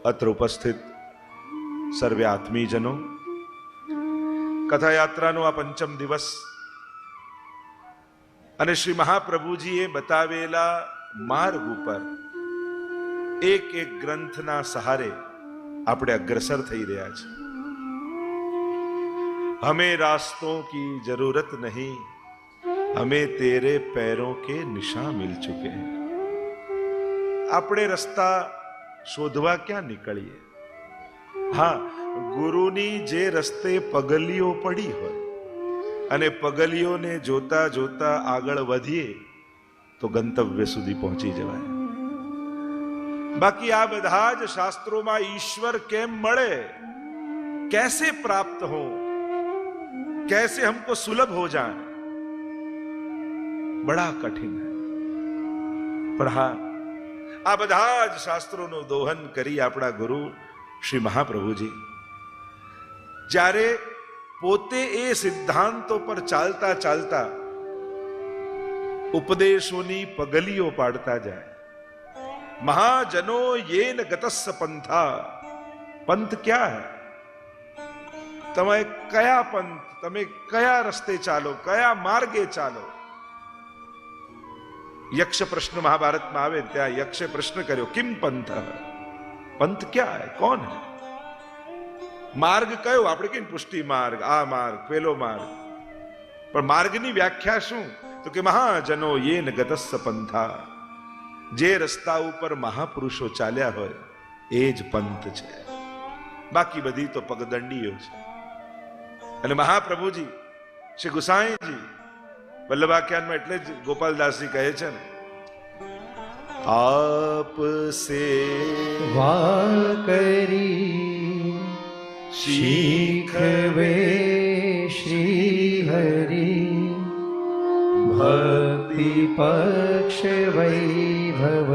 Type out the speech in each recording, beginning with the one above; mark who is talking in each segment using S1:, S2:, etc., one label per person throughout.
S1: અત્ર ઉપસ્થિત સર્વે આત્મીજનો, કથાયાત્રાનો આ પંચમ દિવસ અને શ્રી મહાપ્રભુજીએ બતાવેલા માર્ગ ઉપર એક એક ગ્રંથના સહારે આપણે અગ્રસર થઈ રહ્યા છે. હમે રાસ્તોं की जरूरत नहीं, हमें तेरे पैरों के निशान मिल चुके हैं. આપણે રસ્તા શોધવા ક્યાં નીકળીએ? હા, ગુરુની જે રસ્તે પગલીઓ પડી હોય અને પગલીઓને જોતા જોતા આગળ વધીએ તો ગંતવ્ય સુધી પહોંચી જવાય. બાકી આ બધા જ શાસ્ત્રોમાં ઈશ્વર કેમ મળે, कैसे प्राप्त हो, कैसे हमको सुलभ हो जाए, बड़ा कठिन है. पर હા, આ બધા જ શાસ્ત્રોનું દોહન કરી આપણા ગુરુ શ્રી મહાપ્રભુજી જ્યારે પોતે એ સિદ્ધાંતો પર ચાલતા ચાલતા ઉપદેશોની પગલીઓ પાડતા જાય. મહાજનો યેન ગતસ્સ પંથા. પંથ ક્યાં હૈ? તમે કયા પંથ, તમે કયા રસ્તે ચાલો, કયા માર્ગે ચાલો? યક્ષ પ્રશ્ન મહાભારતમાં આવે ત્યાં યક્ષે પ્રશ્ન કર્યો, કિમ પંથ? પંથ ક્યાં હૈ, કોણ હૈ? માર્ગ કયો? આપણે કઈ પુષ્ટિ માર્ગ, આ માર્ગ, પેલો માર્ગ. પણ માર્ગની વ્યાખ્યા શું? તો કે મહાજનો યેન ગતસ્સ પંથા. જે રસ્તા ઉપર મહાપુરુષો ચાલ્યા હોય એ જ પંથ છે, બાકી બધી તો પગદંડીઓ છે. અને મહાપ્રભુજી શ્રી ગુસાઈજી વલ્લભાખ્યાનમાં એટલે જ ગોપાલદાસજી કહે છે ને, આપ સેવા કરી
S2: શીખવે શ્રી હરિ, ભક્તિ પક્ષ વૈભવ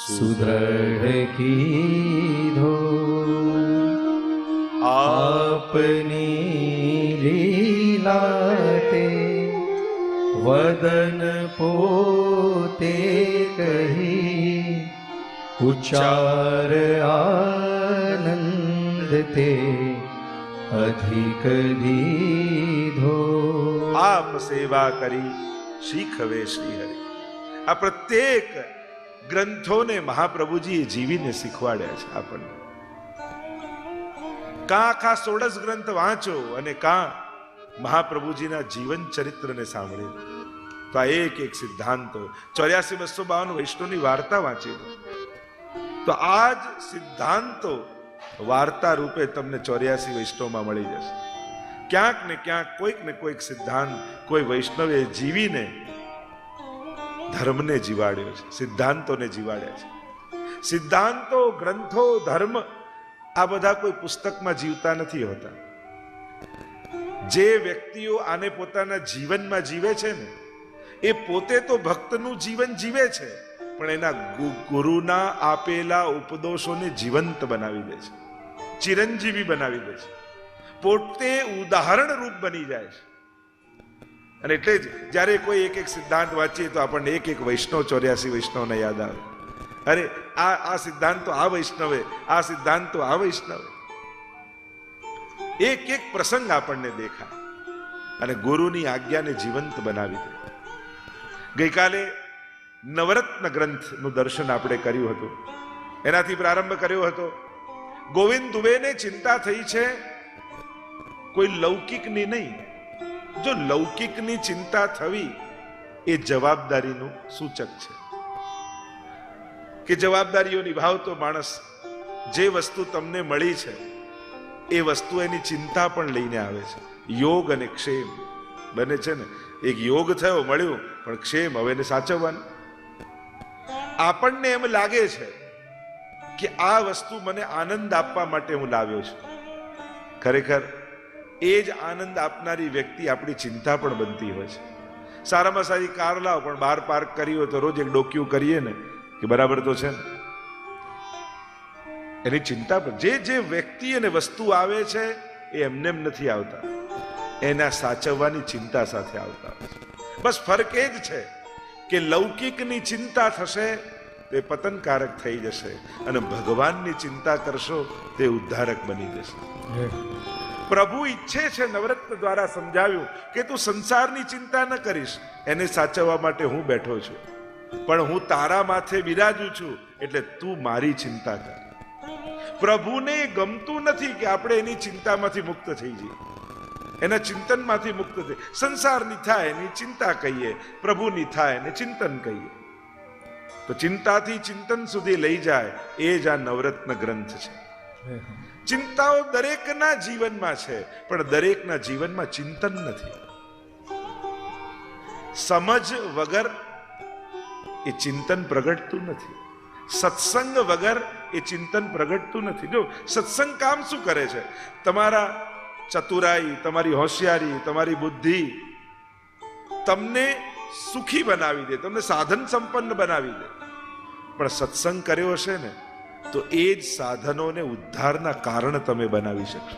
S2: સુદ્રઢ કીધો. આપની લીલાતે વદન પોતે કહી, ઉચ્ચાર આનંદ તે અધિક દીધો.
S1: આપ સેવા કરી શીખવે શ્રી હરિ. આ પ્રત્યેક ગ્રંથોને મહાપ્રભુજીએ જીવીને શીખવાડ્યા છે આપણને. કાં આખા 16 ગ્રંથ વાંચો અને કાં મહાપ્રભુજીના જીવન ચરિત્રને સાંભળે તો આ એક એક સિદ્ધાંતો 84-252 વૈષ્ણવની વાર્તા વાંચી લો તો આ જ સિદ્ધાંતો વાર્તા રૂપે તમને 84 વૈષ્ણવમાં મળી જશે. ક્યાંક ને ક્યાંક કોઈક ને કોઈક સિદ્ધાંત કોઈ વૈષ્ણવે જીવીને ધર્મને જીવાડ્યો છે, સિદ્ધાંતોને જીવાડ્યા છે. સિદ્ધાંતો, ગ્રંથો, ધર્મ આ બધા કોઈ પુસ્તકમાં જીવતા નથી હોતા. જે વ્યક્તિઓ આને પોતાના જીવનમાં જીવે છે ને એ પોતે તો ભક્તનું જીવન જીવે છે, પણ એના ગુરુના આપેલા ઉપદેશોને જીવંત બનાવી દે છે, ચિરંજીવી બનાવી દે છે, પોતે ઉદાહરણ રૂપ બની જાય છે. અને એટલે જ જ્યારે કોઈ એક એક સિદ્ધાંત વાંચીએ તો આપણને એક એક વૈષ્ણવ 84 વૈષ્ણવને યાદ આવે. અરે આ સિદ્ધાંત તો આ વૈષ્ણવે, આ સિદ્ધાંત તો આ વૈષ્ણવે. એક એક પ્રસંગ આપણને દેખાય અને ગુરુની આજ્ઞાને જીવંત બનાવી દે. ગઈકાલે નવરત્ન ગ્રંથનું દર્શન આપણે કર્યું હતું, એનાથી પ્રારંભ કર્યો હતો. ગોવિંદ દુબેને ચિંતા થઈ છે કોઈ લૌકિકની નહીં. જો લૌકિકની ચિંતા થવી એ જવાબદારીનું સૂચક છે કે જવાબદારીઓ નિભાવતો માણસ જે વસ્તુ તમને મળી છે એ વસ્તુ એની ચિંતા પણ લઈને આવે છે. યોગ અને ક્ષેમ બને છે ને. એક યોગ થયો, મળ્યું, પણ ક્ષેમ હવે એને સાચવવાનું. આપણને એમ લાગે છે કે આ વસ્તુ મને આનંદ આપવા માટે હું લાવ્યો છું. ખરેખર એ જ આનંદ આપનારી વ્યક્તિ આપણી ચિંતા પણ બનતી હોય છે. સારામાં સારી કાર લાવ, પણ બહાર પાર્ક કરી હોય તો રોજ એક ડોક્યું કરીએ ને કે બરાબર તો છે ને, એની ચિંતા પણ. જે વ્યક્તિ અને વસ્તુ આવે છે એ એમને એમ નથી આવતા, એના સાચવવાની ચિંતા સાથે આવતા. બસ ફરક એ જ છે કે લૌકિકની ચિંતા થશે તો એ પતનકારક થઈ જશે, અને ભગવાનની ચિંતા કરશો તે ઉદ્ધારક બની જશે. પ્રભુ ઈચ્છે છે, નવરત્ન દ્વારા સમજાવ્યું કે તું સંસારની ચિંતા ન કરીશ, એને સાચવવા માટે હું બેઠો છું, પણ હું તારા માથે બિરાજું છું, એટલે તું મારી ચિંતા કર. પ્રભુને ગમતું નથી કે આપણે એની ચિંતામાંથી મુક્ત થઈ જઈએ, એના ચિંતનમાંથી મુક્ત થઈ. સંસારની થાય એની ચિંતા કહીએ, પ્રભુની થાય એને ચિંતન કહીએ. તો ચિંતાથી ચિંતન સુધી લઈ જાય એ જ આ નવરત્ન ગ્રંથ છે. ચિંતાઓ દરેકના જીવનમાં છે, પણ દરેકના જીવનમાં ચિંતન નથી. સમજ વગર એ ચિંતન પ્રગટતું નથી, સત્સંગ વગર એ ચિંતન પ્રગટતું નથી. જો સત્સંગ કામ શું કરે છે? તમારા ચતુરાઈ, તમારી હોશિયારી, તમારી બુદ્ધિ તમને સુખી બનાવી દે, તમને સાધન સંપન્ન બનાવી દે. પણ સત્સંગ કર્યો હશે ને તો એ જ સાધનોને ઉદ્ધારના કારણ તમે બનાવી શકશો.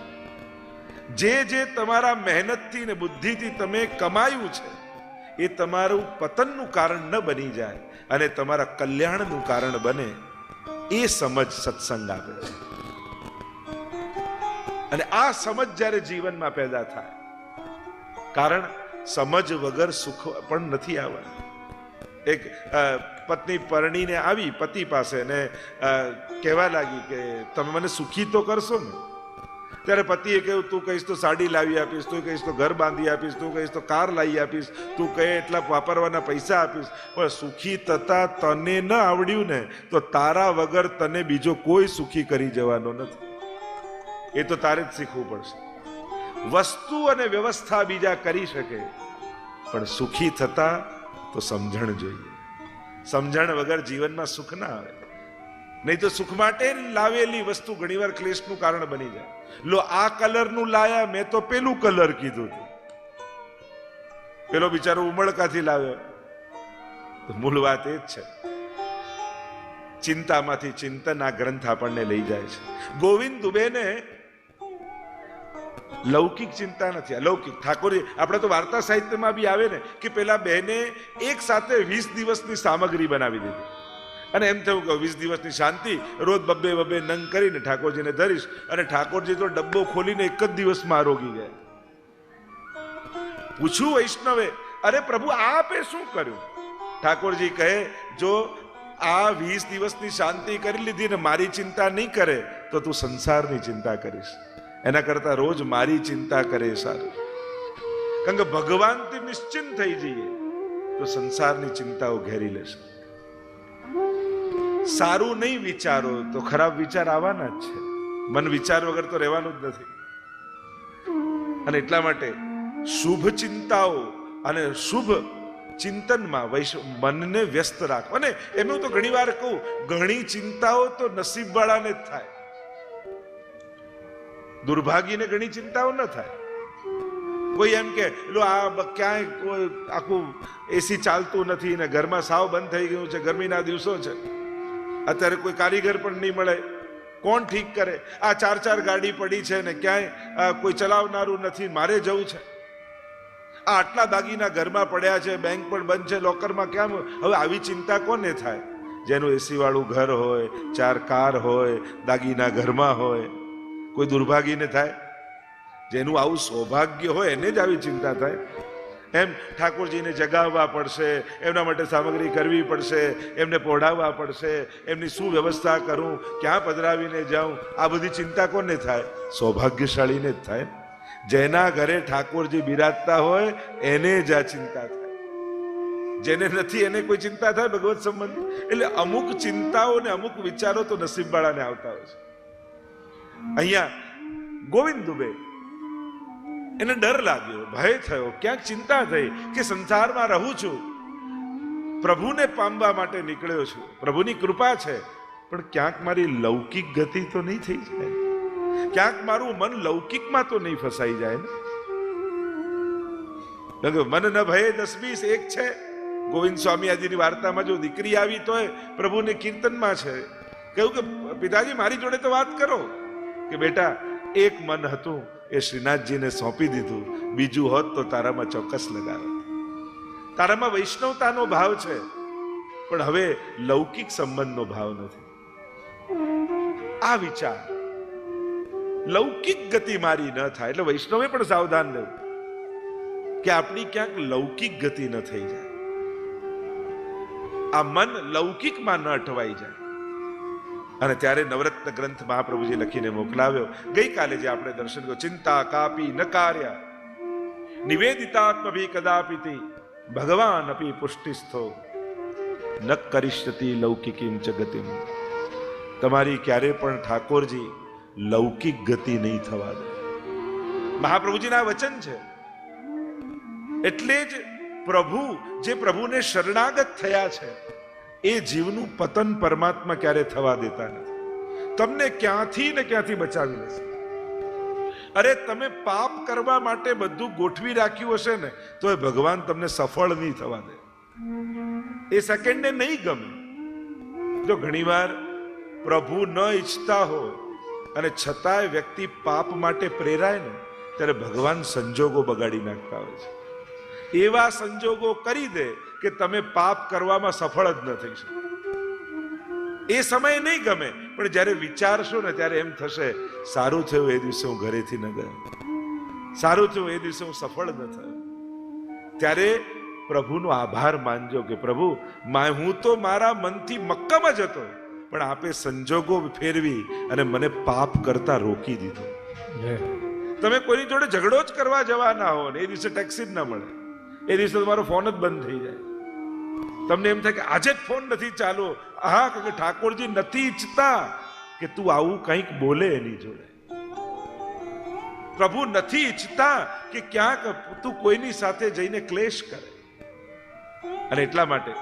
S1: જે તમારા મહેનતથી ને બુદ્ધિથી તમે કમાયું છે એ તમારું પતનનું કારણ ન બની જાય અને તમારા કલ્યાણનું કારણ બને, એ સમજ સત્સંગ આપે છે. અને આ સમજ જ્યારે જીવનમાં પેદા થાય, કારણ સમજ વગર સુખ પણ નથી આવવાનું. એક પત્ની પરણીને આવી પતિ પાસે ને કહેવા લાગી કે તમે મને સુખી તો કરશો ને? ત્યારે પતિએ કહ્યું, તું કહીશ તો સાડી લાવી આપીશ, તું કહીશ તો ઘર બાંધી આપીશ, તું કહીશ તો કાર લાવી આપીશ, તું કહે એટલા વાપરવાના પૈસા આપીશ, પણ સુખી થતા તને ન આવડ્યું ને તો તારા વગર તને બીજો કોઈ સુખી કરી જવાનો નથી. એ તો તારે જ શીખવું પડશે. વસ્તુ અને વ્યવસ્થા બીજા કરી શકે, પણ સુખી થતા તો સમજણ જોઈએ. સમજણ વગર જીવનમાં સુખ ના આવે. નહીં તો સુખ માટે લાવેલી વસ્તુ ઘણીવાર ક્લેશનું કારણ બની જાય. લો આ કલરનું લાયા, મેં તો પેલું કલર કીધું હતું, પેલો બિચારો ઉમળકાથી લાવ્યો. મૂળ વાત એ જ છે. ચિંતામાંથી ચિંતન આ ગ્રંથ આપણને લઈ જાય છે. ગોવિંદ દુબેને લૌકિક ચિંતા નથી, અલૌકિક. ઠાકોરજી, આપણે તો વાર્તા સાહિત્યમાં બી આવે ને કે પેલા બહેને એક સાથે 20 દિવસની સામગ્રી બનાવી દીધી, અને એમ થયું કે 20 દિવસની શાંતિ, રોજ બબ્બે નંગ કરીને ઠાકોરજીને ધરીશ, અને ઠાકોરજી તો ડબ્બો ખોલીને એક જ દિવસમાં આરોગી ગયા. પૂછ્યું વૈષ્ણવે, અરે પ્રભુ આપે શું કર્યું? ઠાકોરજી કહે, જો આ 20 દિવસની શાંતિ કરી લીધી ને મારી ચિંતા નહીં કરે તો તું સંસારની ચિંતા કરીશ. એના કરતા રોજ મારી ચિંતા કરે સારું. કારણ કે ભગવાનથી નિશ્ચિંત થઈ જઈએ તો સંસારની ચિંતાઓ ઘેરી લેશે. સારું નહીં વિચારો તો ખરાબ વિચાર આવવાના જ છે. મન વિચાર વગર તો રહેવાનું જ નથી. અને એટલા માટે શુભ ચિંતાઓ અને શુભ ચિંતનમાં મનને વ્યસ્ત રાખો. અને એમ તો ઘણી વાર કહું, ઘણી ચિંતાઓ તો નસીબ વાળાને જ થાય, દુર્ભાગીને ઘણી ચિંતાઓ ન થાય. કોઈ એમ કે આ ક્યાંય કોઈ આખું એસી ચાલતું નથી ને ઘરમાં સાવ બંધ થઈ ગયું છે, ગરમીના દિવસો છે, અત્યારે કોઈ કારીગર પણ નહીં મળે, કોણ ઠીક કરે? આ 4 ગાડી પડી છે ને ક્યાંય કોઈ ચલાવનારું નથી, મારે જવું છે. આ આટલા દાગીના ઘરમાં પડ્યા છે, બેંક પણ બંધ છે, લોકરમાં ક્યાં? હવે આવી ચિંતા કોને થાય? જેનું એસી વાળું ઘર હોય, 4 કાર હોય, દાગીના ઘરમાં હોય, કોઈ દુર્ભાગીને થાય? જેનું આવું સૌભાગ્ય હોય એને જ આવી ચિંતા થાય. એમ ઠાકોરજીને જગાવવા પડશે, એમના માટે સામગ્રી કરવી પડશે, એમને પહોંચાડવા પડશે, એમની શું વ્યવસ્થા કરું, ક્યાં પધરાવીને જાઉં, આ બધી ચિંતા કોને થાય? સૌભાગ્યશાળીને જ થાય. જેના ઘરે ઠાકોરજી બિરાજતા હોય એને જ આ ચિંતા થાય. જેને નથી એને કોઈ ચિંતા થાય ભગવત સંબંધી? એટલે અમુક ચિંતાઓ ને અમુક વિચારો તો નસીબવાળાને આવતા હોય છે. અહીંયા ગોવિંદ દુબે, એને ડર લાગ્યો, ભય થયો, ક્યાંક ચિંતા થઈ કે સંસારમાં રહું છું, પ્રભુને પામવા માટે નીકળ્યો છું, પ્રભુની કૃપા છે, પણ ક્યાંક મારી લૌકિક ગતિ તો નહીં થઈ જાય, ક્યાંક મારું મન લૌકિકમાં તો નહીં ફસાઈ જાય ને. મન ન ભયે 10-20 એક છે. ગોવિંદ સ્વામી આજીની વાર્તામાં જો દીકરી આવી તોય પ્રભુને કીર્તનમાં છે કહ્યું કે પિતાજી મારી જોડે તો વાત કરો, કે બેટા એક મન હતું એ શ્રીનાથજીને સોંપી દીધું, બીજું હોત તો તારામાં ચોક્કસ લગાવે. તારામાં વૈષ્ણવતાનો ભાવ છે, પણ હવે લૌકિક સંબંધનો ભાવ નથી. આ વિચાર લૌકિક ગતિ મારી ન થાય. એટલે વૈષ્ણવે પણ સાવધાન રહેવું કે આપણી ક્યાંક લૌકિક ગતિ ન થઈ જાય, આ મન લૌકિકમાં ન અટવાઈ જાય. અને ત્યારે નવરત્ન ગ્રંથ મહાપ્રભુજી લખીને મોકલાવ્યો. ગઈકાલે જે આપણે દર્શન કર્યું, ચિંતા કાપી ન કાર્ય નિવેદિતાત્મભી કદાપિતિ ભગવાન અપી પુષ્ટિસ્થો ન કરિષ્યતિ લૌકિકીમ ચ ગતિમ. તમારી ક્યારે પણ ઠાકોરજી લૌકિક ગતિ નહીં થવા દે. મહાપ્રભુજીના વચન છે. એટલે જ પ્રભુ જે પ્રભુને શરણાગત થયા છે એ જીવનું પતન પરમાત્મા ક્યારે થવા દેતા નથી. તમને ક્યાંથી ને ક્યાંથી બચાવી લેશે. અરે તમે પાપ કરવા માટે બધું ગોઠવી રાખ્યું હશે ને તો એ ભગવાન તમને સફળ નહીં થવા દે. એ સેકન્ડે નહીં ગમે. જો ઘણીવાર પ્રભુ ન ઈચ્છતા હોય અને છતાંય વ્યક્તિ પાપ માટે પ્રેરાય ને ત્યારે ભગવાન સંજોગો બગાડી નાખતા હોય છે. એવા સંજોગો કરી દે કે તમે પાપ કરવામાં સફળ જ ન થઈ શકો. એ સમય નહીં ગમે, પણ જ્યારે વિચારશો ને ત્યારે એમ થશે, સારું થયું એ દિવસે હું ઘરેથી ન ગયો, સારું થયું એ દિવસે હું સફળ ન થયો. ત્યારે પ્રભુનો આભાર માનજો કે પ્રભુ હું તો મારા મનથી મક્કમ જ હતો, પણ આપે સંજોગો ફેરવી અને મને પાપ કરતા રોકી દીધો. તમે કોઈની જોડે ઝઘડો જ કરવા જવાના હો ને એ દિવસે ટેક્સી જ ના મળે, એ દિવસે તમારો ફોન જ બંધ થઈ જાય. તમને એમ થાય કે આજે જ ફોન નથી ચાલુ. હા, કે ઠાકોરજી નથી ઈચ્છતા કે તું આવું કંઈક બોલે એની જોડે. પ્રભુ નથી ઈચ્છતા કે ક્યાંક તું કોઈની સાથે જઈને ક્લેશ કરે. અને એટલા માટે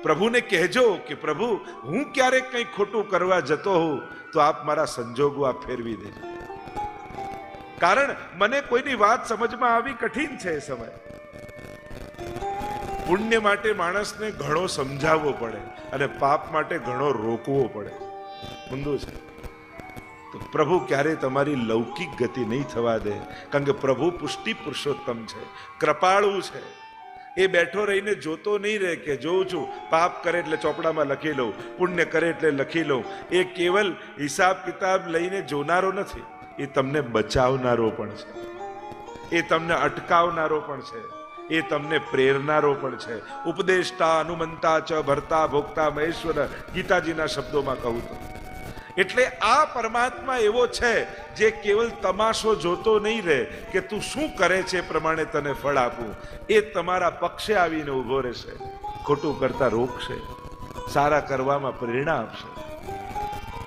S1: પ્રભુને કહેજો કે પ્રભુ હું ક્યારેક કંઈ ખોટું કરવા જતો હોઉં તો આપ મારા સંજોગો આપ ફેરવી દેજો. કારણ મને કોઈની વાત સમજમાં આવી કઠિન છે. એ સમય પુણ્ય માટે માણસને ઘણો સમજાવવો પડે અને પાપ માટે ઘણો રોકવો પડે. ઊંધું છે. તો પ્રભુ ક્યારે તમારી લૌકિક ગતિ નહીં થવા દે. કારણ કે પ્રભુ પુષ્ટિ પુરુષોત્તમ છે, કૃપાળુ છે. એ બેઠો રહીને જોતો નહીં રહે કે જોઉં છું, પાપ કરે એટલે ચોપડામાં લખી લઉં, પુણ્ય કરે એટલે લખી લઉં. એ કેવલ હિસાબ કિતાબ લઈને જોનારો નથી, એ તમને બચાવનારો પણ છે, એ તમને અટકાવનારો પણ છે, એ તમને પ્રેરનારો પણ છે. ઉપદેષ્ટા અનુમંતા ચ ભરતા ભોગતા મહેશ્વર, ગીતાજીના શબ્દોમાં કહું તો. એટલે આ પરમાત્મા એવો છે જે કેવલ તમાશો જોતો નહીં રહે કે તું શું કરે છે એ પ્રમાણે તને ફળ આપું. એ તમારા પક્ષે આવીને ઉભો રહેશે, ખોટું કરતા રોકશે, સારા કરવામાં પ્રેરણા આપશે.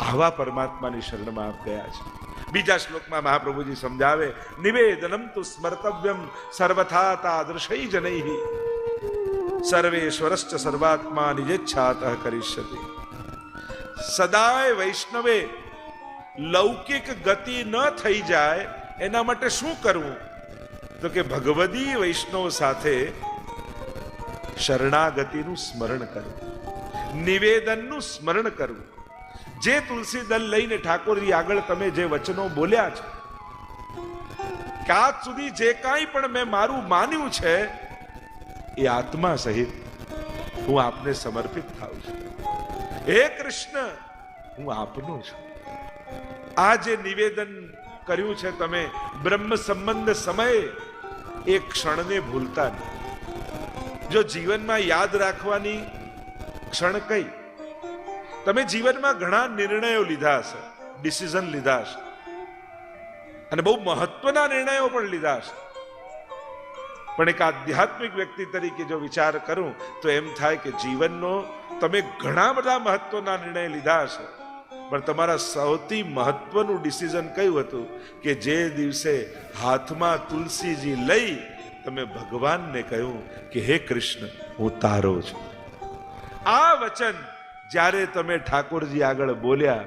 S1: આવા પરમાત્માની શરણમાં આપ ગયા છે. બીજા શ્લોકમાં મહાપ્રભુજી સમજાવે, નિવેદનમ તુ સ્મર્તવ્યમ સર્વથા તાદૃશૈ જનૈઃ સર્વેશ્વરશ્ચ સર્વાત્મા નિજેચ્છાતઃ કરિષ્યતિ. સદાય વૈષ્ણવે લૌકિક ગતિ ન થઈ જાય એના માટે શું કરવું? તો કે ભગવદી વૈષ્ણવ સાથે શરણાગતિનું સ્મરણ કરવું, નિવેદનનું સ્મરણ કરવું. જે તુલસી દલ લઈને ઠાકોરજી આગળ તમે જે વચનો બોલ્યા છે કે આજ સુધી જે કાંઈ પણ મેં મારું માન્યું છે એ આત્મા સહિત હું આપને સમર્પિત થાઉં છું. હે કૃષ્ણ, હું આપનો છું. આ જે નિવેદન કર્યું છે તમે બ્રહ્મ સંબંધ સમયે એક ક્ષણને ભૂલતા નહીં. જો જીવનમાં યાદ રાખવાની ક્ષણ કઈ, તમે જીવનમાં ઘણા નિર્ણયો લીધા હશે, ડિસિઝન લીધા હશે, અને બહુ મહત્વના નિર્ણયો પણ લીધા હશે. પણ એક આધ્યાત્મિક વ્યક્તિ તરીકે જો વિચાર કરું તો એમ થાય કે જીવનનો તમે ઘણા બધા મહત્વના નિર્ણય લીધા હશે, પણ તમારા સૌથી મહત્વનું ડિસિઝન કયું હતું કે જે દિવસે હાથમાં તુલસીજી લઈ તમે ભગવાનને કહ્યું કે હે કૃષ્ણ, હું તારો છું. આ વચન જ્યારે તમે ઠાકોરજી આગળ બોલ્યા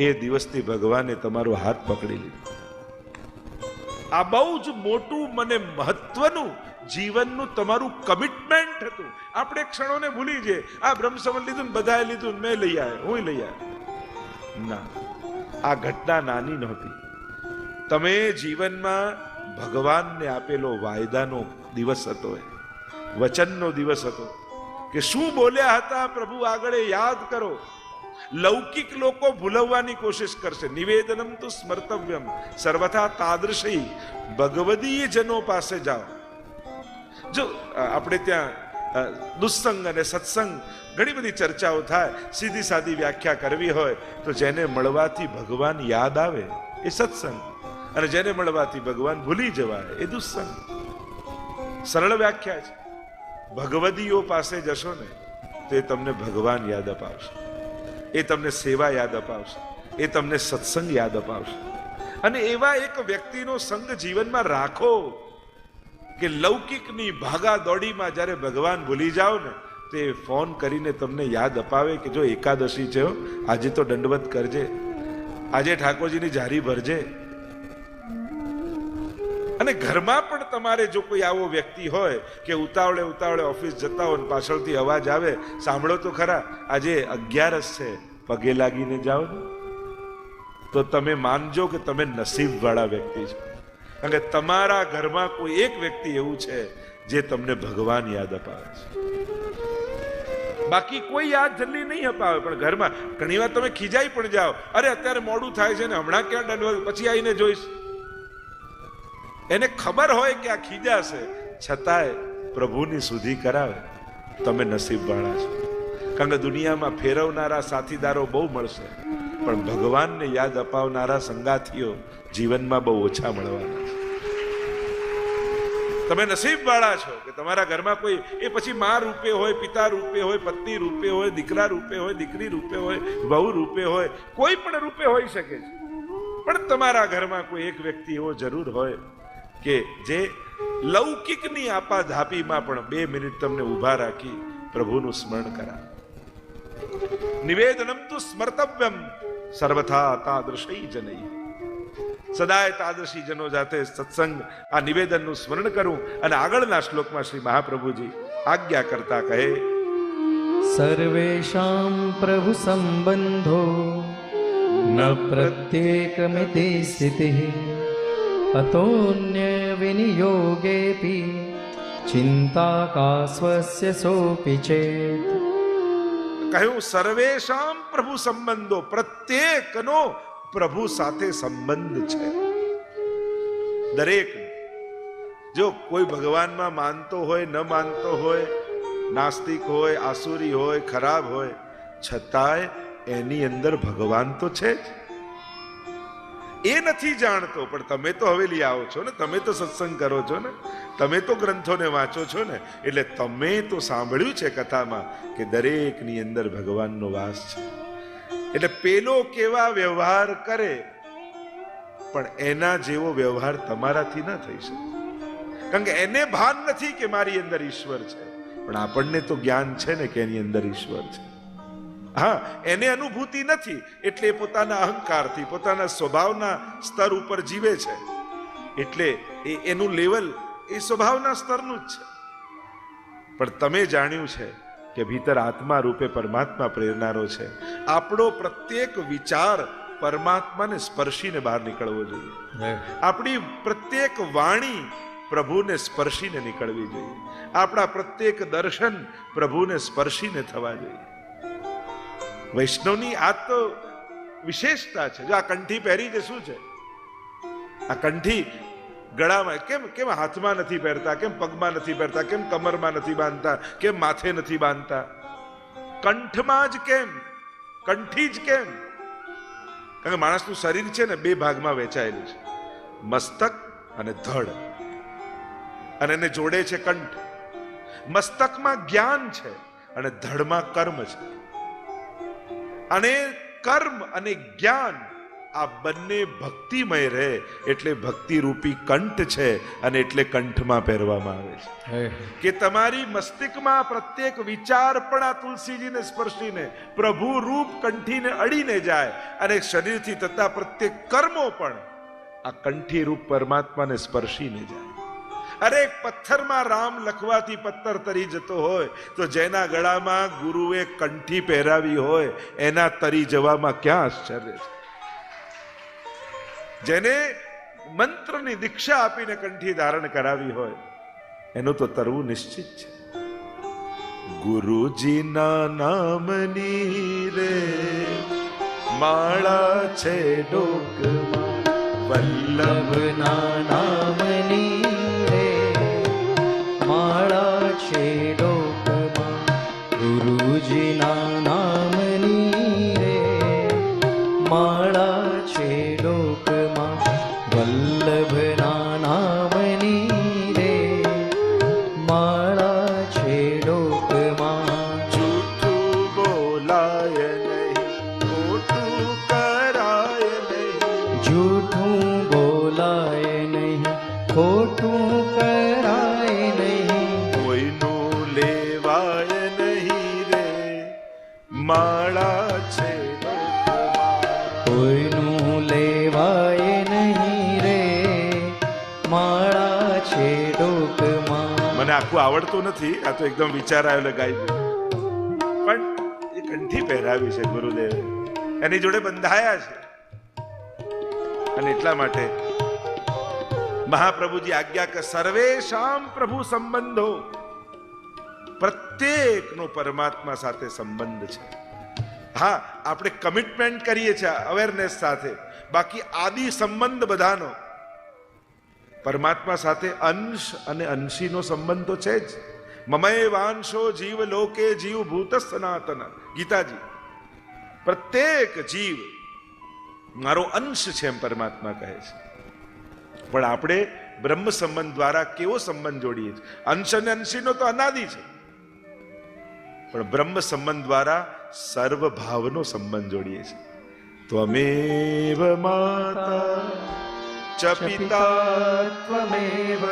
S1: એ દિવસથી ભગવાને તમારો હાથ પકડી લીધો. આ બહુ જ મોટું મને મહત્વનું જીવનનું તમારું કમિટમેન્ટ હતું. આપણે ક્ષણોને ભૂલી જઈએ, આ બ્રહ્મ સંબંધ લીધું ને બધાએ લીધું, મેં લઈ આવ્યો, હું લઈ આવ્યો. ના, આ ઘટના નાની નહોતી. તમે જીવનમાં ભગવાનને આપેલો વાયદાનો દિવસ હતો. વચનનો દિવસ હતો કે શું બોલ્યા હતા પ્રભુ આગળ યાદ કરો. લૌકિક લોકો ભૂલવવાની કોશિશ કરશે. નિવેદનમ તો સ્મર્તવ્યમ સર્વથા તાદૃશી ભગવદીય જનો પાસે જાઓ. જો આપણે ત્યાં દુસ્સંગ અને સત્સંગ ઘણી બધી ચર્ચાઓ થાય. સીધી સાદી વ્યાખ્યા કરવી હોય તો જેને મળવાથી ભગવાન યાદ આવે એ સત્સંગ, અને જેને મળવાથી ભગવાન ભૂલી જવાય એ દુસ્સંગ. સરળ વ્યાખ્યા છે. ભગવદીઓ પાસે જશો ને તો એ તમને ભગવાન યાદ અપાવશે, એ તમને સેવા યાદ અપાવશે, એ તમને સત્સંગ યાદ અપાવશે. અને એવા એક વ્યક્તિનો સંગ જીવનમાં રાખો કે લૌકિકની ભાગા દોડીમાં જ્યારે ભગવાન ભૂલી જાઓ ને તો એ ફોન કરીને તમને યાદ અપાવે કે જો એકાદશી છે, આજે તો દંડવત કરજે, આજે ઠાકોરજીની જારી ભરજે. અને ઘરમાં પણ તમારે જો કોઈ આવો વ્યક્તિ હોય કે ઉતાવળે ઉતાવળે ઓફિસ જતા હોય, પાછળથી અવાજ આવે, સાંભળો તો ખરા, આજે 11 છે, પગે લાગીને જાઓ ને, તો તમે માનજો કે તમે નસીબવાળા વ્યક્તિ છો. કારણ કે તમારા ઘરમાં કોઈ એક વ્યક્તિ એવું છે જે તમને ભગવાન યાદ અપાવે છે. બાકી કોઈ યાદ જલ્દી નહીં અપાવે, પણ ઘરમાં ઘણી વાર તમે ખીજાઈ પણ જાઓ, અરે અત્યારે મોડું થાય છે ને, હમણાં ક્યાં દંડવત, પછી આવીને જોઈશ. એને ખબર હોય કે આ ખીજાશે, છતાંય પ્રભુની સુધી કરાવે. તમે નસીબવાળા છો. કારણ કે દુનિયામાં ફેરવનારા સાથીદારો બહુ મળશે, પણ ભગવાનને યાદ અપાવનારા સંગાથીઓ જીવનમાં બહુ ઓછા મળવાના છે. તમે નસીબવાળા છો કે તમારા ઘરમાં કોઈ, એ પછી મા રૂપે હોય, પિતા રૂપે હોય, પત્ની રૂપે હોય, દીકરા રૂપે હોય, દીકરી રૂપે હોય, વહુ રૂપે હોય, કોઈ પણ રૂપે હોઈ શકે છે, પણ તમારા ઘરમાં કોઈ એક વ્યક્તિ એવો જરૂર હોય કે જે લૌકિકની આપાધાપીમાં પણ 2 મિનિટ તમને ઊભા રાખી પ્રભુનું સ્મરણ કરાવે. નિવેદનમ તો સ્મર્તવ્યમ સર્વથા તાદૃશી જનૈ. સદાય તાદૃશી જનો જાતે સત્સંગ આ નિવેદનનું સ્મરણ કરું. અને આગળના શ્લોકમાં શ્રી મહાપ્રભુજી આજ્ઞા કરતા કહે,
S2: સર્વેષાં પ્રભુ સંબંધો ન પ્રત્યેકમિતિ સ્થિતિઃ અતોન્ય વિનિયોગેપી ચિંતા કા સ્વસ્ય સોપી ચેત.
S1: કહ્યું સર્વેષાં પ્રભુ સંબંધો, પ્રત્યેકનો પ્રભુ સાથે સંબંધ છે. દરેક, જો કોઈ ભગવાનમાં માનતો હોય, ન માનતો હોય, નાસ્તિક હોય, આસુરી હોય, ખરાબ હોય, છતાંય એની અંદર ભગવાન તો છે જ. એ નથી જાણતો, પણ તમે તો હવેલી આવો છો ને, તમે તો સત્સંગ કરો છો ને, તમે તો ગ્રંથોને વાંચો છો ને, એટલે તમે તો સાંભળ્યું છે કથામાં કે દરેકની અંદર ભગવાનનો વાસ છે. એટલે પેલો કેવા વ્યવહાર કરે, પણ એના જેવો વ્યવહાર તમારાથી ન થઈ શકે. કારણ કે એને ભાન નથી કે મારી અંદર ઈશ્વર છે, પણ આપણને તો જ્ઞાન છે ને કે એની અંદર ઈશ્વર છે. હા, એને અનુભૂતિ નથી, એટલે પોતાના અહંકારથી, પોતાના સ્વભાવના સ્તર ઉપર જીવે છે. એટલે એનું લેવલ એ સ્વભાવના સ્તરનું જ છે. પણ તમે જાણ્યું છે કે ભીતર આત્મા રૂપે પરમાત્મા પ્રેરનારો છે. આપણો પ્રત્યેક વિચાર પરમાત્માને સ્પર્શીને બહાર નીકળવો જોઈએ. આપણી પ્રત્યેક વાણી પ્રભુને સ્પર્શીને નીકળવી જોઈએ. આપણા પ્રત્યેક દર્શન પ્રભુને સ્પર્શીને થવા જોઈએ. વૈષ્ણવની આ તો વિશેષતા છે. જો આ કંઠી પહેરી છે, શું છે આ કંઠી? ગળામાં કેમ હાથમાં નથી પહેરતા, કેમ પગમાં નથી પહેરતા, કેમ કમરમાં નથી બાંધતા, કેમ માથે નથી બાંધતા? કંઠમાં જ કેમ? કંઠી જ કેમ? કારણ કે માણસનું શરીર છે ને 2 ભાગમાં વહેંચાયેલું છે, મસ્તક અને ધડ, અને એને જોડે છે કંઠ. મસ્તકમાં જ્ઞાન છે અને ધડમાં કર્મ છે. અને કર્મ અને જ્ઞાન આ બંને ભક્તિમય રહે એટલે ભક્તિ રૂપી કંઠ છે, અને એટલે કંઠમાં પહેરવામાં આવે છે કે તમારી મસ્તિષ્કમાં પ્રત્યેક વિચાર પણ આ તુલસીજીને સ્પર્શીને પ્રભુ રૂપ કંઠીને અડીને જાય, અને શરીરથી થતા પ્રત્યેક કર્મો પણ આ કંઠી રૂપ પરમાત્માને સ્પર્શીને જાય. અરે એક પથ્થરમાં રામ લખવાથી પથ્થર તરી જતો હોય, તો જેના ગળામાં ગુરુએ કંઠી પહેરાવી હોય એના તરી જવામાં ક્યાં આશ્ચર્ય છે? જેને મંત્રની દીક્ષા આપીને કંઠી ધારણ કરાવી હોય એનું તો તરવું નિશ્ચિત છે. ગુરુજીના નામની રે માળા છે ડોકમાં,
S2: વલ્લભના નામની રે માળા છે ડોકમાં, ગુરુજીના નામની રે માળા છે ડોકમાં, વલ્લભના નામની રે માળા છે ડોકમાં.
S1: જૂઠું બોલાય નહીં, ખોટું કરાય નહીં,
S2: જૂઠું બોલાય નહીં, ખોટું કરાય નહીં,
S1: કોઈનું લેવાય નહીં રે માળા છે ડોકમાં.
S2: કોઈનું લેવાય નહીં રે માળા છે ડોકમાં.
S1: મને આખું આવડતું નથી, આ તો એકદમ વિચાર આવેલો ગાઈ દીધું. પણ એ કંઠી પહેરાવી છે ગુરુદેવે, એની જોડે બંધાયા છે. અને એટલા માટે મહાપ્રભુજી આજ્ઞા કે સર્વેશામ પ્રભુ સંબંધો, પ્રત્યેકનો પરમાત્મા સાથે સંબંધ છે. હા, આપણે કમિટમેન્ટ કરીએ છીએ અવેરનેસ સાથે, બાકી આદિ સંબંધ બધાનો પરમાત્મા સાથે અંશ અને અંશીનો સંબંધ તો છે જ. મમય વાંશો જીવ લોકે જીવ ભૂત સનાતન, ગીતાજી. પ્રત્યેક જીવ મારો અંશ છે એમ પરમાત્મા કહે છે. પણ આપણે બ્રહ્મ સંબંધ દ્વારા કેવો સંબંધ જોડીએ છીએ? અંશ અને અંશીનો તો અનાદિ છે, પણ બ્રહ્મ સંબંધ દ્વારા સર્વ ભાવનો સંબંધ જોડીએ છીએ. ત્વમેવ માતા ચ પિતા
S2: ત્વમેવ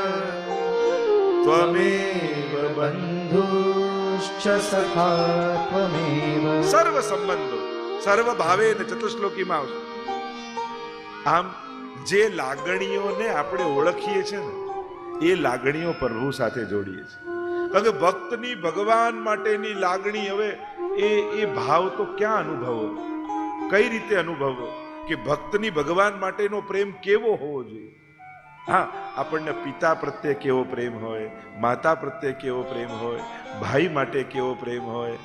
S1: ત્વમેવ
S2: બંધુશ્ચ સખા ત્વમેવ.
S1: સર્વ સંબંધો સર્વ ભાવે ને ચતુશ્લોકીમાં આવશે. આમ જે લાગણીઓને આપણે ઓળખીએ છીએ ને એ લાગણીઓ પ્રભુ સાથે જોડીએ છીએ. કારણ કે ભક્તની ભગવાન માટેની લાગણી, હવે એ ભાવ તો ક્યાં અનુભવો, કઈ રીતે અનુભવો કે ભક્તની ભગવાન માટેનો પ્રેમ કેવો હોવો જોઈએ? હા, આપણને પિતા પ્રત્યે કેવો પ્રેમ હોય, માતા પ્રત્યે કેવો પ્રેમ હોય, ભાઈ માટે કેવો પ્રેમ હોય,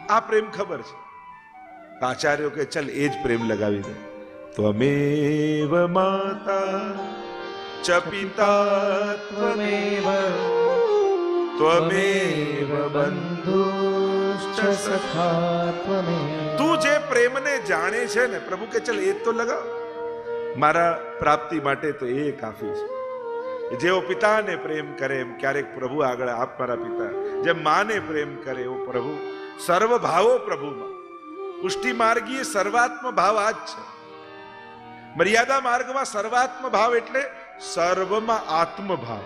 S1: આ પ્રેમ ખબર છે. આચાર્યો કે ચલ એ જ પ્રેમ લગાવી દે. ત્વમેવ માતા ચ પિતા
S2: ત્વમેવ
S1: ત્વમેવ
S2: બંધુશ્ચ સખા ત્વમેવ.
S1: તું જે પ્રેમને જાણે છે ને પ્રભુ કે ચલ એ જ તો લગાવ. મારા પ્રાપ્તિ માટે તો એ કાફી છે. જેવો પિતાને પ્રેમ કરે એમ ક્યારેક પ્રભુ આગળ આપ મારા પિતા, જેમ માને પ્રેમ કરે એવો પ્રભુ. સર્વ ભાવો પ્રભુમાં. પુષ્ટિ માર્ગીય સર્વાત્મ ભાવ આ જ છે. મર્યાદા માર્ગમાં સર્વાત્મ ભાવ એટલે સર્વમાં આત્મભાવ,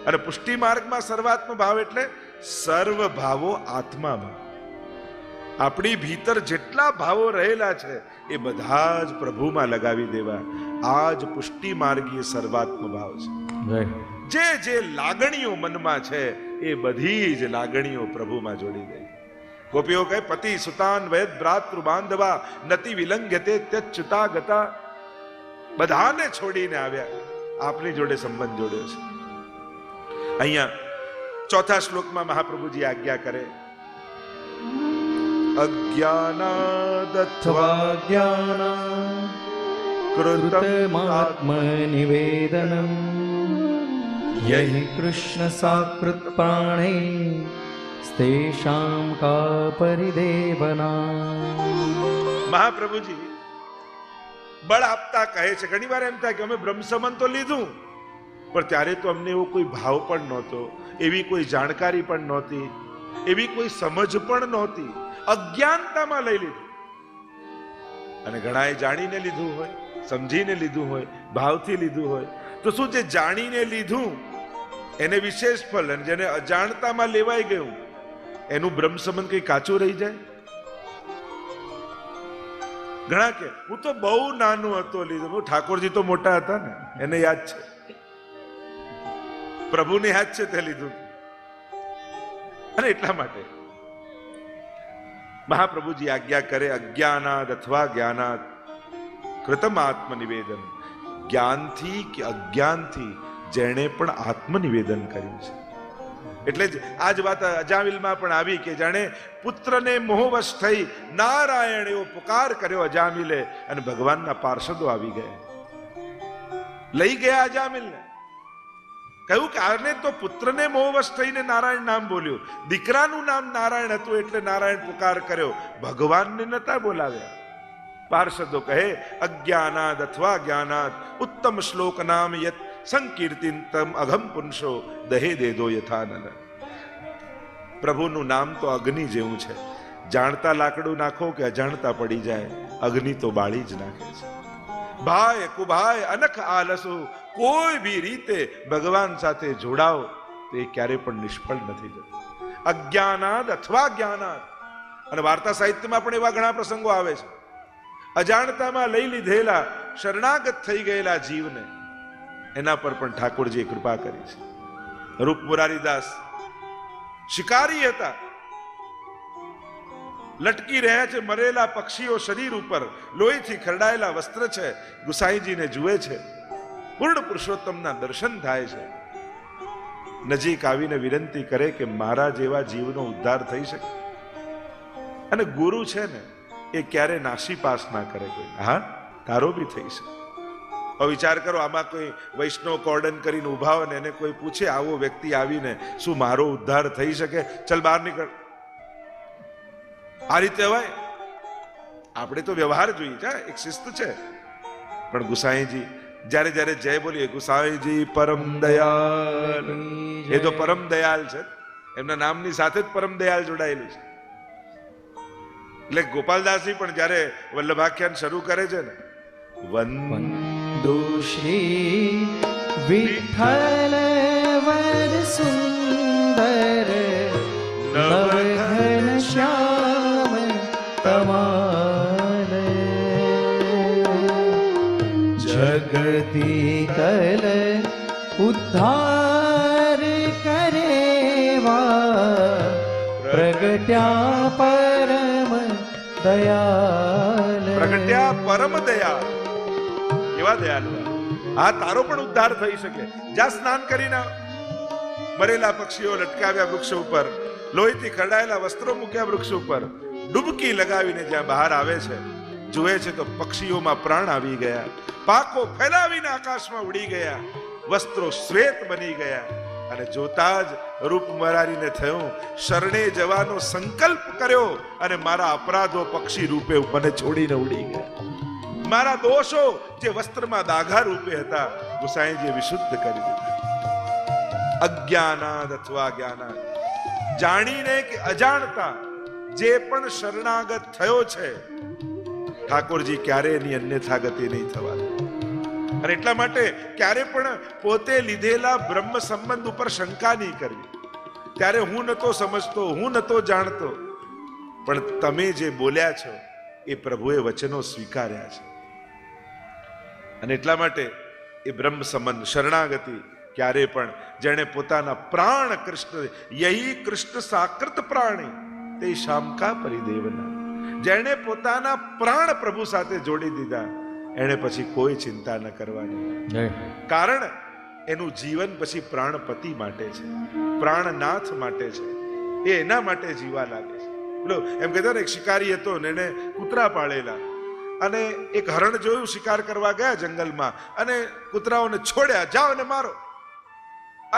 S1: અને પુષ્ટિ માર્ગમાં સર્વાત્મ ભાવ એટલે સર્વ ભાવો આત્મામાં. આપણી ભીતર જેટલા ભાવો રહેલા છે એ બધા જ પ્રભુમાં લગાવી દેવા. આ જ પુષ્ટિ માર્ગીય સર્વાત્મ ભાવ છે. જે લાગણીઓ મનમાં છે એ બધી જ લાગણીઓ પ્રભુમાં જોડી દે. ગોપીઓ કહે પતિ સુતાન વૈદ ભ્રાતૃ બાંધવા નતિ વિલંઘ્યતે ત્યચ્યુતા ગતા. બધાને છોડીને આવ્યા, આપની જોડે સંબંધ જોડ્યો છે. અહીંયા ચોથા શ્લોકમાં મહાપ્રભુજી આજ્ઞા કરે અજ્ઞાનાદત્વા
S2: જ્ઞાના
S1: કૃતમ
S2: કૃતમાત્મનિવેદનમ યહિ કૃષ્ણ સાકૃત પ્રાણે સ્તેષાં કા પરિદેવના.
S1: મહાપ્રભુજી બળ આપતા કહે છે. ઘણી વાર એમ થાય કે અમે બ્રહ્મ સંબંધ તો લીધું, પણ ત્યારે તો અમને એવો કોઈ ભાવ પણ નહોતો, એવી કોઈ જાણકારી પણ નહોતી, એવી કોઈ સમજ પણ નહોતી. અજ્ઞાનતામાં લઈ લીધું. અને ઘણાએ જાણીને લીધું હોય, સમજીને લીધું હોય, ભાવથી લીધું હોય. તો શું જે જાણીને લીધું એને વિશેષ ફળ, અને જેને અજાણતામાં લેવાઈ ગયું એનું બ્રહ્મ સંબંધ કઈ કાચું રહી જાય? ઘણા કે હું તો બહુ નાનું હતો લીધું. ઠાકોરજી તો મોટા હતા ને, એને યાદ છે, પ્રભુને યાદ છે તે લીધું. અને એટલા માટે મહાપ્રભુજી આજ્ઞા કરે અજ્ઞાનાદ અથવા જ્ઞાનાદ કૃતમ આત્મનિવેદન. જ્ઞાનથી કે અજ્ઞાનથી જેણે પણ આત્મનિવેદન કર્યું છે, એટલે જ આ જ વાત અજામિલમાં પણ આવી કે જાણે પુત્રને મોહવશ થઈ નારાયણ એવો પુકાર કર્યો અજામિલે અને ભગવાનના પાર્ષદો આવી ગયા, લઈ ગયા અજામિલને. કહ્યું કે આને તો પુત્રને મોહવશ થઈને નારાયણ નામ બોલ્યું, દીકરાનું નામ નારાયણ હતું એટલે નારાયણ પુકાર કર્યો, ભગવાનને નતા બોલાવ્યા. પાર્ષદો કહે અજ્ઞાનાદ અથવા જ્ઞાનાદ ઉત્તમ શ્લોક નામ યત સંકીર્તિતમ અઘમ પુરુષો દહે દેદો યથાનન. પ્રભુનું નામ તો અગ્નિ જેવું છે, જાણતા લાકડું નાખો કે અજાણતા પડી જાય, અગ્નિ તો બાળી જ નાખે છે. ભાઈ કુભાઈ અનખ આલસો, કોઈ બી રીતે ભગવાન સાથે જોડાઓ તો એ ક્યારે પણ નિષ્ફળ નથી જતું. અજ્ઞાનાદ અથવા જ્ઞાનાદ. અને વાર્તા સાહિત્યમાં પણ એવા ઘણા પ્રસંગો આવે છે. અજાણતામાં લઈ લીધેલા શરણાગત થઈ ગયેલા જીવને એના પર પણ ઠાકોરજીએ કૃપા કરી છે. રૂપ મુરારીદાસ શિકારી હતા, લટકી રહ્યા છે મરેલા પક્ષીઓ શરીર ઉપર, લોહીથી ખરડાયેલા વસ્ત્ર છે. ગુસાઈજીને જુએ છે, પૂર્ણ પુરુષોત્તમના દર્શન થાય છે. નજીક આવીને વિનંતી કરે કે મારા જેવા જીવનો ઉદ્ધાર થઈ શકે. અને ગુરુ છે ને એ ક્યારે નાસીપાસ ના કરે કોઈ. હા, તારો બી થઈ શકે. હવે વિચાર કરો, આમાં કોઈ વૈષ્ણવ કોર્ડન કરીને ઉભા હોય ને એને કોઈ પૂછે આવો વ્યક્તિ આવીને શું મારો ઉદ્ધાર થઈ શકે, ચલ બહાર નીકળ. આ રીતે હોય? આપણે તો વ્યવહાર જોઈએ છે, એક શિસ્ત છે. પણ ગુસાઈજી જ્યારે જ્યારે જય બોલીએ, ગુસાઈજી પરમ દયાલ, એ તો પરમ દયાલ છે. એમના નામની સાથે જ પરમ દયાલ જોડાયેલું છે. એટલે ગોપાલદાસજી પણ જ્યારે વલ્લભાખ્યાન શરૂ કરે છે ને,
S2: વંદુ શ્રી વિઠ્ઠલ વર સુંદર નવઘન શ્યામ તમાલ, જગતી કલ ઉદ્ધાર કરેવા, પ્રગટ્યા પરમ દયાલ.
S1: પ્રગટ્યા પરમ દયાલ. કેવા દયાલ. હા, તારો પણ ઉદ્ધાર થઈ શકે. જા સ્નાન કરીને, મરેલા પક્ષીઓ લટકાવ્યા વૃક્ષ ઉપર, લોહીથી ખરડાયેલા વસ્ત્રો મૂક્યા વૃક્ષ ઉપર, ડૂબકી લગાવીને જ્યાં બહાર આવે છે, જુએ છે તો પક્ષીઓમાં પ્રાણ આવી ગયા, પાંખો ફેલાવીને આકાશમાં ઉડી ગયા, વસ્ત્રો શ્વેત બની ગયા. અને જોતા જ રૂપ મરારીને થયું, શરણે જવાનો સંકલ્પ કર્યો અને મારા અપરાધો પક્ષી રૂપે મને છોડીને ઉડી ગયા. મારા દોષો જે વસ્ત્રમાં દાગા રૂપે હતા, ગુસાઈજીએ વિશુદ્ધ કરી દીધા. અજ્ઞાનાદ અથવા જ્ઞાનાદ, જાણીને કે અજાણતા જે પણ શરણાગત થયો છે, ઠાકોરજી ક્યારે એની અન્યથા ગતિ નહીં થવા દે. અને એટલા માટે ક્યારે પણ પોતે લીધેલા બ્રહ્મ સંબંધ ઉપર શંકા નહીં કરવી. ત્યારે હું નતો સમજતો, હું નતો જાણતો, પણ તમે જે બોલ્યા છો એ પ્રભુએ વચનો સ્વીકાર્યા છે. અને એટલા માટે એ બ્રહ્મ સંબંધ શરણાગતિ ક્યારે પણ જેણે પોતાના પ્રાણ કૃષ્ણ, યહી કૃષ્ણ સાકૃત પ્રાણી તે શામકા પરિદેવના, જેણે પોતાના પ્રાણ પ્રભુ સાથે જોડી દીધા, એને પછી કોઈ ચિંતા ન કરવાની. કારણ એનું જીવન પછી પ્રાણપતિ માટે છે, પ્રાણનાથ માટે છે. એ એના માટે જીવા લાગે છે. બોલો, એમ કહેતો ને એક શિકારી હતો ને એને કૂતરા પાળેલા, અને એક હરણ જોયું, શિકાર કરવા ગયા જંગલમાં, અને કૂતરાઓને છોડ્યા, જાઓ ને મારો.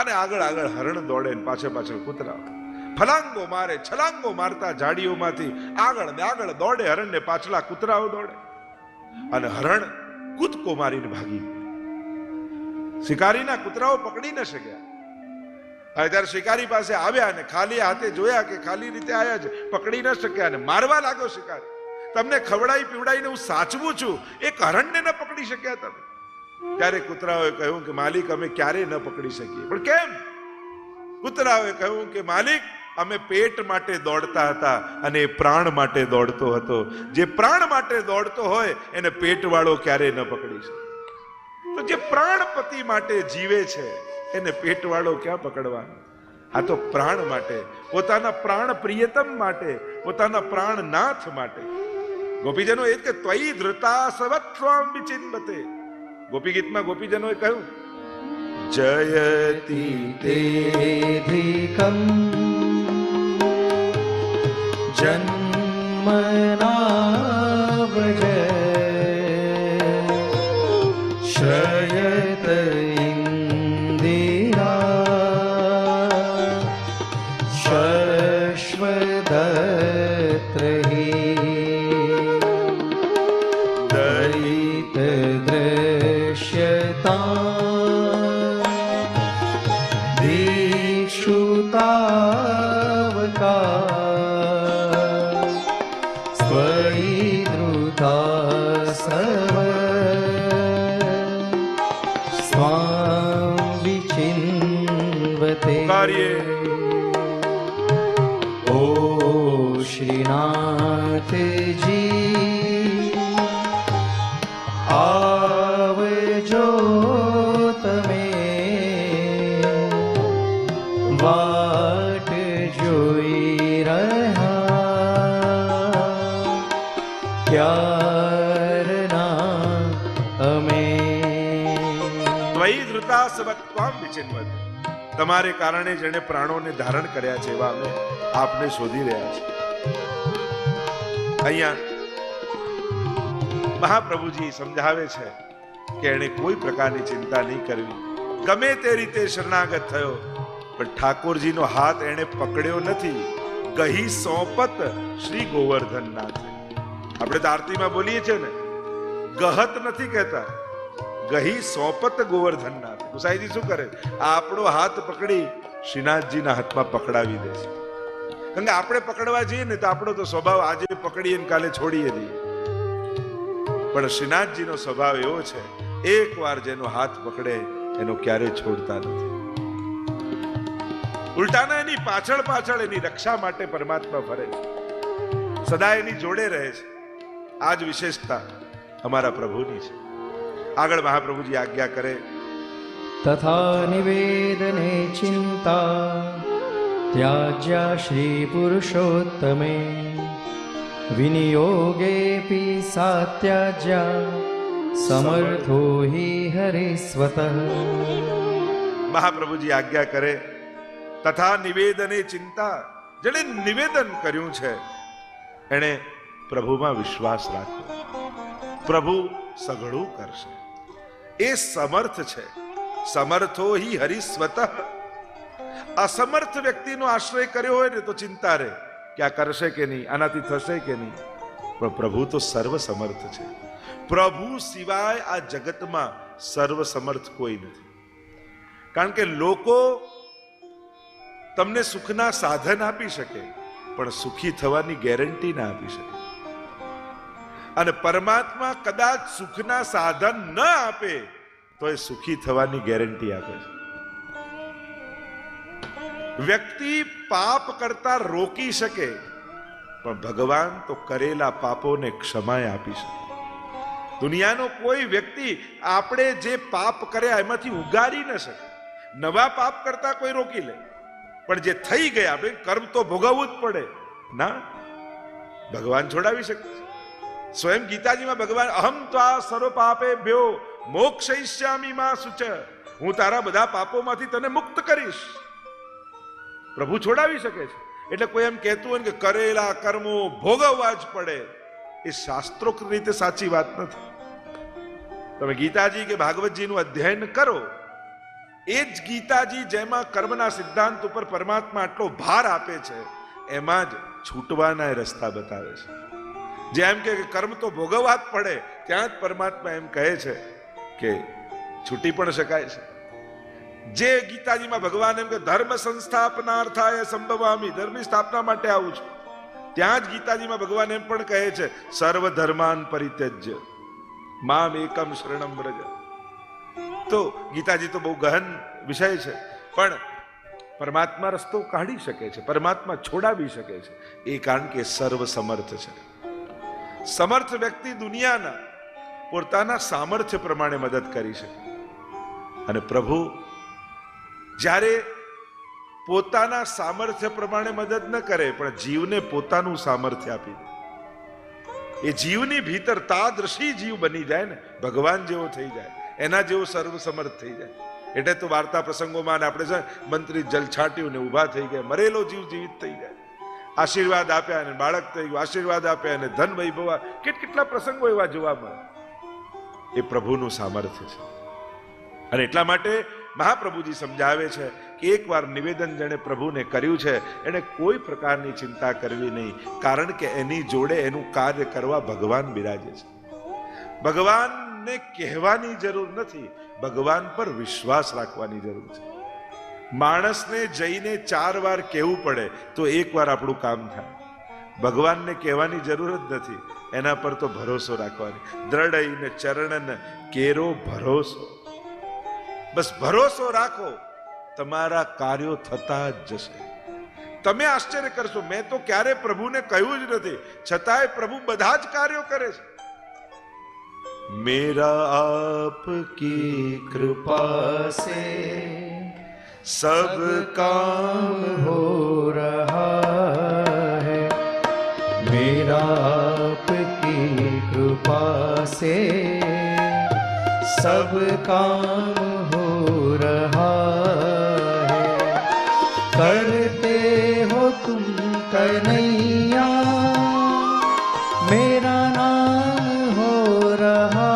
S1: અને આગળ આગળ હરણ દોડે, પાછળ પાછળ કૂતરા ફલાંગો મારે, છલાંગો મારતા ઝાડીઓમાંથી આગળ ને આગળ દોડે, હરણને પાછલા કૂતરાઓ દોડે. અને હરણ કૂદકો મારીને ભાગી. શિકારીના કૂતરાઓ પકડી ન શક્યા. હવે ત્યારે શિકારી પાસે આવ્યા અને ખાલી હાથે જોયા કે ખાલી રીતે આવ્યા છે, પકડી ન શક્યા અને મારવા લાગ્યો શિકારી. તમને ખવડાવી પીવડાવીને હું સાચવું છું, એક હરણને ન પકડી શક્યા તમે. ત્યારે કૂતરાઓએ કહ્યું કે માલિક, અમે ક્યારેય ન પકડી શકીએ. પણ કેમ? કૂતરાઓએ કહ્યું કે માલિક, અમે પેટ માટે દોડતા હતા અને એ પ્રાણ માટે દોડતો હતો. જે પ્રાણ માટે દોડતો હોય એને પેટ વાળો ક્યારેય ન પકડી શકે. તો જે પ્રાણપતિ માટે જીવે છે એને પેટ વાળો ક્યાં પકડવાનો? આ તો પ્રાણ માટે, પોતાના પ્રાણ પ્રિયતમ માટે, પોતાના પ્રાણનાથ માટે. ગોપીજનો એ જ કે ત્વયી ધૃતા સવત્વામ વિચિંબતે. ગોપી ગીતમાં ગોપીજનોએ કહ્યું જયતિ
S2: તેધિકમ જન્મનાવજ શ્રયત ઇન્દિરા શશ્વદત્રહી દયિત દ્રશ્યતા દીક્ષુતાવકા સ્વૈદૃતા સર્વ સ્વામ વિચિન્વતે ઓ શ્રીનાથજી આવજો તમે વાટ જોઈ રહ્યા ક્યારના અમે
S1: ત્વયી ધૃતા સવત્વામ વિચિન્વત. તમારે કારણે જેણે પ્રાણોને ધારણ કર્યા છે એવા અમે આપને શોધી રહ્યા છે. અહીંયા મહાપ્રભુજી સમજાવે છે કે એણે કોઈ પ્રકારની ચિંતા નહીં કરવી. ગમે તે રીતે શરણાગત થયો પણ ઠાકોરજીનો હાથ એણે પકડ્યો નથી. ગહી સોંપત શ્રી ગોવર્ધનનાથ. આપણે તો આરતીમાં બોલીએ છીએ ને, ગહત નથી કહેતા, ગહી સોંપત ગોવર્ધનનાથ. ગુસાઈજી શું કરે? આપણો હાથ પકડી શ્રીનાથજીના હાથમાં પકડાવી દે છે. કારણ કે આપણે પકડવા જઈએ ને તો આપણો તો સ્વભાવ આજે પકડીએ ને કાલે છોડીએ દઈએ, પણ શ્રીનાથજીનો સ્વભાવ એવો છે, એકવાર જેનો હાથ પકડે એનો ક્યારે છોડતા નથી. ઉલટાના એની પાછળ પાછળ એની રક્ષા માટે પરમાત્મા ફરે છે, સદા એની જોડે રહે છે. આ જ વિશેષતા અમારા પ્રભુની છે. આગળ મહાપ્રભુજી આજ્ઞા કરે,
S2: તથા નિવેદને ચિંતા ત્યાજ્યા શ્રી પુરુષોત્તમે વિનિયોગેપી સાત્યાજ્યા સમર્થો હિ હરિસ્વતઃ.
S1: મહાપ્રભુજી આજ્ઞા કરે, તથા નિવેદને ચિંતા. જેણે નિવેદન કર્યું છે એણે પ્રભુમાં વિશ્વાસ રાખ્યો, પ્રભુ સઘળું કરશે, એ સમર્થ છે. સમર્થો હિ હરિસ્વતઃ. અસમર્થ વ્યક્તિનો આશ્રય કર્યો હોય ને તો ચિંતા રહે કે આ કરશે કે નહીં, આનાથી થશે કે નહીં. પણ પ્રભુ તો સર્વ સમર્થ છે. પ્રભુ સિવાય આ જગતમાં સર્વ સમર્થ કોઈ નથી. કારણ કે લોકો તમને સુખના સાધન આપી શકે પણ સુખી થવાની ગેરંટી ના આપી શકે. અને પરમાત્મા કદાચ સુખના સાધન ન આપે તો એ સુખી થવાની ગેરંટી આપે છે. વ્યક્તિ પાપ કરતા રોકી શકે પણ ભગવાન તો કરેલા પાપોને ક્ષમાય આપી શકે. દુનિયાનો કોઈ વ્યક્તિ આપણે જે પાપ કર્યા એમાંથી ઉગારી ન શકે. નવા પાપ કરતા કોઈ રોકી લે પણ જે થઈ ગયા આપણે કર્મ તો ભોગવવું જ પડે ના. ભગવાન છોડાવી શકે. સ્વયં ગીતાજીમાં ભગવાન અહમ ત્વા સર્વ પાપે ભ્યો મોક્ષયિષ્યામિ મા શુચ. હું તારા બધા પાપોમાંથી તને મુક્ત કરીશ. પ્રભુ છોડાવી શકે છે. એટલે કોઈ એમ કહેતું હોય કે કરેલા કર્મો ભોગવવા જ પડે, એ શાસ્ત્રોક્ત રીતે સાચી વાત નથી. તમે ગીતાજી કે ભાગવતજીનું અધ્યયન કરો, એ જ ગીતાજી જેમાં કર્મના સિદ્ધાંત ઉપર પરમાત્મા આટલો ભાર આપે છે એમાં જ છૂટવાના રસ્તા બતાવે છે. જેમ કે કર્મ તો ભોગવવા જ પડે, ત્યાં જ પરમાત્મા એમ કહે છે કે છૂટી પણ શકાય છે. જે ગીતાજીમાં ભગવાન એમ કે ધર્મ સંસ્થાપનાર્થાય સંભવામી, ધર્મની સ્થાપના માટે આવું છું, ત્યાં જ ગીતાજીમાં ભગવાન એમ પણ કહે છે સર્વ ધર્માન પરિત્યજ્ય મામ એકમ શરણમ વ્રજ. તો ગીતાજી તો બહુ ગહન વિષય છે, પણ પરમાત્મા રસ્તો કાઢી શકે છે, પરમાત્મા છોડાવી શકે છે. એ કારણ કે સર્વ સમર્થ છે. સમર્થ વ્યક્તિ દુનિયાના પોતાના સામર્થ્ય પ્રમાણે મદદ કરી શકે. અને પ્રભુ જ્યારે પોતાના સામર્થ્ય પ્રમાણે મદદ ન કરે પણ જીવને પોતાનું સામર્થ્ય આપી દે, એ જીવની ભીતર તાદૃશી જીવ બની જાય ને, ભગવાન જેવો થઈ જાય, એના જેવો સર્વ સમર્થ થઈ જાય. એટલે તો વાર્તા પ્રસંગોમાં આપણે છે મંત્રી જલ છાંટ્યું ને ઊભા થઈ ગયા, મરેલો જીવ જીવિત થઈ જાય, આશીર્વાદ આપ્યા અને બાળક થઈ ગયું, આશીર્વાદ આપ્યા અને ધન વૈભવ, કેટલા પ્રસંગો એવા જોવા મળે. એ પ્રભુનું સામર્થ્ય છે. અને એટલા માટે મહાપ્રભુજી સમજાવે છે કે એકવાર નિવેદન જેણે પ્રભુને કર્યું છે એને કોઈ પ્રકારની ચિંતા કરવી નહીં, કારણ કે એની જોડે એનું કાર્ય કરવા ભગવાન બિરાજે છે. ભગવાનને કહેવાની જરૂર નથી, ભગવાન પર વિશ્વાસ રાખવાની જરૂર છે. માણસને જઈને 4 વાર કહેવું પડે તો એક વાર આપણું કામ થાય. ભગવાનને કહેવાની જરૂર જ નથી, એના પર તો ભરોસો રાખવાની. દ્રઢઈને ચરણન કેરો ભરોસો, બસ ભરોસો રાખો, તમારા કાર્યો થતા જ જશે. તમે આશ્ચર્ય કરશો, મેં તો ક્યારે પ્રભુને કહ્યું જ નથી, છતાંય પ્રભુ બધા જ કાર્યો કરે છે. મેરા આપકી
S2: कृपा से
S1: સબ કામ
S2: हो रहा है, मेरा आपकी कृपा से सब काम हो रहा है. करते हो तुम कन्हैया, मेरा नाम हो रहा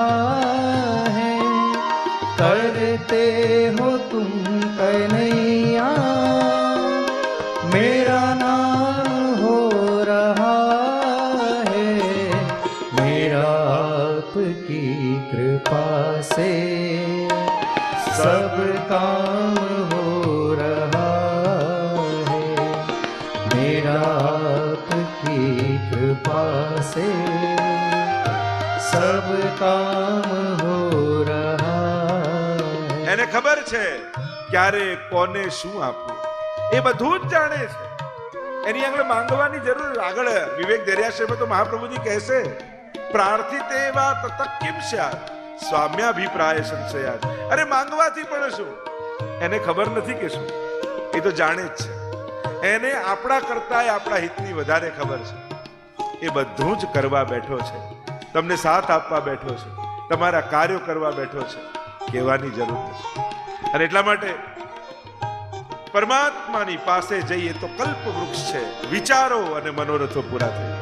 S2: है. करते हो तुम कन्हैया, मेरा नाम हो रहा है. मेरा आपकी कृपा से सब काम हो रहा है. मेरा आपकी कृपा से सब काम हो रहा है.
S1: એને ખબર છે ક્યારે કોને શું આપવું, એ બધું જ જાણે છે. એની આગળ માંગવાની જરૂર. આગળ વિવેક દરિયાશ્રયમાં તો મહાપ્રભુજી કહેશે, પ્રાર્થિત એવા તતક્કિમ સ્યાત સ્વામ્યાભિપ્રાય સંશયાત. અરે માંગવાથી પણ શું, એને ખબર નથી કે શું, એ તો જાણે જ છે. એને આપણા કરતા આપણા હિતની વધારે ખબર છે. એ બધું જ કરવા બેઠો છે, તમને સાથ આપવા બેઠો છે, તમારા કાર્યો કરવા બેઠો છે, કહેવાની જરૂર નથી. અને એટલા માટે પરમાત્માની પાસે જઈએ તો કલ્પ વૃક્ષ છે, વિચારો અને મનોરથો પૂરા થઈ જાય.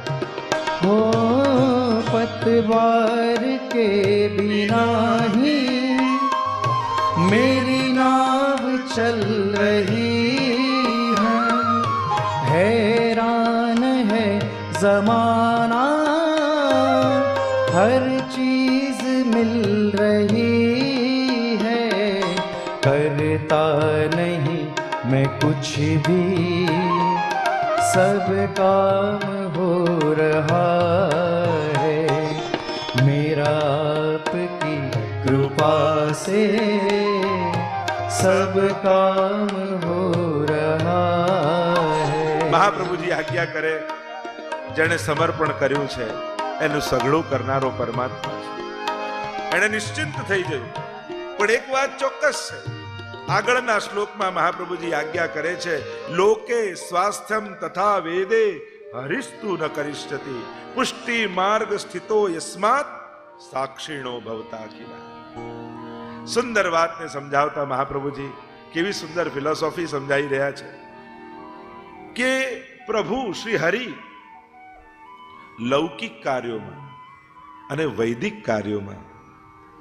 S2: हो पतवार के बिना ही मेरी नाव चल रही है. हैरान है जमाना, हर चीज मिल रही है. करता नहीं मैं कुछ भी, सब काम हो रहा है. मेरा आपकी कृपा से सब काम हो रहा है.
S1: મહાપ્રભુજી આજ્ઞા કરે, જેણે સમર્પણ કર્યું છે એનું સઘળું કરનારો પરમાત્મા છે. એને નિશ્ચિંત થઈ જયું. પણ એક વાત ચોક્કસ છે, આગળના શ્લોકમાં મહાપ્રભુજી આજ્ઞા કરે છે, લોકે સ્વાસ્થ્યમ તથા વેદે હરિસ્તુ ન કરિષ્યતિ પુષ્ટિ માર્ગ સ્થિતો યસ્માત સાક્ષીણો ભવતા કિલા. સુંદર વાતને સમજાવતા મહાપ્રભુજી કેવી સુંદર ફિલોસોફી સમજાવી રહ્યા છે કે પ્રભુ શ્રી હરિ લૌકિક કાર્યોમાં અને વૈદિક કાર્યોમાં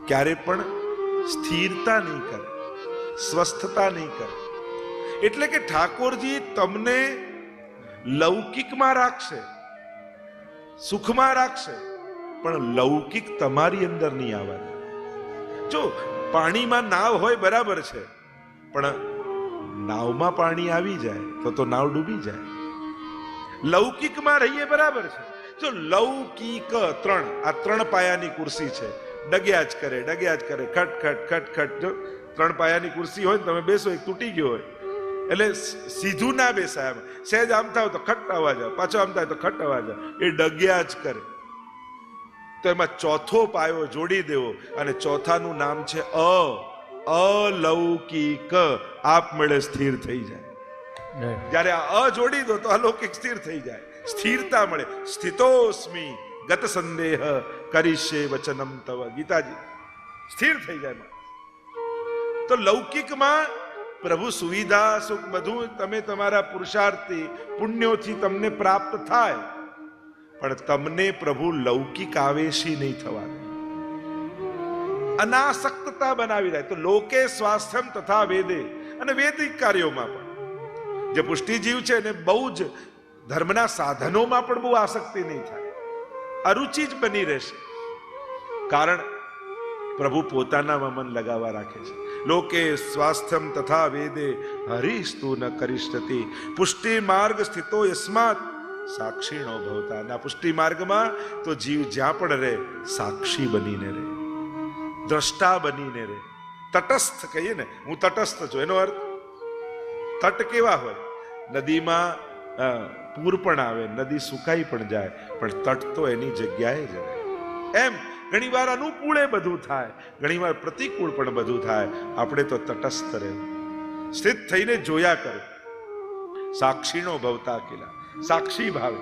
S1: ક્યારે પણ સ્થિરતા નહીં કરે, સ્વસ્થતા નહીં કરે. એટલે કે ઠાકોરજી તમને લૌકિકમાં રાખશે, સુખમાં રાખશે, પણ લૌકિક તમારી અંદર નહીં આવવા. જો પાણીમાં નાવ હોય બરાબર છે, પણ નાવમાં પાણી આવી જાય તો નાવ ડૂબી જાય. લૌકિકમાં રહીએ બરાબર છે. જો લૌકિક ત્રણ પાયાની ખુરશી છે, ડગ્યા જ કરે, ખટ ખટ ખટ ખટ. જો 3 પાયાની ખુરશી હોય ને તમે બેસો, એક તૂટી ગયો હોય એટલે સીધું ના બેસાય, એમ સહેજ આમ થાવ તો ખટ અવાજ આવે, પાછો આમ થાય તો ખટ અવાજ આવે, એ ડગ્યા જ કરે. તો એમાં ચોથો પાયો જોડી દેવો, અને ચોથાનું નામ છે અલૌકિક. આપમેળે સ્થિર થઈ જાય. જ્યારે આ જોડી દો તો અલૌકિક સ્થિર થઈ જાય, સ્થિરતા મળે. સ્થિતોસ્મિ ગત સંદેહ કરીશે વચનમ તવ. ગીતાજી સ્થિર થઈ જાય. તો લૌકિકમાં પ્રભુ સુવિધા સુખ બધું તમે તમારા પુરુષાર્થથી પુણ્યોથી તમને પ્રાપ્ત થાય, પણ તમને પ્રભુ લૌકિક આવેશી નહીં થવા દે, અનાસક્તતા બનાવી દે. તો લોકે સ્વાસ્થ્યમ તથા વેદે, અને વૈદિક કાર્યોમાં પણ જે પુષ્ટિજીવ છે એને બહુ જ ધર્મના સાધનોમાં પણ બહુ આસક્તિ નહીં થાય, અરુચિ જ બની રહેશે. કારણ પ્રભુ પોતાનામાં મન લગાવવા રાખે છે. લોકે સ્વાસ્થ્યમ તથા વેદે હરિસ્તુ ન કરિષ્યતિ પુષ્ટિ માર્ગ સ્થિતો યસ્માત સાક્ષીણો ભવતા. ના પુષ્ટિ માર્ગમાં તો જીવ જ્યાં પણ રહે સાક્ષી બનીને રહે, દ્રષ્ટા બનીને રહે. તટસ્થ કહીએ ને, હું તટસ્થ છું, એનો અર્થ તટ કેવા હોય? નદીમાં પૂર પણ આવે, નદી સુકાઈ પણ જાય, પણ તટ તો એની જગ્યાએ જ રહે. એમ ઘણી વાર અનુકૂળ બધું થાય, ઘણી વાર પ્રતિકૂળ પણ બધું થાય, આપણે તો તટસ્થ રહેવું, સ્થિત થઈને જોયા કરો. સાક્ષીનો ભવતા કિલા, સાક્ષી ભાવે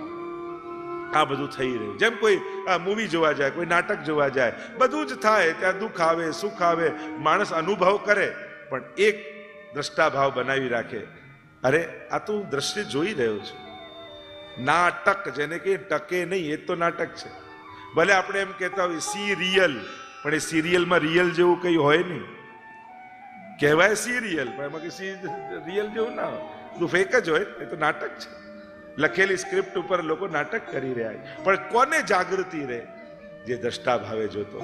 S1: આ બધું થઈ રહ્યું. જેમ કોઈ મૂવી જોવા જાય, કોઈ નાટક જોવા જાય, બધું જ થાય, ત્યાં દુઃખ આવે સુખ આવે, માણસ અનુભવ કરે, પણ એક દ્રષ્ટા ભાવ બનાવી રાખે, અરે આ તો હું દ્રશ્ય જોઈ રહ્યો છું. નાટક જેને કે ટકે નહીં, એ તો નાટક છે. ભલે આપણે એમ કહેતા હોય સિરિયલ, પણ એ સિરિયલમાં રિયલ જેવું કઈ હોય નહીં. કહેવાય સિરિયલ, પણ એમાં કઈ રિયલ જેવું ના હોય, બધું ફેક જ હોય. એ તો નાટક છે. લખેલી સ્ક્રિપ્ટ ઉપર લોકો નાટક કરી રહ્યા છે. પણ કોને જાગૃતિ રહે? જે દ્રષ્ટા ભાવે જોતો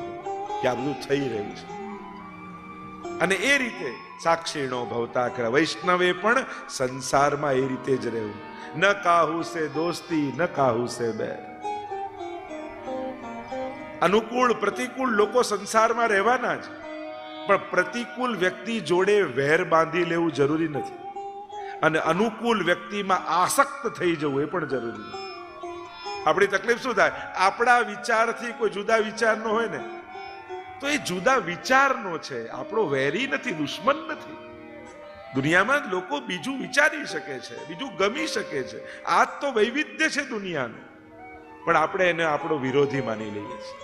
S1: કે આ બધું થઈ રહ્યું છે. અને એ રીતે સાક્ષીણો ભવતા કર. વૈષ્ણવે પણ સંસારમાં એ રીતે જ રહેવું. ન કાહુ સે દોસ્તી, ન કાહુ સે બેર. અનુકૂળ પ્રતિકૂળ લોકો સંસારમાં રહેવાના જ, પણ પ્રતિકૂળ વ્યક્તિ જોડે વેર બાંધી લેવું જરૂરી નથી, અને અનુકૂળ વ્યક્તિમાં આસક્ત થઈ જવું એ પણ જરૂરી નથી. આપણી તકલીફ શું થાય? આપણા વિચારથી કોઈ જુદા વિચારનો હોય ને, તો એ જુદા વિચારનો છે, આપણો વેરી નથી, દુશ્મન નથી. દુનિયામાં લોકો બીજું વિચારી શકે છે, બીજું ગમી શકે છે. આ તો વૈવિધ્ય છે દુનિયાનું, પણ આપણે એને આપણો વિરોધી માની લઈએ છીએ.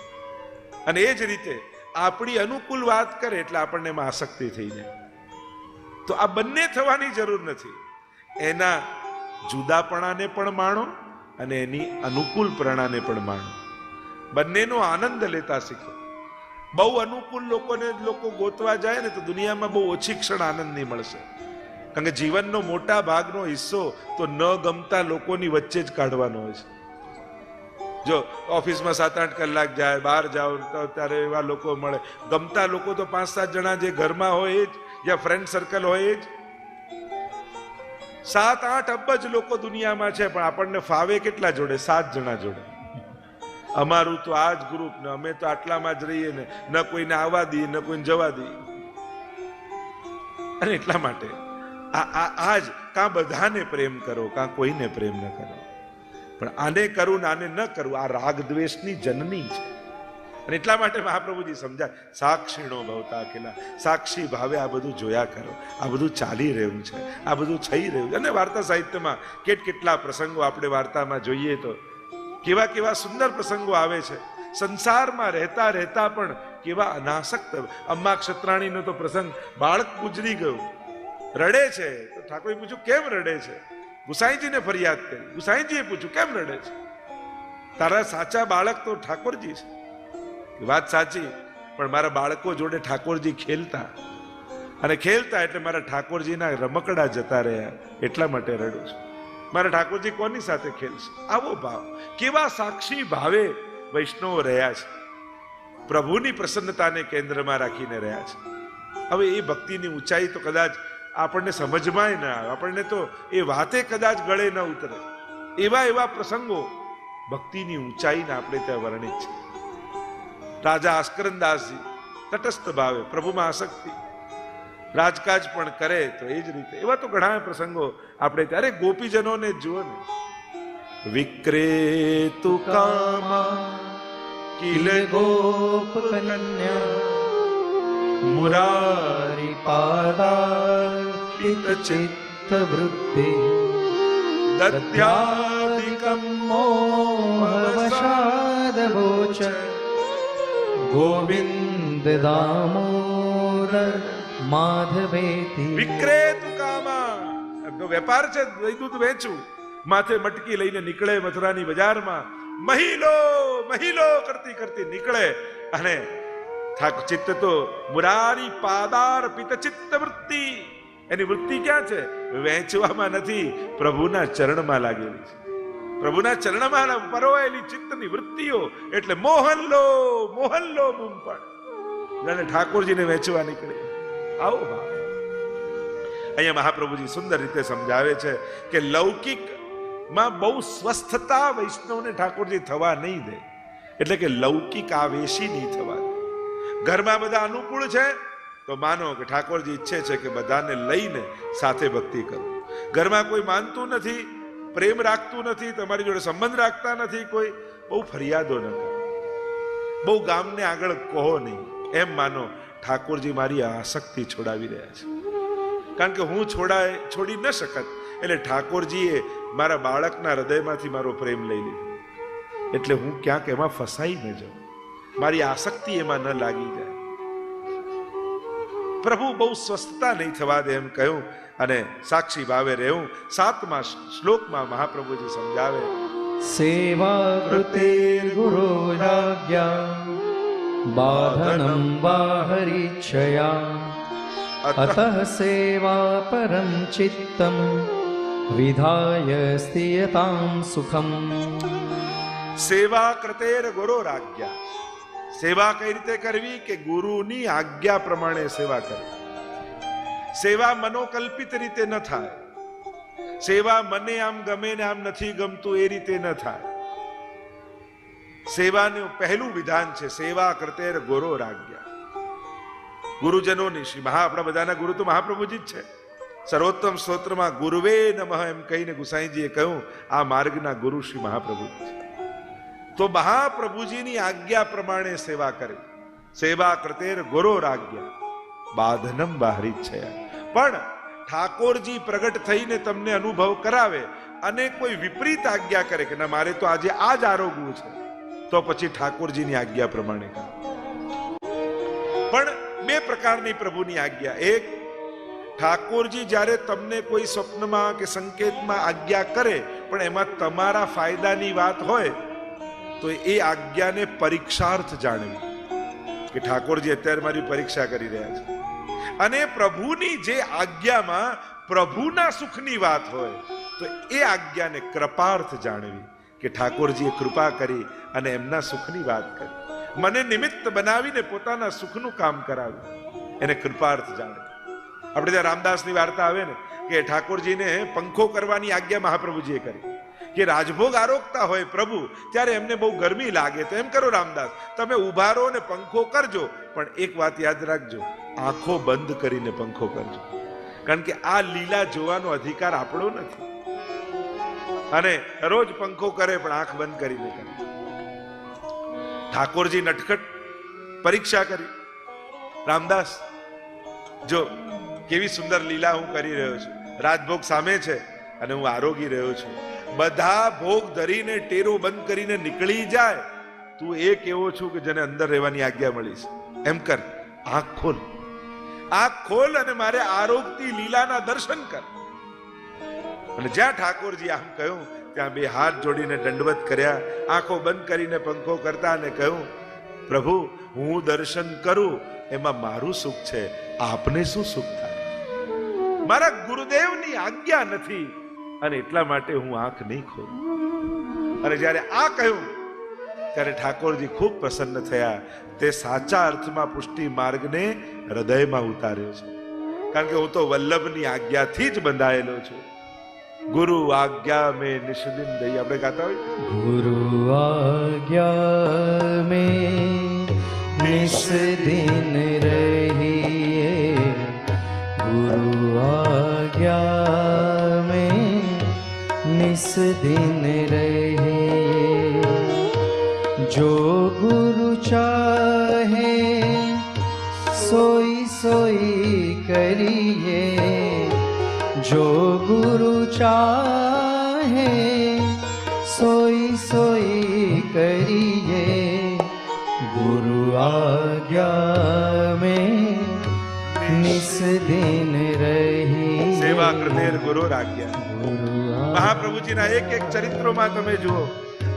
S1: અને એ જ રીતે આપણી અનુકૂળ વાત કરે એટલે આપણને એમાં આસક્તિ થઈ જાય. તો આ બંને થવાની જરૂર નથી. એના જુદાપણાને પણ માણો અને એની અનુકૂળપણાને પણ માણો. બંનેનો આનંદ લેતા શીખો. બહુ અનુકૂળ લોકોને લોકો ગોતવા જાય ને તો દુનિયામાં બહુ ઓછી ક્ષણ આનંદની મળશે. કારણ કે જીવનનો મોટા ભાગનો હિસ્સો તો ન ગમતા લોકોની વચ્ચે જ કાઢવાનો હોય છે. જો ઓફિસમાં 7-8 કલાક જાય, બહાર જાઓ તો ત્યારે એવા લોકો મળે. ગમતા લોકો તો 5-7 જણા જે ઘરમાં હોય એ જ, યા ફ્રેન્ડ સર્કલ હોય એ જ. 7-8 અબજ લોકો દુનિયામાં છે, પણ આપણને ફાવે કેટલા જોડે? 7 જણા જોડે. અમારું તો આ જ ગ્રુપ ને અમે તો આટલામાં જ રહીએ ને, ન કોઈને આવવા દઈએ ન કોઈને જવા દઈએ. અને એટલા માટે આજ કાં બધાને પ્રેમ કરો, કાં કોઈને પ્રેમ ન કરો, પણ આને કરું ને આને ન કરું, આ રાગ દ્વેષની જનની છે. અને એટલા માટે મહાપ્રભુજી સમજાય, સાક્ષીણો ભવતા અકેલા, સાક્ષી ભાવે આ બધું જોયા કરો. આ બધું ચાલી રહ્યું છે, આ બધું થઈ રહ્યું છે. અને વાર્તા સાહિત્યમાં કેટલા પ્રસંગો આપણે વાર્તામાં જોઈએ તો કેવા કેવા સુંદર પ્રસંગો આવે છે. સંસારમાં રહેતા રહેતા પણ કેવા અનાસક્ત. અમ્મા ક્ષત્રાણીનો તો પ્રસંગ, બાળક ગુજરી ગયું, રડે છે. તો ઠાકોરે પૂછ્યું કેમ રડે છે? ગુસાઈજીને ફરિયાદ કરી. ગુસાઈજીએ પૂછ્યું કેમ રડે છે? તારા સાચા બાળક તો ઠાકોરજી છે. વાત સાચી, પણ મારા બાળકો જોડે ઠાકોરજી ખેલતા, અને ખેલતા એટલે મારા ઠાકોરજીના રમકડા જતા રહ્યા, એટલા માટે રડું છું. મારા ઠાકોરજી કોની સાથે ખેલશે? આવો ભાવ. કેવા સાક્ષી ભાવે વૈષ્ણવો રહ્યા છે, પ્રભુની પ્રસન્નતાને કેન્દ્રમાં રાખીને રહ્યા છે. હવે એ ભક્તિની ઊંચાઈ તો કદાચ આપણને સમજમાં ના આવે, આપણને તો એ વાતે કદાચ ગળે ન ઉતરે. એવા પ્રસંગો ભક્તિની ઊંચાઈને આપણે ત્યાં વર્ણિત છે. રાજા આસ્કરનદાસજી તટસ્થ ભાવે પ્રભુમાં આસક્તિ, રાજકાજ પણ કરે તો એ જ રીતે. એવા તો ઘણા પ્રસંગો આપણે ત્યારે ગોપીજનોને જુઓ ને, વિક્રેતુ કામા કિલ
S2: ગોપ કન્યા મુરારી પાદાર્પિત ચિત્ત વૃદ્ધિ દત્યાદિકમ મોહવશાદ ગોચ ગોવિંદ દામોદર માધવેતિ
S1: વિક્રેતુ કામા, એમનો વેપાર છે દૂધ વેચવું, માથે મટકી લઈને નીકળે મથુરાની બજારમાં, મહિલો મહિલો કરતી કરતી નીકળે, અને ચિત્ત તો મુરારી પાદાર પિત ચિત્ત વૃત્તિ, એની વૃત્તિ ક્યાં છે? વેચવામાં નથી, પ્રભુના ચરણમાં લાગેલી છે. પ્રભુના ચરણમાં પરોવાયેલી ચિત્તની વૃત્તિઓ, એટલે મોહનલો મોહનલો બૂમ પાડે, જાણે ઠાકોરજીને વેચવા નીકળે. આવો ભાવ અહીંયા મહાપ્રભુજી સુંદર રીતે સમજાવે છે કે લૌકિક માં બહુ સ્વસ્થતા વૈષ્ણવને ઠાકોરજી થવા નહીં દે, એટલે કે લૌકિક આવેશી નહીં થવા દે. ઘરમાં બધા અનુકૂળ છે તો માનો કે ઠાકોરજી ઈચ્છે છે કે બધાને લઈને સાથે ભક્તિ કરો. ઘરમાં કોઈ માનતું નથી, પ્રેમ રાખતું નથી, તમારી જોડે સંબંધ રાખતા નથી, કોઈ બહુ ફરિયાદો ન કરો, બહુ ગામને આગળ કહો નહીં, એમ માનો ઠાકોરજી મારી આસક્તિ છોડાવી રહ્યા છે. કારણ કે હું છોડી ન શકત, એટલે ઠાકોરજીએ મારા બાળકના હૃદયમાંથી મારો પ્રેમ લઈ લીધો, એટલે હું ક્યાંક એમાં ફસાઈ ન જાઉં, મારી આસક્તિ એમાં ન લાગી જાય. પ્રભુ બહુ સ્વસ્થતા નહીં થવા દે એમ કહ્યું, અને સાક્ષી ભાવે રહેવું. 7મા શ્લોકમાં મહાપ્રભુજી સમજાવે,
S2: સેવા કૃતે ગુરુરાજ્ઞા બાધનમ વાહરીચ્છયા અતઃ સેવા પરમ ચિત્તમ વિધાય સ્થિયતામ સુખમ.
S1: સેવા કૃતેર ગુરુરાજ્ઞા, સેવા કઈ રીતે કરવી? કે ગુરુની આજ્ઞા પ્રમાણે સેવા કરવી. સેવા મનોકલ્પિત રીતે ન થાય, સેવા મને આમ ગમે ને આમ નથી ગમતું એ રીતે ન થાય. સેવાનું પહેલું વિધાન છે સેવા કૃતેર ગુરુરાજ્ઞા. ગુરુજનોની, આપણા બધાના ગુરુ તો મહાપ્રભુજી જ છે. સર્વોત્તમ સ્તોત્રમાં ગુરુવે નમઃ એમ કહીને ગુસાઈજીએ કહ્યું આ માર્ગના ગુરુ શ્રી મહાપ્રભુજી છે. તો મહાપ્રભુજીની આજ્ઞા પ્રમાણે સેવા કરે. સેવા કૃતેર ગુરુરાજ્ઞા બાધનમ બાહરીચ્છયા. પણ ઠાકોરજી પ્રગટ થઈને તમને અનુભવ કરાવે અને કોઈ વિપરીત આજ્ઞા કરે કે ના મારે તો આજે આ જ આરોગવું છે, તો પછી ઠાકોરજીની આજ્ઞા પ્રમાણે કરો. પણ બે પ્રકારની પ્રભુની આજ્ઞા. એક, ઠાકોરજી જ્યારે તમને કોઈ સ્વપ્નમાં કે સંકેતમાં આજ્ઞા કરે પણ એમાં તમારા ફાયદાની વાત હોય તો એ આજ્ઞાને પરીક્ષાર્થ જાણવી કે ઠાકોરજી અત્યારે મારી પરીક્ષા કરી રહ્યા છે. અને પ્રભુની જે આજ્ઞામાં પ્રભુના સુખની વાત હોય તો એ આજ્ઞાને કૃપાર્થ જાણવી કે ઠાકોરજીએ કૃપા કરી અને એમના સુખની વાત કરી, મને નિમિત્ત બનાવીને પોતાના સુખનું કામ કરાવ્યું, એને કૃપાર્થ જાણે. આપણે ત્યાં રામદાસની વાર્તા આવે ને કે ઠાકોરજીને પંખો કરવાની આજ્ઞા મહાપ્રભુજીએ કરી કે રાજભોગ આરોગતા હોય પ્રભુ ત્યારે એમને બહુ ગરમી લાગે તો એમ કરો રામદાસ, તમે ઉભા રહો ને પંખો કરજો, પણ એક વાત યાદ રાખજો, આંખો બંધ કરીને પંખો કરજો, કારણ કે આ લીલા જોવાનો અધિકાર આપણો નથી. અને રોજ પંખો કરે પણ આંખ બંધ કરીને કરે. ઠાકોરજી નટખટ પરીક્ષા કરી, રામદાસ જો કેવી સુંદર લીલા હું કરી રહ્યો છું, રાજભોગ સામે છે અને હું આરોગી રહ્યો છું, બધા ભોગ ધરીને ટેરો બંધ કરીને નીકળી જાય, તું એક એવો છું કે જેને અંદર રહેવાની આજ્ઞા મળી છે, એમ કર, આંખ ખોલ, આંખ ખોલ અને મારે આરોગતી લીલાના દર્શન કર. અને જ્યાં ઠાકોરજી આમ કહ્યું ત્યાં બે હાથ જોડીને દંડવત કર્યા, આંખો બંધ કરીને પંખો કરતા અને કહ્યું પ્રભુ હું દર્શન કરું એમાં મારું સુખ છે, આપને શું સુખ થાય? મારા ગુરુદેવની આજ્ઞા નથી અને એટલા માટે હું આંખ નહીં ખોલું. અને જ્યારે આ કહ્યું ત્યારે ઠાકોરજી ખૂબ પ્રસન્ન થયા. તે સાચા અર્થમાં પુષ્ટિ માર્ગને હૃદયમાં ઉતાર્યો છે, કારણ કે હું તો વલ્લભની આજ્ઞાથી જ બંધાયેલો છું. ગુરુ આજ્ઞા મેં નિષ્દિન દઈ, આપણે ગાતા હોય
S2: ગુરુ આજ્ઞા મેં નિષ્દિન રહીએ, ગુરુ આજ્ञा में निस्दिन रहे, जो गुरु चाहे सोई सोई करिए, जो गुरु चाहे सोई सोई करिए, गुरु आज्ञा में जिस दिन रही
S1: સેવા કૃતેર ગુરુ રાજ્યા.
S2: गुरु
S1: મહાપ્રભુજીના એક એક ચરિત્રોમાં તમે જુઓ,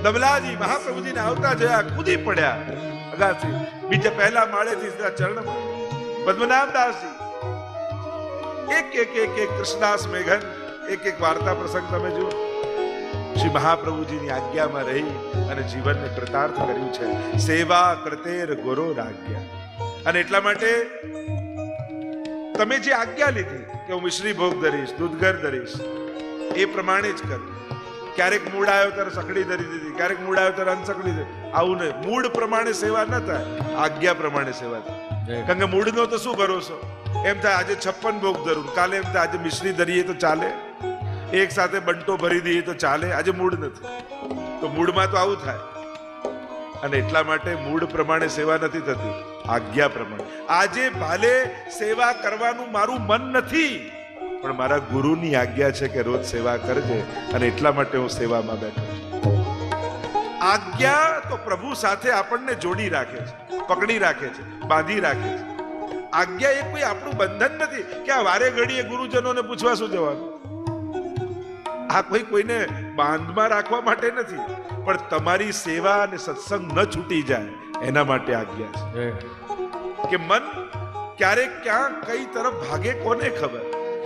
S1: દમલાજી મહાપ્રભુજીને આવતા જોયા, કૂદી પડ્યા અગાસી, બીજા પહેલા માળેથી સીધા ચરણ. પદ્મનાભદાસજી એક એક એક એક કૃષ્ણદાસ મેઘન એક એક વાર્તા પ્રસંગ તમે જુઓ. શ્રી મહાપ્રભુજીની આજ્ઞામાં રહી અને જીવનને કૃતાર્થ કર્યું છે. સેવા કૃતેર ગુરુ રાજ્યા. અને એટલા માટે તમે જે આજ્ઞા લીધી કે હું મિશ્રી ભોગ ધરીશ, દૂધઘર ધરીશ, એ પ્રમાણે જ કર. ક્યારેક મૂડ આવ્યો ત્યારે સકડી ધરી દીધી, ક્યારેક મૂડ આવ્યો ત્યારે અનસકડી ધરી. આવું નહીં. મૂડ પ્રમાણે સેવા ન થાય, આજ્ઞા પ્રમાણે સેવા થાય. કારણ કે મૂડનો તો શું ભરોસો? એમ થાય આજે 56 ભોગ ધરું, કાલે એમ થાય આજે મિશ્રી ધરીએ તો ચાલે, એક સાથે બંટો ભરી દઈએ તો ચાલે. આજે મૂડ નથી, તો મૂડમાં તો આવું થાય. અને એટલા માટે મૂડ પ્રમાણે સેવા નથી થતી, આજ્ઞા પ્રમાણે. આજે ભાલે સેવા કરવાનું મારું મન નથી, પણ મારા ગુરુની આજ્ઞા છે કે રોજ સેવા કરજે, અને એટલા માટે હું સેવામાં બેઠો છું. આજ્ઞા તો પ્રભુ સાથે આપણને જોડી રાખે છે, પકડી રાખે છે, બાંધી રાખે છે. આજ્ઞા એ કોઈ આપણું બંધન નથી કે આ વારે ઘડીએ ગુરુજનોને પૂછવા શું જવાનું. આ કોઈને બાંધમાં રાખવા માટે નથી, પણ તમારી સેવા અને સત્સંગ ન છૂટી જાય એના માટે આજ્ઞા છે. કે મન ક્યારેક ક્યાં કઈ તરફ ભાગે કોને ખબર,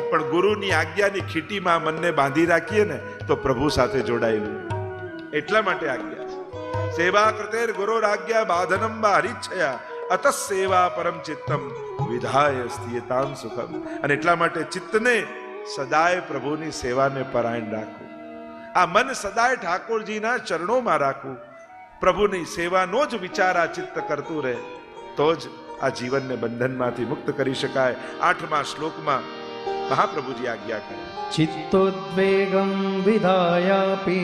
S1: પણ ગુરુની આજ્ઞાની ખીટીમાં મનને બાંધી રાખીએ ને તો પ્રભુ સાથે જોડાયેલું. એટલા માટે આજ્ઞા છે. સેવા કૃતેર ગુરુ આજ્ઞા બાધનમ વા હરિચ્છયા અત સેવા પરમ ચિત્તમ વિધાય સ્થિયતામ સુખમ. અને એટલા માટે ચિત્તને સદાય પ્રભુની સેવાને પરાયણ રાખવું. આ મન સદાય ઠાકોરજીના ચરણોમાં રાખવું. પ્રભુની સેવાનો જ વિચાર આ ચિત્ત કરતું રહે તો જ આ જીવનને બંધનમાંથી મુક્ત કરી શકાય. 8મા શ્લોકમાં મહાપ્રભુજી આજ્ઞા કરે,
S2: चित्तोद्वेगं विधायापि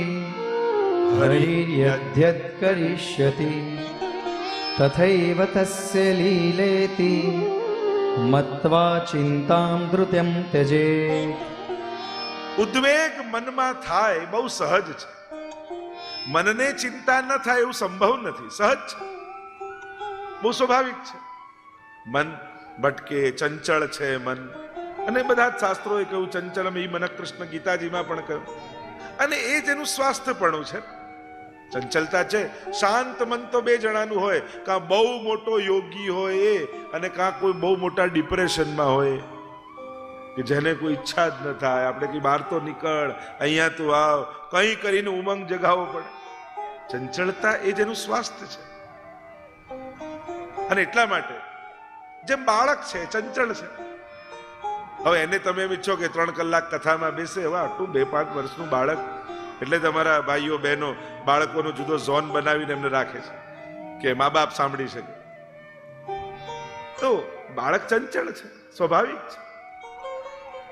S2: हरिर्यद्यत् करिष्यति तथैव तस्य लीलेति मत्वा चिंतां धृत्यं त्यजेत्.
S1: ઉદ્વેગ મનમાં થાય બહુ સહજ છે. મનને ચિંતા ન થાય એવું સંભવ નથી, સહજ છે, બહુ સ્વાભાવિક છે. મન ભટકે, ચંચળ છે મન, અને બધા જ શાસ્ત્રોએ કહ્યું ચંચલમ ઈ મન, કૃષ્ણ ગીતાજીમાં પણ કહ્યું. અને એ જ એનું સ્વાસ્થ્યપણું છે. ચંચલતા છે. શાંત મન તો બે જણાનું હોય, કાં બહુ મોટો યોગી હોય એ, અને કાં કોઈ બહુ મોટા ડિપ્રેશનમાં હોય કે જેને કોઈ ઈચ્છા જ ન થાય. આપણે કઈ બહાર તો નીકળ, અહીંયા તો આવ, કંઈ કરીને ઉમંગ જગાવવો પડે. ચંચળતા એ જ એનું સ્વાસ્થ્ય છે. અને એટલા માટે જેમ બાળક છે ચંચળ છે, હવે એને તમે એમ ઈચ્છો કે 3 કલાક કથામાં બેસે, હવે આટલું 2-5 વર્ષનું બાળક, એટલે તમારા ભાઈઓ બહેનો બાળકોનો જુદો ઝોન બનાવીને એમને રાખે છે કે મા બાપ સાંભળી શકે. તો બાળક ચંચળ છે, સ્વાભાવિક છે.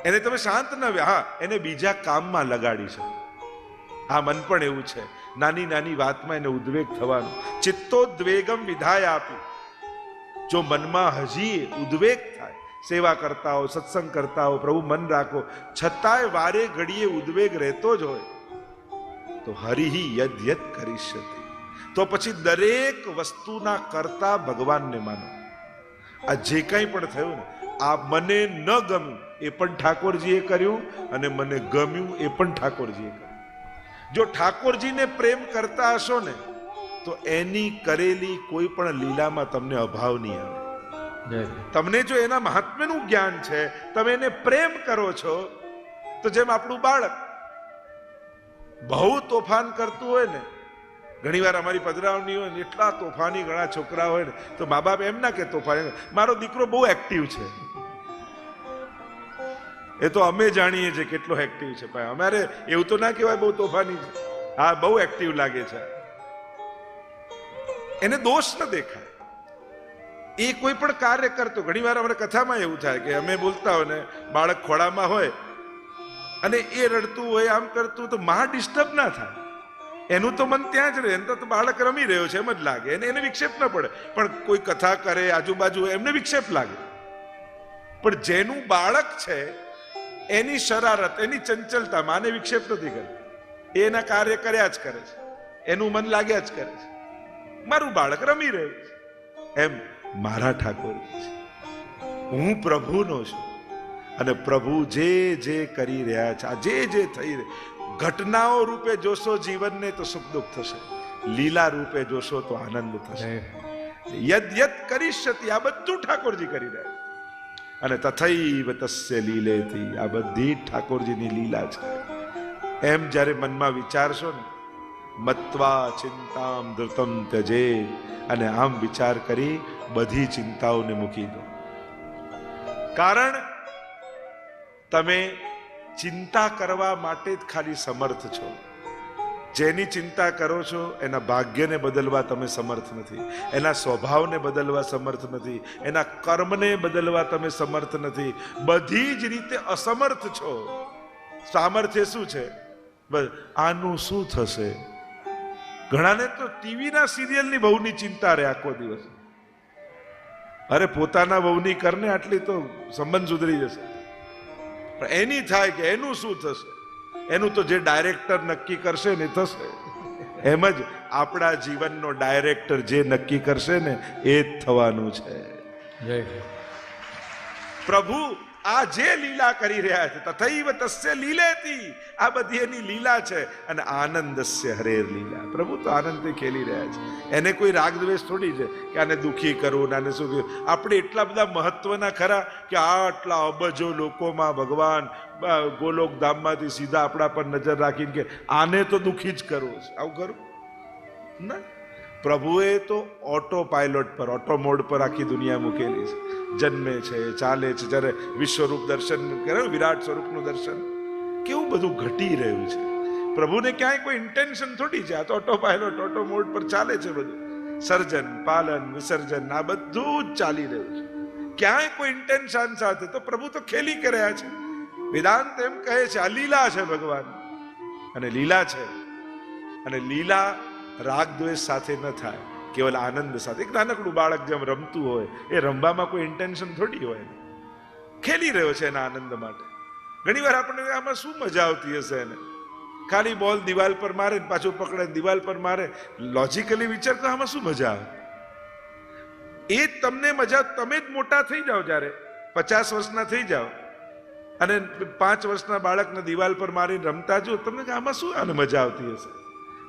S1: એને તમે શાંત ન, હા, એને બીજા કામમાં લગાડી શકો. આ મન પણ એવું છે, નાની નાની વાતમાં એને ઉદ્વેગ થવાનો. ચિત્તોદ્વેગમ વિધાય આપી. જો મનમાં હજી ઉદ્વેગ થાય, સેવા કરતા હો, સત્સંગ કરતા હો, પ્રભુ મન રાખો, છતાંય વારે ઘડીએ ઉદ્વેગ રહેતો જ હોય, તો હરિ યદ્યત કરિષ્યતિ, તો પછી દરેક વસ્તુના કરતા ભગવાનને માનો. આ જે કંઈ પણ થયું ને, આ મને ન ગમ્યું એ પણ ઠાકોરજીએ કર્યું, અને મને ગમ્યું એ પણ ઠાકોરજીએ કર્યું. જો ઠાકોરજીને પ્રેમ કરતા હશો ને તો એની કરેલી કોઈ પણ લીલામાં તમને અભાવ નહીં આવે. તમને જો એના મહાત્મ્યનું જ્ઞાન છે, તમે એને પ્રેમ કરો છો, તો જેમ આપણું બાળક બહુ તોફાન કરતું હોય ને, ઘણી વાર અમારી પધરાવણી હોય ને, એટલા તોફાની ઘણા છોકરા હોય ને, તો મા બાપ એમ ના કે તોફાની, મારો દીકરો બહુ એક્ટિવ છે. એ તો અમે જાણીએ છીએ કેટલો એક્ટિવ છે. ભાઈ અમારે એવું તો ના કહેવાય બહુ તોફાની છે, હા બહુ એક્ટિવ લાગે છે. એને દોષ ન દેખાય. એ કોઈ પણ કાર્ય કરતો, ઘણી વાર અમારે કથામાં એવું થાય કે અમે બોલતા હોય ને, બાળક ખોળામાં હોય અને એ રડતું હોય, આમ કરતું, તો માં ડિસ્ટર્બ ના થાય. એનું તો મન ત્યાં જ રહે, એને તો બાળક રમી રહ્યો છે એમ જ લાગે, એને વિક્ષેપ ન પડે. પણ કોઈ કથા કરે આજુબાજુ, એમને વિક્ષેપ લાગે. પણ જેનું બાળક છે એની શરારત, એની ચંચલતા માને વિક્ષેપ નથી કરતી. એના કાર્ય કર્યા જ કરે છે, એનું મન લાગ્યા જ કરે છે. મારું બાળક રમી રહ્યું છે, એમ મારા ઠાકોરજી છે. હું પ્રભુનો છું અને પ્રભુ જે જે કરી રહ્યા છે, આ જે થઈ ઘટનાઓ રૂપે જોશો જીવનને તો સુખ દુઃખ થશે, લીલા રૂપે જોશો તો આનંદ થશે. યદ યદ કરીષ્યતિ, આ બધું ઠાકોરજી કરી રહ્યા અને તથૈવ તસ્ય લીલેતિ, આ બધી ઠાકોરજીની લીલા છે. એમ જ્યારે મનમાં વિચારશો ને, મત્વા ચિંતામ ધૃતમ ત્યજે, અને આમ વિચાર કરી બધી ચિંતાઓને મૂકી દો. કારણ તમે ચિંતા કરવા માટે જ ખાલી સમર્થ છો. જેની ચિંતા કરો છો એના ભાગ્યને બદલવા તમે સમર્થ નથી, એના સ્વભાવને બદલવા સમર્થ નથી, એના કર્મને બદલવા તમે સમર્થ નથી. બધી જ રીતે અસમર્થ છો. સામર્થ્ય શું છે? બસ આનું શું થશે. ઘણાને તો ટીવીના સિરિયલની વહુની ચિંતા રહે આખો દિવસ. અરે પોતાના વહુની કરને આટલી તો સંબંધ સુધરી જશે, પણ એની થાય કે એનું શું થશે. એનું તો જે ડાયરેક્ટર નક્કી કરશે ને થશે. એમ જ આપણા જીવનનો ડાયરેક્ટર જે નક્કી કરશે ને એ જ થવાનું છે. પ્રભુ આ જે લીલા કરી રહ્યા છે, તથૈવ તસ્ય લીલેતિ, આ બધી એની લીલા છે. અને આનંદસ્ય હરેર લીલા, પ્રભુ તો આનંદથી ખેલી રહ્યા છે. એને કોઈ રાગ દ્વેષ થોડી છે કે આને દુઃખી કરવું, આને શું કર્યું. આપણે એટલા બધા મહત્વના ખરા કે આટલા અબજો લોકોમાં ભગવાન ગોલોક ધામમાંથી સીધા આપણા પર નજર રાખીને કે આને તો દુઃખી જ કરવું છે. આવું કરું ના. પ્રભુએ તો ઓટો પાયલોટ પર, ઓટો મોડ પર આખી દુનિયા મૂકેલી છે. જન્મે છે, ચાલે છે. જ્યારે વિશ્વરૂપ દર્શન કરે, વિરાટ સ્વરૂપનું દર્શન, કેવું બધું ઘટી રહ્યું છે. પ્રભુને ક્યાંય કોઈ ઇન્ટેન્શન થોડી છે. આ તો ઓટો પાયલોટ, ઓટો મોડ પર ચાલે છે બધું. સર્જન, પાલન, વિસર્જન, આ બધું જ ચાલી રહ્યું છે. ક્યાંય કોઈ ઇન્ટેન્શન સાથે તો પ્રભુ તો ખેલી કર્યા છે. વેદાંત એમ કહે છે આ લીલા છે ભગવાન, અને લીલા છે. અને લીલા રાગ દ્વેષ સાથે ન થાય, કેવલ આનંદ સાથે. એક નાનકડું બાળક જેમ રમતું હોય, એ રમવામાં કોઈ ઇન્ટેન્શન થોડી હોય, ખેલી રહ્યો છે એના આનંદ માટે. ઘણી વાર આપણને આમાં શું મજા આવતી હશે એને, ખાલી બોલ દિવાલ પર મારે, પાછું પકડે દિવાલ પર મારે. લોજિકલી વિચાર તો આમાં શું મજા આવે. એ તમને મજા, તમે જ મોટા થઈ જાઓ, જ્યારે 50 વર્ષના થઈ જાઓ અને 5 વર્ષના બાળકને દિવાલ પર મારીને રમતા જો, તમને આમાં શું આને મજા આવતી હશે.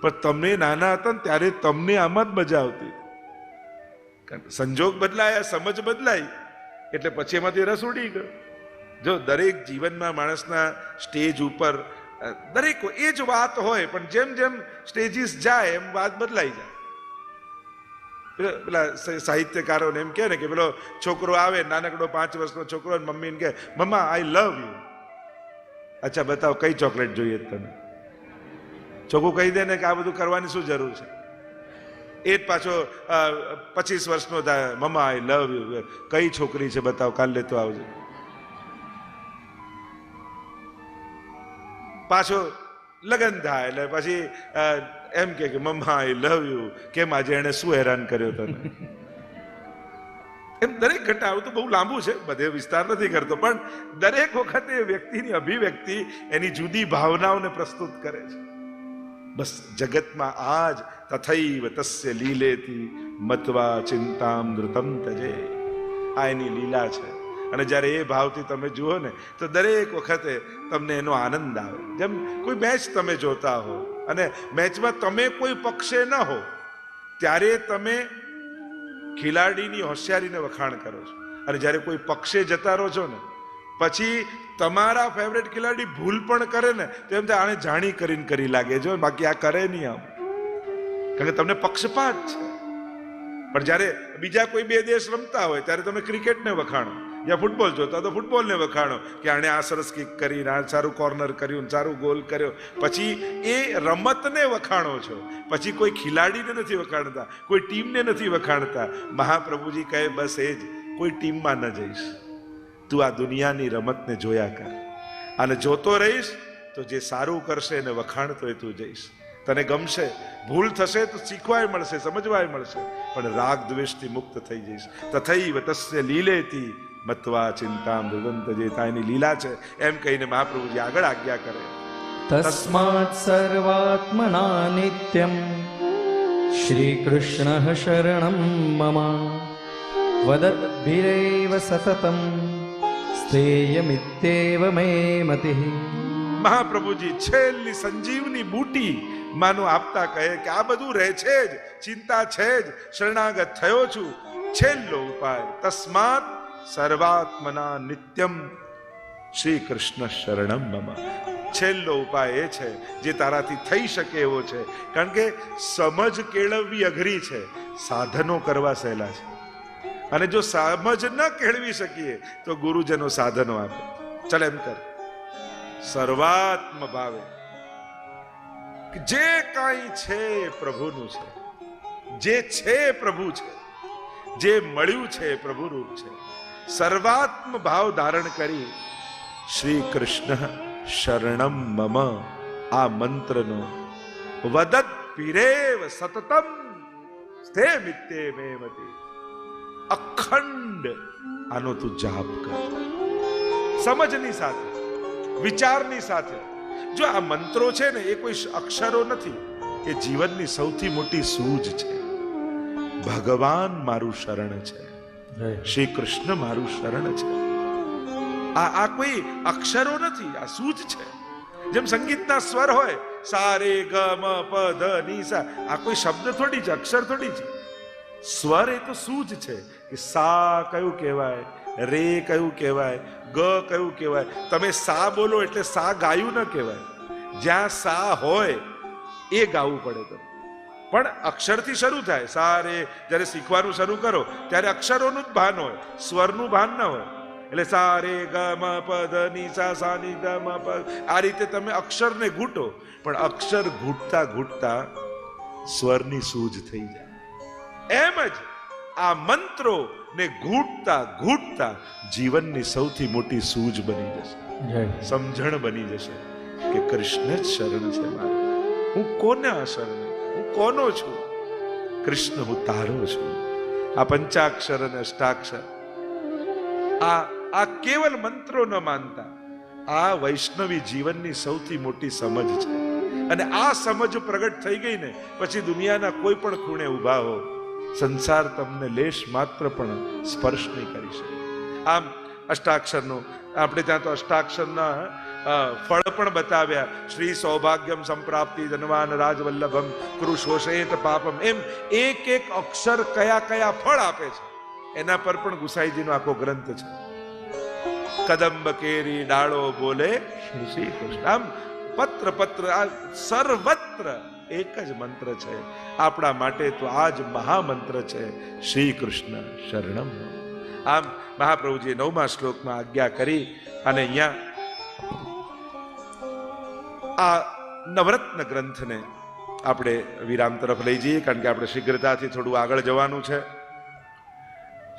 S1: પણ તમે નાના હતા ને ત્યારે તમને આમાં જ મજા આવતી. સંજોગ બદલાયા, સમજ બદલાઈ, એટલે પછી એમાંથી રસ ઉડી ગયો. જો દરેક જીવનમાં માણસના સ્ટેજ ઉપર દરેક એ જ વાત હોય, પણ જેમ જેમ સ્ટેજીસ જાય એમ વાત બદલાઈ જાય. પેલા સાહિત્યકારોને એમ કહે ને કે પેલો છોકરો આવે, નાનકડો 5 વર્ષનો છોકરો, મમ્મીને કહે મમ્મા આઈ લવ યુ. અચ્છા બતાવો કઈ ચોકલેટ જોઈએ તને. છોકરું કહી દે ને કે આ બધું કરવાની શું જરૂર છે. એ જ પાછો 25 વર્ષનો થાય, મમ્મા આઈ લવ યુ. કઈ છોકરી છે બતાવો, કાલ લેતો આવજો. પાછો લગ્ન થાય એટલે પછી એમ કે મમ્મા આઈ લવ યુ. કેમ આજે એને શું હેરાન કર્યો તને. એમ દરેક ઘટના, આવું તો બહુ લાંબુ છે, બધે વિસ્તાર નથી કરતો, પણ દરેક વખતે વ્યક્તિની અભિવ્યક્તિ એની જુદી ભાવનાઓને પ્રસ્તુત કરે છે. બસ જગતમાં આજ તથૈવ તસ્ય લીલેતિ મત્વા ચિંતામ ધૃતમ તજે, આ એની લીલા છે. અને જ્યારે એ ભાવથી તમે જુઓ ને તો દરેક વખતે તમને એનો આનંદ આવે. જેમ કોઈ મેચ તમે જોતા હો અને મેચમાં તમે કોઈ પક્ષે ન હો, ત્યારે તમે ખેલાડીની હોશિયારીને વખાણ કરો છો. અને જ્યારે કોઈ પક્ષે જતા રહો છો ને, પછી તમારા ફેવરેટ ખેલાડી ભૂલ પણ કરે ને તો એમ થાય આને જાણી કરીને કરી લાગે જો, બાકી આ કરે નહીં આમ, કારણ કે તમને પક્ષપાત છે. પણ જ્યારે બીજા કોઈ 2 દેશ રમતા હોય ત્યારે તમે ક્રિકેટને વખાણો, યા ફૂટબોલ જોતા તો ફૂટબોલને વખાણો કે આણે આ સરસ કિક કરી, આ સારું કોર્નર કર્યું, સારું ગોલ કર્યો. પછી એ રમતને વખાણો છો, પછી કોઈ ખેલાડીને નથી વખાણતા, કોઈ ટીમને નથી વખાણતા. મહાપ્રભુજી કહે બસ એ જ, કોઈ ટીમમાં ન જઈશ, તું આ દુનિયાની રમતને જોયા કર, અને જોતો રહીશ તો જે સારું કરશે એને વખાણતો એ તું જઈશ. તને ગમશે, ભૂલ થશે તો શીખવાય મળશે, સમજવાય મળશે, પણ રાગ દ્વેષથી મુક્ત થઈ જઈશ. તથૈવ તસ્ય લીલેતિ મત્વા ચિંતામ ધૃતમ તજે, એની લીલા છે એમ કહીને મહાપ્રભુજી આગળ આજ્ઞા કરે.
S2: તસ્માत् સર્વાત્મના નિત્યમ શ્રી કૃષ્ણ શરણમ મમ વદદ્ભિરેવ સતતમ સ્થેયમિત્યેવ મે મતિઃ.
S1: મહાપ્રભુજી છેલ્લી સંજીવની બૂટી માનું આપતા કહે કે આ બધું રહે છે જ, ચિંતા છે જ, શરણાગત થયો છું. છેલ્લો ઉપાય તસ્માત સર્વાત્મના નિત્યમ શ્રી કૃષ્ણ શરણમ મમ. છેલ્લો ઉપાય એ છે જે તારાથી થઈ શકે એવો છે, કારણ કે સમજ કેળવવી અઘરી છે, સાધનો કરવા સહેલા છે. અને જો સમજ ન કેળવી શકીએ તો ગુરુજનો સાધનો આપે. ચાલ એમ કર, સર્વાત્મ ભાવે જે કાંઈ છે એ પ્રભુનું છે, જે છે પ્રભુ છે, જે મળ્યું છે પ્રભુ રૂપ છે. સર્વાત્મ ભાવ ધારણ કરી શ્રી કૃષ્ણ શરણમ મમ આ મંત્રનો વદત પીરેવ સતતમ સ્થેમિત્તે મે મતિ, અખંડ આનો તું જાપ કર, સમજની સાથે, વિચારની સાથે. જો આ મંત્રો છે ને એ કોઈ અક્ષરો નથી, એ જીવનની સૌથી મોટી સૂઝ છે. ભગવાન મારું શરણ છે, શ્રી કૃષ્ણ મારું શરણ છે. આ કોઈ અક્ષરો નથી, આ સૂઝ છે. જેમ સંગીતના સ્વર હોય સા રે ગ મ પ ધ ની સા, આ કોઈ શબ્દ થોડી છે, અક્ષર થોડી છે. સ્વર એ તો સૂઝ છે કે સા કયું કહેવાય, રે કયું કહેવાય, ગ કયું કહેવાય. તમે સા બોલો એટલે સા ગાયું ન કહેવાય, જ્યાં સા હોય એ ગાવું પડે. તમે પણ અક્ષરથી શરૂ થાય. સા રે જ્યારે શીખવાનું શરૂ કરો ત્યારે અક્ષરોનું જ ભાન હોય, સ્વરનું ભાન ન હોય. એટલે સા રે ગ મ પ ધ ની સા સા ની દ મ પ, આ રીતે તમે અક્ષરને ઘૂંટો, પણ અક્ષર ઘૂંટતા ઘૂંટતા સ્વરની સૂઝ થઈ જાય. એમ જ આ મંત્રો ને ઘૂંટતા ઘૂંટતા જીવનની સૌથી મોટી સૂઝ બની જશે, સમજણ બની જશે કે કૃષ્ણ જ શરણ છે મારે. હું કોના શરણ, હું કોનો છું? કૃષ્ણ હું તારો છું. આ પંચાક્ષર અને અષ્ટાક્ષર, આ કેવલ મંત્રો ન માનતા, આ વૈષ્ણવી જીવનની સૌથી મોટી સમજ છે. અને આ સમજ પ્રગટ થઈ ગઈ ને પછી દુનિયાના કોઈ પણ ખૂણે ઊભા હો, સંસાર તમને લેશ માત્ર પણ સ્પર્શ નહીં કરી શકે. આમ અષ્ટાક્ષરનું આપણે ત્યાં તો અષ્ટાક્ષરના ફળ પણ બતાવ્યા. શ્રી સૌભાગ્યમ સંપ્રાપ્તિ ધનવાન રાજવલ્લભમ કૃશોષેત પાપમ. એમ એક એક અક્ષર કયા કયા ફળ આપે છે એના પર પણ ગુસાઈજીનો આખો ગ્રંથ છે. કદંબ કેરી ડાળો બોલે શ્રી કૃષ્ણ. આમ પત્ર પત્ર આ સર્વત્ર એક જ મંત્ર છે. આપણા માટે તો આ જ મહામંત્ર છે, શ્રી કૃષ્ણ શરણમ. આમ મહાપ્રભુજીએ 9મા શ્લોકમાં આજ્ઞા કરી અને અહીંયા આ નવરત્ન ગ્રંથને આપણે વિરામ તરફ લઈ જઈએ, કારણ કે આપણે શીઘ્રતાથી થોડું આગળ જવાનું છે.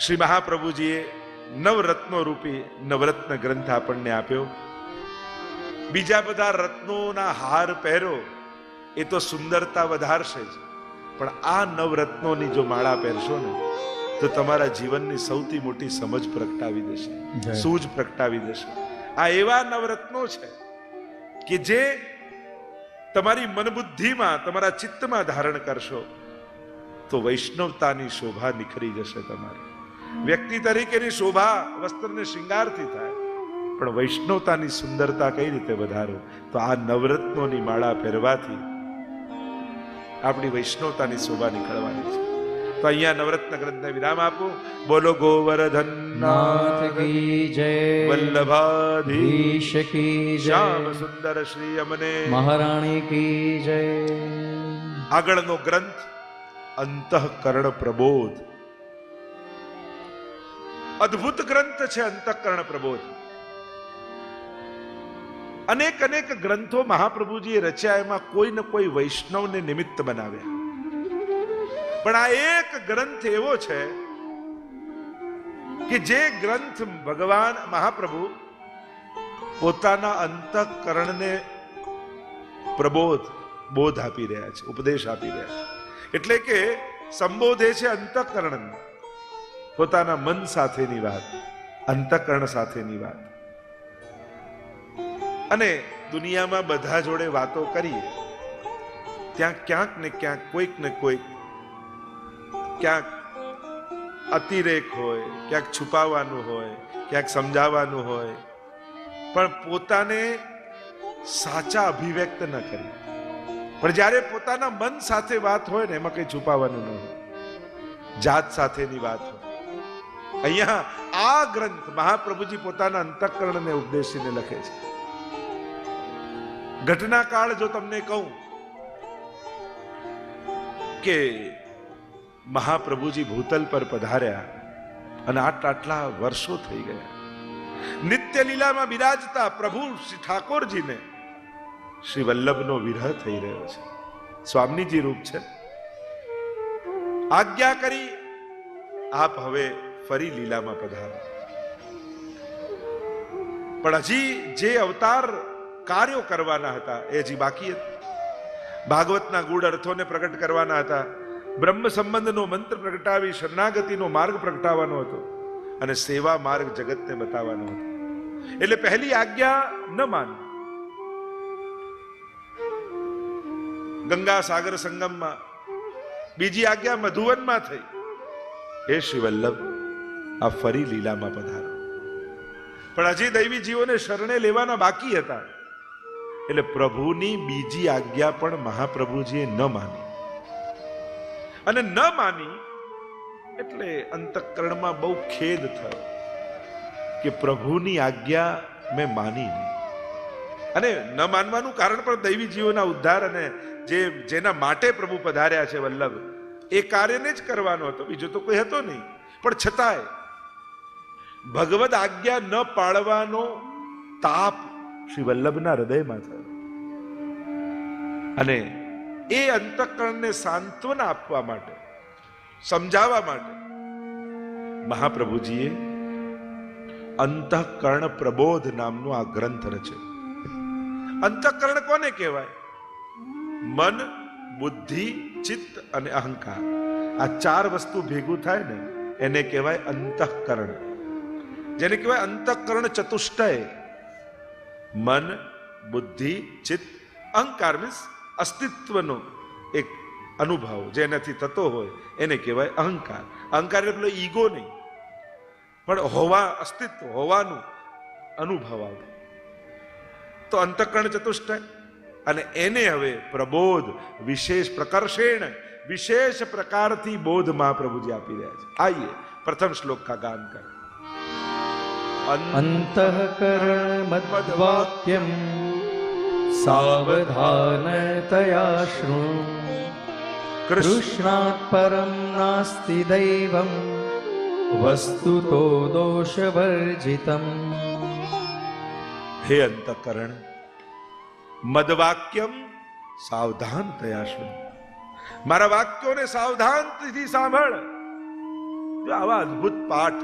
S1: શ્રી મહાપ્રભુજીએ નવરત્નો રૂપી નવરત્ન ગ્રંથ આપણને આપ્યો. બીજા બધા રત્નોના હાર પહેરો એ તો સુંદરતા વધારશે જ, પણ આ નવરત્નોની જો માળા પહેરશો ને તો તમારા જીવનની સૌથી મોટી સમજ પ્રગટાવી દેશે, સૂઝ પ્રગટાવી દેશે. આ એવા નવરત્નો છે કે જે તમારી મનબુદ્ધિમાં, તમારા ચિત્તમાં ધારણ કરશો તો વૈષ્ણવતાની શોભા નિખરી જશે. તમારી વ્યક્તિ તરીકેની શોભા વસ્ત્રને શૃંગારથી થાય, પણ વૈષ્ણવતાની સુંદરતા કઈ રીતે વધારો? તો આ નવરત્નોની માળા પહેરવાથી આપણી વૈષ્ણવતાની શોભા નીકળવાની છે. તો અહીંયા નવરત્ન ગ્રંથને વિરામ આપું. બોલો ગોવર્ધન
S2: નાથ કી જય,
S1: વલ્લભાધીશ
S2: કી જય,
S1: શ્યામ સુંદર શ્રી અમને
S2: મહારાણી કી જય.
S1: આગળનો ગ્રંથ અંતઃકરણ પ્રબોધ. અદ્ભુત ગ્રંથ છે અંતઃકરણ પ્રબોધ. અનેક અનેક ગ્રંથો મહાપ્રભુજીએ રચ્યા, એમાં કોઈ ને કોઈ વૈષ્ણવને નિમિત્ત બનાવ્યા. પણ આ એક ગ્રંથ એવો છે કે જે ગ્રંથ ભગવાન મહાપ્રભુ પોતાના અંતઃકરણને પ્રબોધ, બોધ આપી રહ્યા છે, ઉપદેશ આપી રહ્યા છે. એટલે કે સંબોધે છે અંતઃકરણ, પોતાના મન સાથેની વાત, અંતઃકરણ સાથેની વાત. અને દુનિયામાં બધા જોડે વાતો કરીએ ત્યાં ક્યાંક ને ક્યાંક, કોઈક ને કોઈક, ક્યાંક અતિરેક હોય, ક્યાંક છુપાવવાનું હોય, ક્યાંક સમજાવવાનું હોય, પણ પોતાને સાચા અભિવ્યક્ત ન કરી. પણ જ્યારે પોતાના મન સાથે વાત હોય ને એમાં કઈ છુપાવવાનું ન હોય, જાત સાથેની વાત હોય. અહીંયા આ ગ્રંથ મહાપ્રભુજી પોતાના અંતઃકરણને ઉપદેશીને લખે છે. ઘટનાકાળ જો તમને કહું કે મહાપ્રભુજી ભૂતલ પર પધાર્યા અને આટલા વર્ષો થઈ ગયા, નિત્ય લીલામાં બિરાજતા પ્રભુ શ્રી ઠાકોરજીને શ્રી વલ્લભનો વિરહ થઈ રહ્યો છે. સ્વામીજી રૂપ છે. આજ્ઞા કરી, આપ હવે ફરી લીલામાં પધારો. પણ હજી જે અવતાર કાર્યો કરવાના હતા એ હજી બાકી હતા. ભાગવતના ગૂઢ અર્થોને પ્રગટ કરવાના હતા, બ્રહ્મ સંબંધનો મંત્ર પ્રગટાવી શરણાગતિનો માર્ગ પ્રગટાવવાનો હતો અને સેવા માર્ગ જગતને બતાવવાનો હતો. એટલે પહેલી આજ્ઞા ન માની. ગંગા સાગર સંગમમાં, બીજી આજ્ઞા મધુવનમાં થઈ, હે શ્રી વલ્લભ આ ફરી લીલામાં પધારો. પણ હજી દૈવી જીવોને શરણે લેવાના બાકી હતા. એટલે પ્રભુની બીજી આજ્ઞા પણ મહાપ્રભુજીએ ન માની. અને ન માની એટલે અંતઃકરણમાં બહુ ખેદ થયો કે પ્રભુની આજ્ઞા મેં માની નહીં. અને ન માનવાનું કારણ પણ દૈવી જીવોના ઉદ્ધાર અને જેના માટે પ્રભુ પધાર્યા છે વલ્લભ, એ કાર્યને જ કરવાનો હતો, બીજો તો કોઈ હતો નહીં. પણ છતાંય ભગવદ આજ્ઞા ન પાળવાનો તાપ શ્રી વલ્લભના હૃદયમાં થયો. અને એ અંતઃકરણને સાંત્વના આપવા માટે, સમજાવવા માટે મહાપ્રભુજીએ અંતઃકરણ પ્રબોધ નામનો આ ગ્રંથ રચ્યો. અંતઃકરણ કોને કહેવાય? મન, બુદ્ધિ, ચિત્ત અને અહંકાર. આ ચાર વસ્તુ ભેગું થાય ને એને કહેવાય અંતઃકરણ. જેને કહેવાય અંતઃકરણ ચતુષ્ટય. મન, બુદ્ધિ, ચિત્ત, અહંકાર મીન્સ અસ્તિત્વનો એક અનુભવ જેનાથી થતો હોય એને કહેવાય અહંકાર. અહંકાર એટલે ઈગો નહીં, પણ હોવા, અસ્તિત્વ હોવાનું અનુભવ આવે તો અંતઃકરણ ચતુષ્ટય. અને એને હવે પ્રબોધ વિશેષ પ્રકર્ષેણ, વિશેષ પ્રકારથી બોધ મહાપ્રભુજી આપી રહ્યા છે. આइए प्रथम श्लोक का गान करें.
S2: अंतःकरण मद्वाक्यम सावधानतया शृणु, कृष्णात् परं नास्ति दैवं वस्तुतो दोषवर्जितम्.
S1: हे अंतःकरण, મદવાક્યમ સાવધાનતયા શૃણુ. મારા વાક્યોને સાવધાનથી સાંભળ. જો આવા અદ્ભુત પાઠ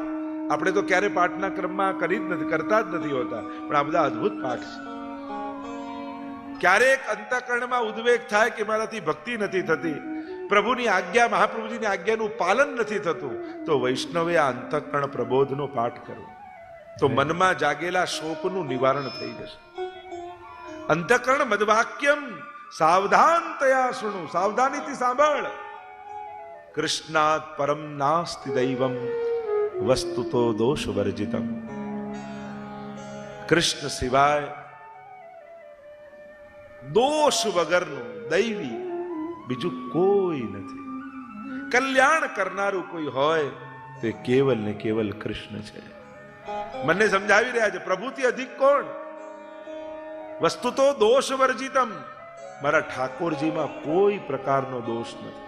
S1: આપણે તો ક્યારે પાઠના ક્રમમાં કરી જ નથી, કરતા જ નથી હોતા, પણ આ બધા અદ્ભુત પાઠ છે. ક્યારેક અંતઃકરણમાં ઉદ્વેગ થાય કે મારાથી ભક્તિ નથી થતી, પ્રભુની આજ્ઞા, મહાપ્રભુજીની આજ્ઞાનું પાલન નથી થતું, તો વૈષ્ણવે આ અંતઃકરણ પ્રબોધનો પાઠ કરવો, તો મનમાં જાગેલા શોકનું નિવારણ થઈ જશે. અંતઃકરણ મદવાક્યમ સાવધાનતયા શૃણુ, સાવધાનીથી સાંભળ. કૃષ્ણાત પરમ નાસ્તિ દૈવમ વસ્તુતો દોષ વર્જિતમ. કૃષ્ણ સિવાય દોષ વગરનું દૈવી બીજું કોઈ નથી. કલ્યાણ કરનારું કોઈ હોય તે કેવલ ને કેવલ કૃષ્ણ છે. મને સમજાવી રહ્યા છે પ્રભુથી અધિક કોણ? વસ્તુ તો દોષ વર્જિતમ. મારા ઠાકોરજીમાં કોઈ પ્રકારનો દોષ નથી.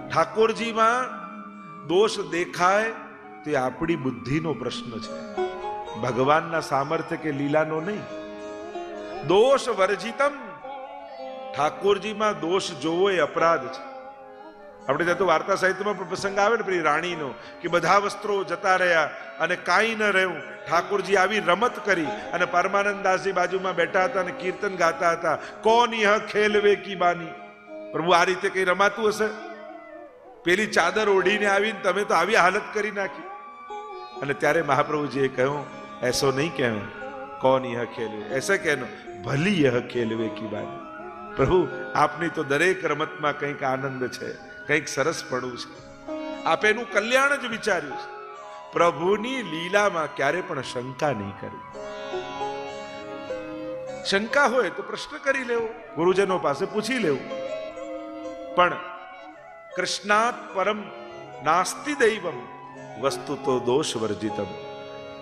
S1: ઠાકોરજીમાં દોષ દેખાય તે આપણી બુદ્ધિનો પ્રશ્ન છે, ભગવાનના સામર્થ્ય કે લીલાનો નહીં. દોષ વર્જિતમ. ઠાકોરજીમાં દોષ જોવો એ અપરાધ છે. આપણે ત્યાં તો વાર્તા સાહિત્યમાં પણ પ્રસંગ આવે ને પેલી રાણીનો, કે બધા વસ્ત્રો જતા રહ્યા અને કાંઈ ન રહ્યું. ઠાકોરજી આવી રમત કરી અને પરમાનંદ દાસજી બાજુમાં બેઠા હતા અને કીર્તન ગાતા હતા, કોન યહ ખેલવે કી બાની. પ્રભુ આ રીતે કઈ રમાતું હશે? પેલી ચાદર ઓઢીને આવીને તમે તો આવી હાલત કરી નાખી. અને ત્યારે મહાપ્રભુજીએ કહ્યું, એસો નહીં કહેવું, કોન યહ ખેલવે, એસે કહેનો ભલી યહ ખેલવે કી બાની. પ્રભુ આપની તો દરેક રમતમાં કંઈક આનંદ છે, કંઈક સરસ પડવું છે. આપે એનું કલ્યાણ જ વિચાર્યું છે. પ્રભુની લીલામાં ક્યારે પણ શંકા નહીં કરવી. શંકા હોય તો પ્રશ્ન કરી લેવો, ગુરુજનો પાસે પૂછી લેવું. પણ કૃષ્ણાત પરમ નાસ્તિ દૈવમ વસ્તુ તો દોષ વર્જિતમ.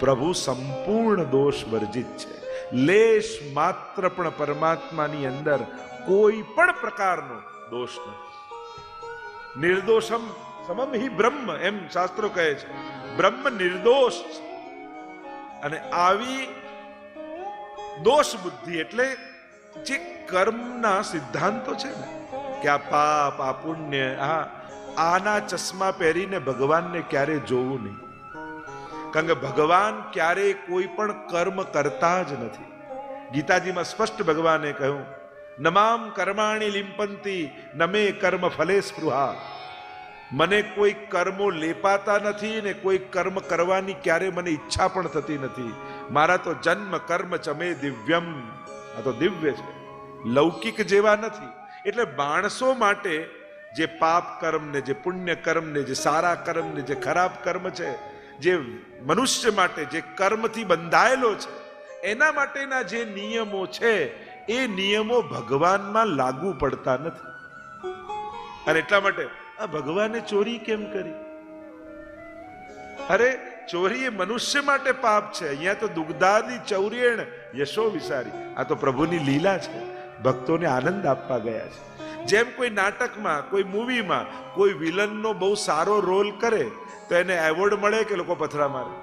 S1: પ્રભુ સંપૂર્ણ દોષ વર્જિત છે. લેશ માત્ર પણ પરમાત્માની અંદર કોઈ પણ પ્રકારનો દોષ નથી. નિર્દોષમ સમમ હિ બ્રહ્મ, એમ શાસ્ત્રો કહે છે. બ્રહ્મ નિર્દોષ છે. અને આવી દોષ બુદ્ધિ એટલે જે કર્મના સિદ્ધાંતો છે ને, કે આ પાપ, આ પુણ્ય, આના ચશ્મા પહેરીને ભગવાનને ક્યારે જોવું નહીં. કારણ કે ભગવાન ક્યારે કોઈ પણ કર્મ કરતા જ નથી. ગીતાજીમાં સ્પષ્ટ ભગવાને કહ્યું, નમામ કર્માણી લિંપંતી નમે કર્મ ફલે સ્પૃહા. મને કોઈ કર્મો લેપાતા નથી ને કોઈ કર્મ કરવાની ક્યારે મને ઈચ્છા પણ થતી નથી. મારા તો જન્મ કર્મ ચમે દિવ્યમ. આ તો દિવ્ય છે, લૌકિક જેવા નથી. એટલે માણસો માટે જે પાપ કર્મ ને, જે પુણ્ય કર્મ ને, જે સારા કર્મ ને, જે ખરાબ કર્મ છે, જે મનુષ્ય માટે જે કર્મથી બંધાયેલો છે, એના માટેના જે નિયમો છે એ નિયમો ભગવાનમાં લાગુ પડતા નથી. અને એટલા માટે આ ભગવાને ચોરી કેમ કરી? અરે ચોરી એ મનુષ્ય માટે પાપ છે. અહીંયા તો દુગ્ધાદી ચૌર્યેણ યશો વિસારી. આ તો પ્રભુની લીલા છે, ભક્તોને આનંદ આપવા ગયા છે. જેમ કોઈ નાટકમાં, કોઈ મૂવીમાં કોઈ વિલનનો બહુ સારો રોલ કરે તો એને એવોર્ડ મળે કે લોકો પથરા મારે?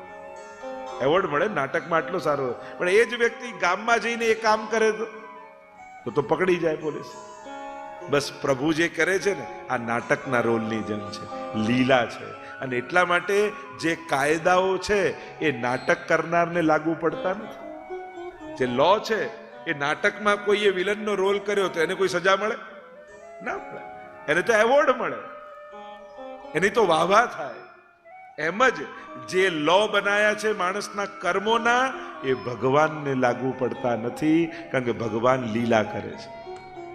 S1: એવોર્ડ મળે. નાટકમાં આટલો સારો, પણ એ જ વ્યક્તિ ગામમાં જઈને એ કામ કરે તો પકડી જાય પોલીસ. બસ પ્રભુ જે કરે છે ને, આ નાટકના રોલની જેમ છે, લીલા છે. અને એટલા માટે જે કાયદાઓ છે એ નાટક કરનારને લાગુ પડતા નથી. જે લો છે એ નાટકમાં કોઈએ વિલનનો રોલ કર્યો તો એને કોઈ સજા મળે ના મળે, એને તો એવોર્ડ મળે, એની તો વાહવાહ થાય. એમ જ જે લો બનાયા છે માણસના કર્મોના, એ ભગવાનને લાગુ પડતા નથી. કારણ કે ભગવાન લીલા કરે છે,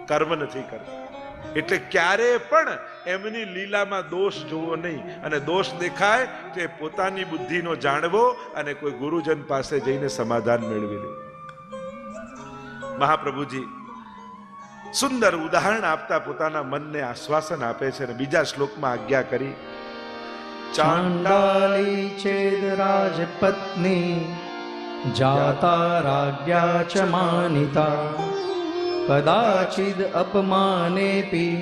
S1: કર્મ નથી કરતા. એટલે ક્યારે પણ એમની લીલામાં દોષ જોવો નહીં. અને દોષ દેખાય તો એ પોતાની બુદ્ધિનો જાણવો અને કોઈ ગુરુજન પાસે જઈને સમાધાન મેળવી લેવું. મહાપ્રભુજી સુંદર ઉદાહરણ આપતા પોતાના મનને આશ્વાસન આપે છે અને બીજા શ્લોકમાં આજ્ઞા કરી,
S2: ચાંડાલી ચેદ રાજપત્ની જાતા રાજ્યા ચ માનિતા કદાચિદ અપમાનેપી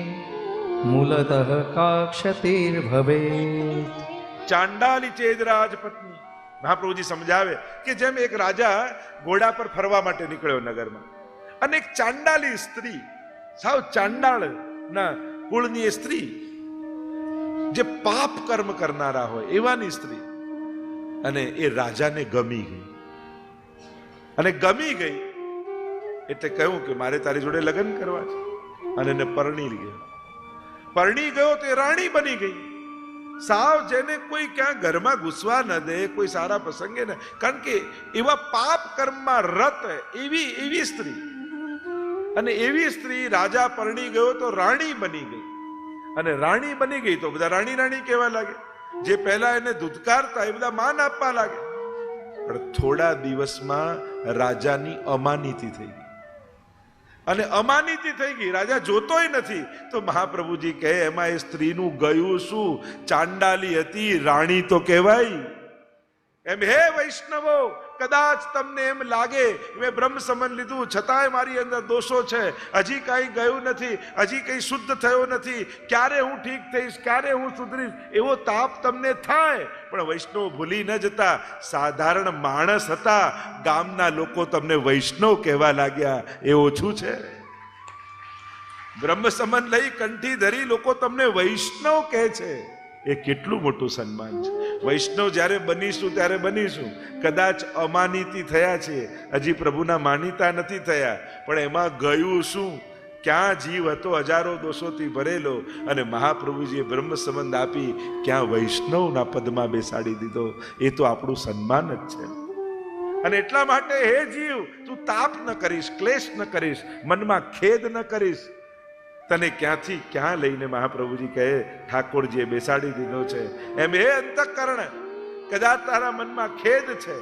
S2: મૂલતઃ કાક્ષતિર્ભવેત.
S1: ચાંડાલી ચેદ રાજપત્ની. મહાપ્રભુજી સમજાવે કે જેમ એક રાજા ઘોડા પર ફરવા માટે નીકળ્યો નગરમાં, અને એક ચાંડાલી સ્ત્રી, સાવ ચાંડાળ ના કુળની એ સ્ત્રી, જે પાપ કર્મ કરનારા હોય એવાની સ્ત્રી, અને એ રાજાને ગમી ગઈ. અને ગમી ગઈ એટલે કહ્યું કે મારે તારી જોડે લગ્ન કરવા છે. અને એને પરણી ગયો. પરણી ગયો તો એ રાણી બની ગઈ. સાવ જેને કોઈ ક્યાં ઘરમાં ઘૂસવા ન દે, કોઈ સારા પ્રસંગે ને, કારણ કે એવા પાપ કર્મમાં રત એવી સ્ત્રી. અને એવી સ્ત્રી રાજા પરણી ગયો તો રાણી બની ગઈ. અને રાણી બની ગઈ તો બધા રાણી રાણી કહેવા લાગે. જે પહેલા એને ધુતકારતા એ બધા માન આપવા લાગે. પણ થોડા દિવસમાં રાજાની અમાનીતી થઈ ગઈ. અને અમાનીતી થઈ ગઈ, રાજા જોતોય નથી. તો મહાપ્રભુજી કહે એમાં એ સ્ત્રીનું ગયું શું? ચાંડાલી હતી, રાણી તો કહેવાય. એમ હે વૈષ્ણવો, કદાચ તમને એમ લાગે મેં બ્રહ્મ સમન લીધું છતાંય મારી અંદર દોષો છે, હજી કાંઈ ગયું નથી, હજી કંઈ શુદ્ધ થયો નથી, ક્યારે હું ઠીક થઈશ, ક્યારે હું સુધરીશ, એવો તાપ તમને થાય. પણ વૈષ્ણવ ભૂલી ન જતા, સાધારણ માણસ હતા, ગામના લોકો તમને વૈષ્ણવ કહેવા લાગ્યા, એ ઓછું છે? બ્રહ્મ સમન લઈ કંઠી ધરી લોકો તમને વૈષ્ણવ કહે છે, એ કેટલું મોટું સન્માન છે. વૈષ્ણવ જ્યારે બનીશું ત્યારે બનીશું. કદાચ અમાનીતી થયા છે, હજી પ્રભુના માનીતા નથી થયા, પણ એમાં ગયું શું? ક્યાં જીવ હતો હજારો દોષોથી ભરેલો, અને મહાપ્રભુજીએ બ્રહ્મ સંબંધ આપી ક્યાં વૈષ્ણવના પદમાં બેસાડી દીધો. એ તો આપણું સન્માન જ છે. અને એટલા માટે હે જીવ, તું તાપ ન કરીશ, ક્લેશ ન કરીશ, મનમાં ખેદ ન કરીશ. તને ક્યાંથી ક્યાં લઈને મહાપ્રભુજી કહે ઠાકોરજીએ બેસાડી દીધો છે. એમ હે અંતઃકરણ, કદાચ તારા મનમાં ખેદ છે,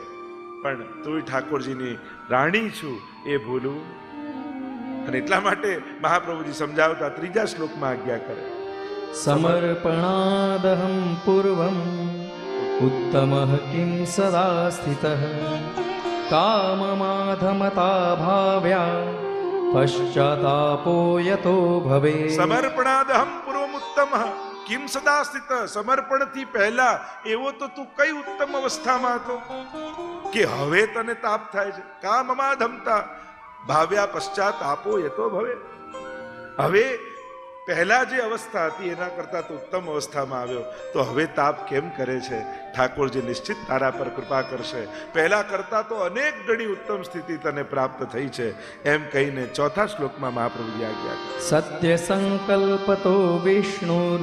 S1: પણ તું ઠાકોરજીની રાણી છું એ ભૂલું. અને એટલા માટે મહાપ્રભુજી સમજાવતા ત્રીજા શ્લોકમાં આજ્ઞા કરે,
S2: સમર્પણાદહં પૂર્વમ ઉત્તમઃ કિં સદા સ્થિતઃ કામમાધમતા ભાવ્યા પશ્ચાતાપો યતો ભવે.
S1: સમર્પણાદહં પૂર્વમ ઉત્તમઃ કિમ સદા સ્થિત. સમર્પણથી પહેલા એવો તો તું કઈ ઉત્તમ અવસ્થામાં હતો કે હવે તને તાપ થાય છે. કામમાધમતા ભાવ્યા પશ્ચાત આપો યતો ભવે. હવે પહેલા જે અવસ્થા હતી એના કરતા તો ઉત્તમ અવસ્થામાં આવ્યો, તો હવે તાપ કેમ કરે છે? ઠાકોરજી નિશ્ચિત તારા પર કૃપા કરશે. પહેલા કરતા તો અનેક ગણી ઉત્તમ સ્થિતિ તને પ્રાપ્ત થઈ છે. એમ કહીને ચોથા શ્લોકમાં મહાપ્રભુજી આજ્ઞા કરે,
S2: સત્ય સંકલ્પતો વિષ્ણુર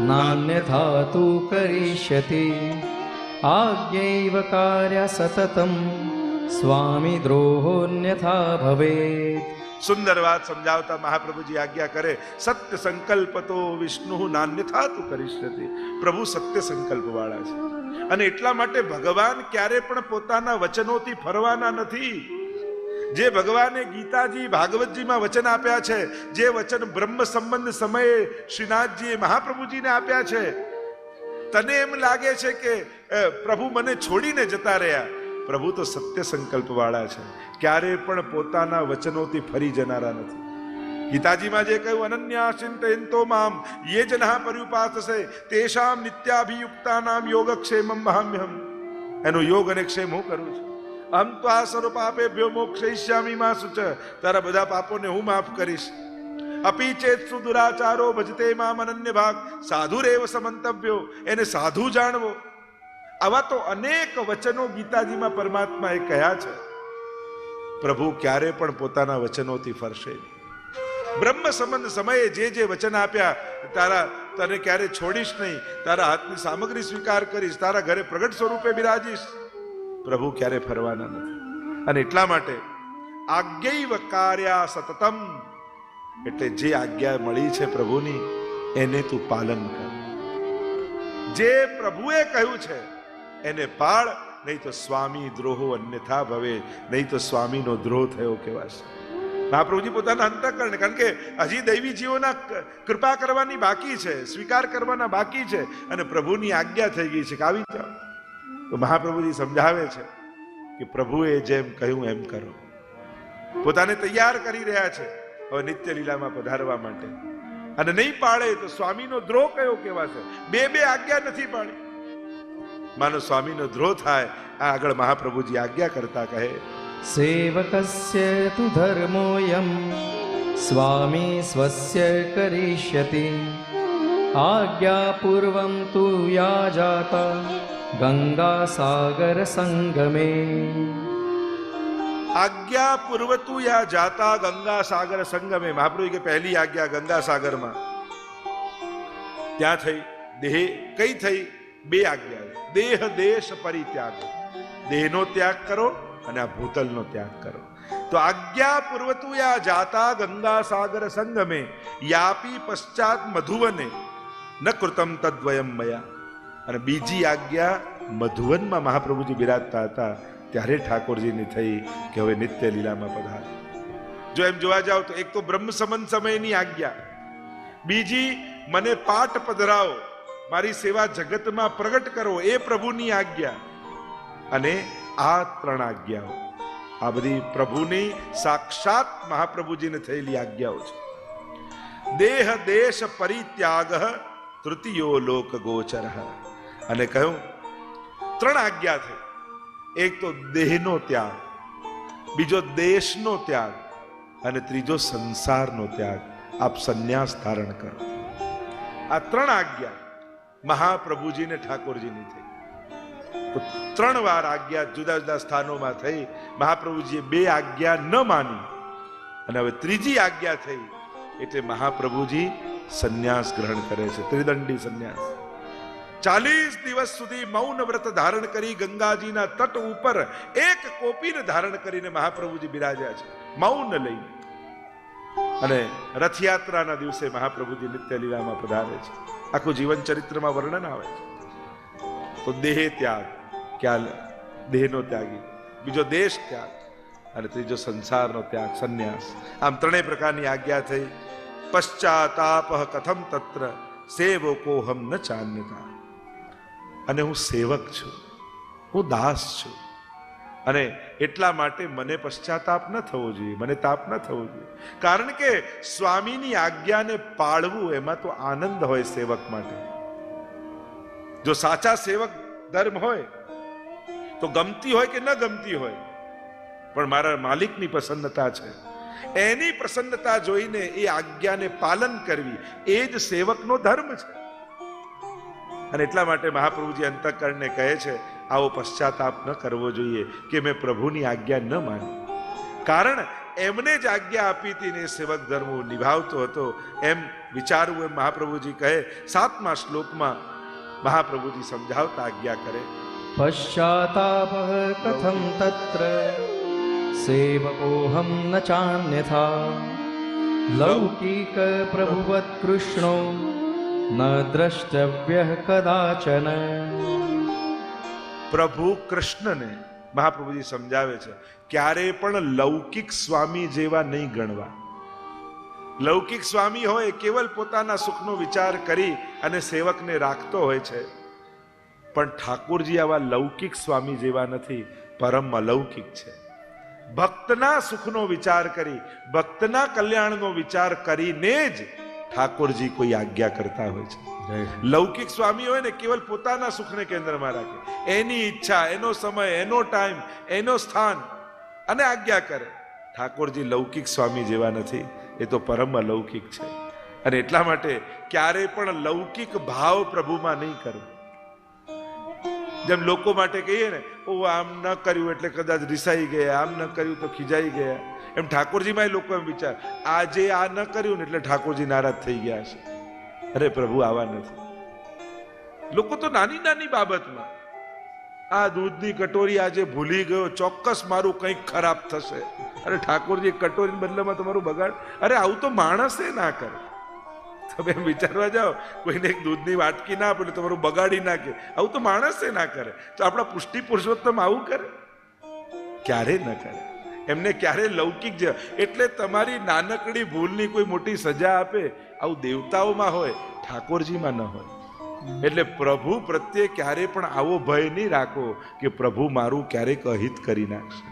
S2: નાન્યથા તુ કરિષ્યતિ આજ્ઞૈવ કાર્ય સતતમ સ્વામી દ્રોહોન્યથા ભવેત.
S1: સુંદર વાત સમજાવતા મહાપ્રભુજી આજ્ઞા કરે, સત્ય સંકલ્પતો વિષ્ણુ નાન્યથા તુ કરિષ્યતિ. પ્રભુ સત્ય સંકલ્પ વાળા છે, અને એટલા માટે ભગવાન ક્યારે પણ પોતાના વચનોથી ફરવાના નથી. જે ભગવાને ગીતાજી ભાગવતજીમાં વચન આપ્યા છે, જે વચન બ્રહ્મ સંબંધ સમયે શ્રીનાથજીએ મહાપ્રભુજીને આપ્યા છે, તને એમ લાગે છે કે પ્રભુ મને છોડીને જતા રહ્યા. પ્રભુ તો સત્ય સંકલ્પ વાળા છે, ક્યારે પણ પોતાના વચનોથી ફરી જનારા નથી. ગીતાજીમાં જે કહ્યું, અનન્યા ચિંતયંતો મામ યે જનઃ પર્યુપાસસે તેષામ નિત્યાભિયુક્તાનામ યોગક્ષેમં વહામ્યહમ. એનો યોગ અને ક્ષેમ હું કરું છું. અહં ત્વા સર્વ પાપેભ્યો મોક્ષયિષ્યામિ મા શુચ. તારા બધા પાપોને હું માફ કરીશ. અપી ચેત્સુ દુરાચારો ભજતે મામ અનન્ય ભાગ સાધુરેવ સમંતવ્યો. એને સાધુ જાણવો. આવા તો અનેક વચનો ગીતાજીમાં પરમાત્માએ કહ્યા છે. પ્રભુ ક્યારે પણ પોતાના વચનોથી ફરશે નહીં. બ્રહ્મ સંબંધ સમયે જે વચન આપ્યા, તને ક્યારે છોડીશ નહીં, તારા હાથની સામગ્રી સ્વીકાર કરીશ, તારા ઘરે પ્રગટ સ્વરૂપે બિરાજીશ. પ્રભુ ક્યારે ફરવાના નથી. અને એટલા માટે આજ્ઞૈવ કાર્યા સતતમ, એટલે જે આજ્ઞા મળી છે પ્રભુની એને તું પાલન કર. જે પ્રભુએ કહ્યું છે એને પાળ, નહીં તો સ્વામી દ્રોહો અન્યથા ભવે. નહીં તો સ્વામીનો દ્રોહ થયો કહેવાશે. મહાપ્રભુજી પોતાના અંતઃકરણ, કારણ કે હજી દૈવી જીવોના કૃપા કરવાની બાકી છે, સ્વીકાર કરવાના બાકી છે, અને પ્રભુની આજ્ઞા થઈ ગઈ છે કે આવી જાઓ. તો મહાપ્રભુજી સમજાવે છે કે પ્રભુએ જેમ કહ્યું એમ કરો. પોતાને તૈયાર કરી રહ્યા છે હવે નિત્ય લીલામાં પધારવા માટે. અને નહીં પાળે તો સ્વામીનો દ્રોહ કયો કહેવાશે. બે આજ્ઞા નથી પાડી. માનો સ્વામીનો દ્રોહ થાય. આ આગળ મહાપ્રભુજી આજ્ઞા કરતા કહે,
S2: સેવકસ્ય તુ ધર્મોયમ સ્વામી સ્વસ્ય કરિષ્યતિ આજ્ઞાપૂર્વમ તુ યા જાતા ગંગા સાગર સંગમે.
S1: આજ્ઞા પૂર્વતું યા જાતા ગંગા સાગર સંગમે. મહાપ્રભુ કે પહેલી આજ્ઞા ગંગા સાગરમાં ત્યાં થઈ. દેહ કઈ થઈ? બે આજ્ઞા. દેહ દેશ પરિત્યાગ. દેહનો ત્યાગ કરો અને આ ભૂતલનો ત્યાગ કરો. તો આજ્ઞા પૂર્વતું યા જાતા ગંગા સાગર સંગમે યાપી પશ્ચાત મધુવને ન કૃતમ તદ્વયમ મયા. અને બીજી આજ્ઞા મધુવનમાં મહાપ્રભુજી બિરાજતા હતા ત્યારે ઠાકોરજીની થઈ કે હવે નિત્ય લીલામાં પધાર. જો એમ જોવા જાવ તો એક તો બ્રહ્મ સંબંધ સમયની આજ્ઞા, બીજી મને પાઠ પધરાવો, મારી સેવા જગતમાં પ્રગટ કરો, એ પ્રભુની આજ્ઞા. અને આ ત્રણ આજ્ઞાઓ, આ બધી પ્રભુની સાક્ષાત મહાપ્રભુજીને થયેલી આજ્ઞાઓ છે. દેહ દેશ પરિત્યાગ તૃતીયો લોક ગોચર. અને કહ્યું ત્રણ આજ્ઞા થઈ. એક તો દેહનો ત્યાગ, બીજો દેશનો ત્યાગ, અને ત્રીજો સંસારનો ત્યાગ. આપ સંન્યાસ ધારણ કરો. આ ત્રણ આજ્ઞા મહાપ્રભુજીને ઠાકોરજીની થઈ. તો ત્રણ વાર આજ્ઞા જુદા જુદા સ્થાનોમાં થઈ. મહાપ્રભુજીએ બે આજ્ઞા ન માની અને હવે ત્રીજી આજ્ઞા થઈ એટલે મહાપ્રભુજી સંન્યાસ ગ્રહણ કરે છે, ત્રિદંડી સંન્યાસ. 40 દિવસ સુધી મૌન વ્રત ધારણ કરી ગંગાજીના તટ ઉપર એક કોપીને ધારણ કરીને મહાપ્રભુજી બિરાજ્યા છે, મૌન લઈને. અને રથયાત્રાના દિવસે મહાપ્રભુજી નિત્ય લીલામાં પધારે છે. આખું જીવન ચરિત્રમાં વર્ણન આવે છે. તો દેહ ત્યાગ, ક્યાં દેહનો ત્યાગી, બીજો દેશ ત્યાગ અને ત્રીજો સંસારનો ત્યાગ, સંન્યાસ. આમ ત્રણેય પ્રકારની આજ્ઞા થઈ. પશ્ચાતાપ કથમ તત્ર સેવકોહમ ન ચાન્યતા. અને હું સેવક છું, હું દાસ છું, અને એટલા માટે મને પશ્ચાતાપ ન થવો જોઈએ, મને તાપ ન થવો જોઈએ. કારણ કે સ્વામીની આજ્ઞાને પાળવું એમાં તો આનંદ હોય સેવક માટે. જો સાચા સેવક ધર્મ હોય તો ગમતી હોય કે ન ગમતી હોય, પણ મારા માલિકની પ્રસન્નતા છે, એની પ્રસન્નતા જોઈને એ આજ્ઞાને પાલન કરવી એ જ સેવકનો ધર્મ છે. અને એટલા માટે મહાપ્રભુજી અંતઃકરણને કહે છે, આવો પશ્ચાતાપ ન કરવો જોઈએ કે મેં પ્રભુની આજ્ઞા ન માની. કારણ એમને જ આજ્ઞા આપી હતી ને સેવક ધર્મ નિભાવતો હતો એમ વિચારવું. એમ મહાપ્રભુજી કહે 7મા શ્લોકમાં મહાપ્રભુજી સમજાવતા આજ્ઞા કરે.
S2: પશ્ચાતાપ કથમ તત્ર સેવકોહમ ન ચાન્યથા લૌકિક પ્રભુવત કૃષ્ણો ન દ્રષ્ટવ્ય કદાચન.
S1: પ્રભુ કૃષ્ણને મહાપ્રભુજી સમજાવે છે, ક્યારે પણ લૌકિક સ્વામી જેવા નહીં ગણવા. લૌકિક સ્વામી હોય કેવલ પોતાના સુખનો વિચાર કરી અને સેવકને રાખતો હોય છે, પણ ઠાકોરજી આવા લૌકિક સ્વામી જેવા નથી, પરમ અલૌકિક છે. ભક્તના સુખનો વિચાર કરી, ભક્તના કલ્યાણનો વિચાર કરીને જ ઠાકોરજી કોઈ આજ્ઞા કરતા હોય છે. લૌકિક સ્વામી હોય ને કેવલ પોતાના સુખને કેન્દ્રમાં રાખે, એની ઈચ્છા, એનો સમય, એનો ટાઈમ, એનો સ્થાન અને આજ્ઞા કરે. ઠાકોરજી લૌકિક સ્વામી જેવા નથી, એ તો પરમ અલૌકિક છે. અને એટલા માટે ક્યારે પણ લૌકિક ભાવ પ્રભુમાં નહીં કરવો. જેમ લોકો માટે કહીએ ને, ઓ આમ ન કર્યું એટલે કદાચ રિસાઈ ગયા, આમ ન કર્યું તો ખીજાઈ ગયા, એમ ઠાકોરજીમાં લોકો એમ વિચાર, આજે આ ન કર્યું ને એટલે ઠાકોરજી નારાજ થઈ ગયા છે. અરે પ્રભુ આવા નથી. લોકો તો નાની નાની બાબતમાં, આ દૂધની કટોરી આજે ભૂલી ગયો, ચોક્કસ મારું કંઈક ખરાબ થશે. અરે ઠાકોરજી કટોરી બદલામાં તમારું બગાડ. અરે આવું તો માણસે ના કરે. તમે એમ વિચારવા જાઓ, કોઈને એક દૂધની વાટકી ના આપે એટલે તમારું બગાડી નાખે, આવું તો માણસે ના કરે. તો આપણા પુષ્ટિ પુરુષોત્તમ આવું કરે? ક્યારે ન કરે. એમને ક્યારે લૌકિક છે. એટલે તમારી નાનકડી ભૂલની કોઈ મોટી સજા આપે, આવું દેવતાઓમાં હોય, ઠાકોરજીમાં ન હોય. એટલે પ્રભુ પ્રત્યે ક્યારે પણ આવો ભય નહીં રાખો કે પ્રભુ મારું ક્યારેક અહિત કરી નાખશે.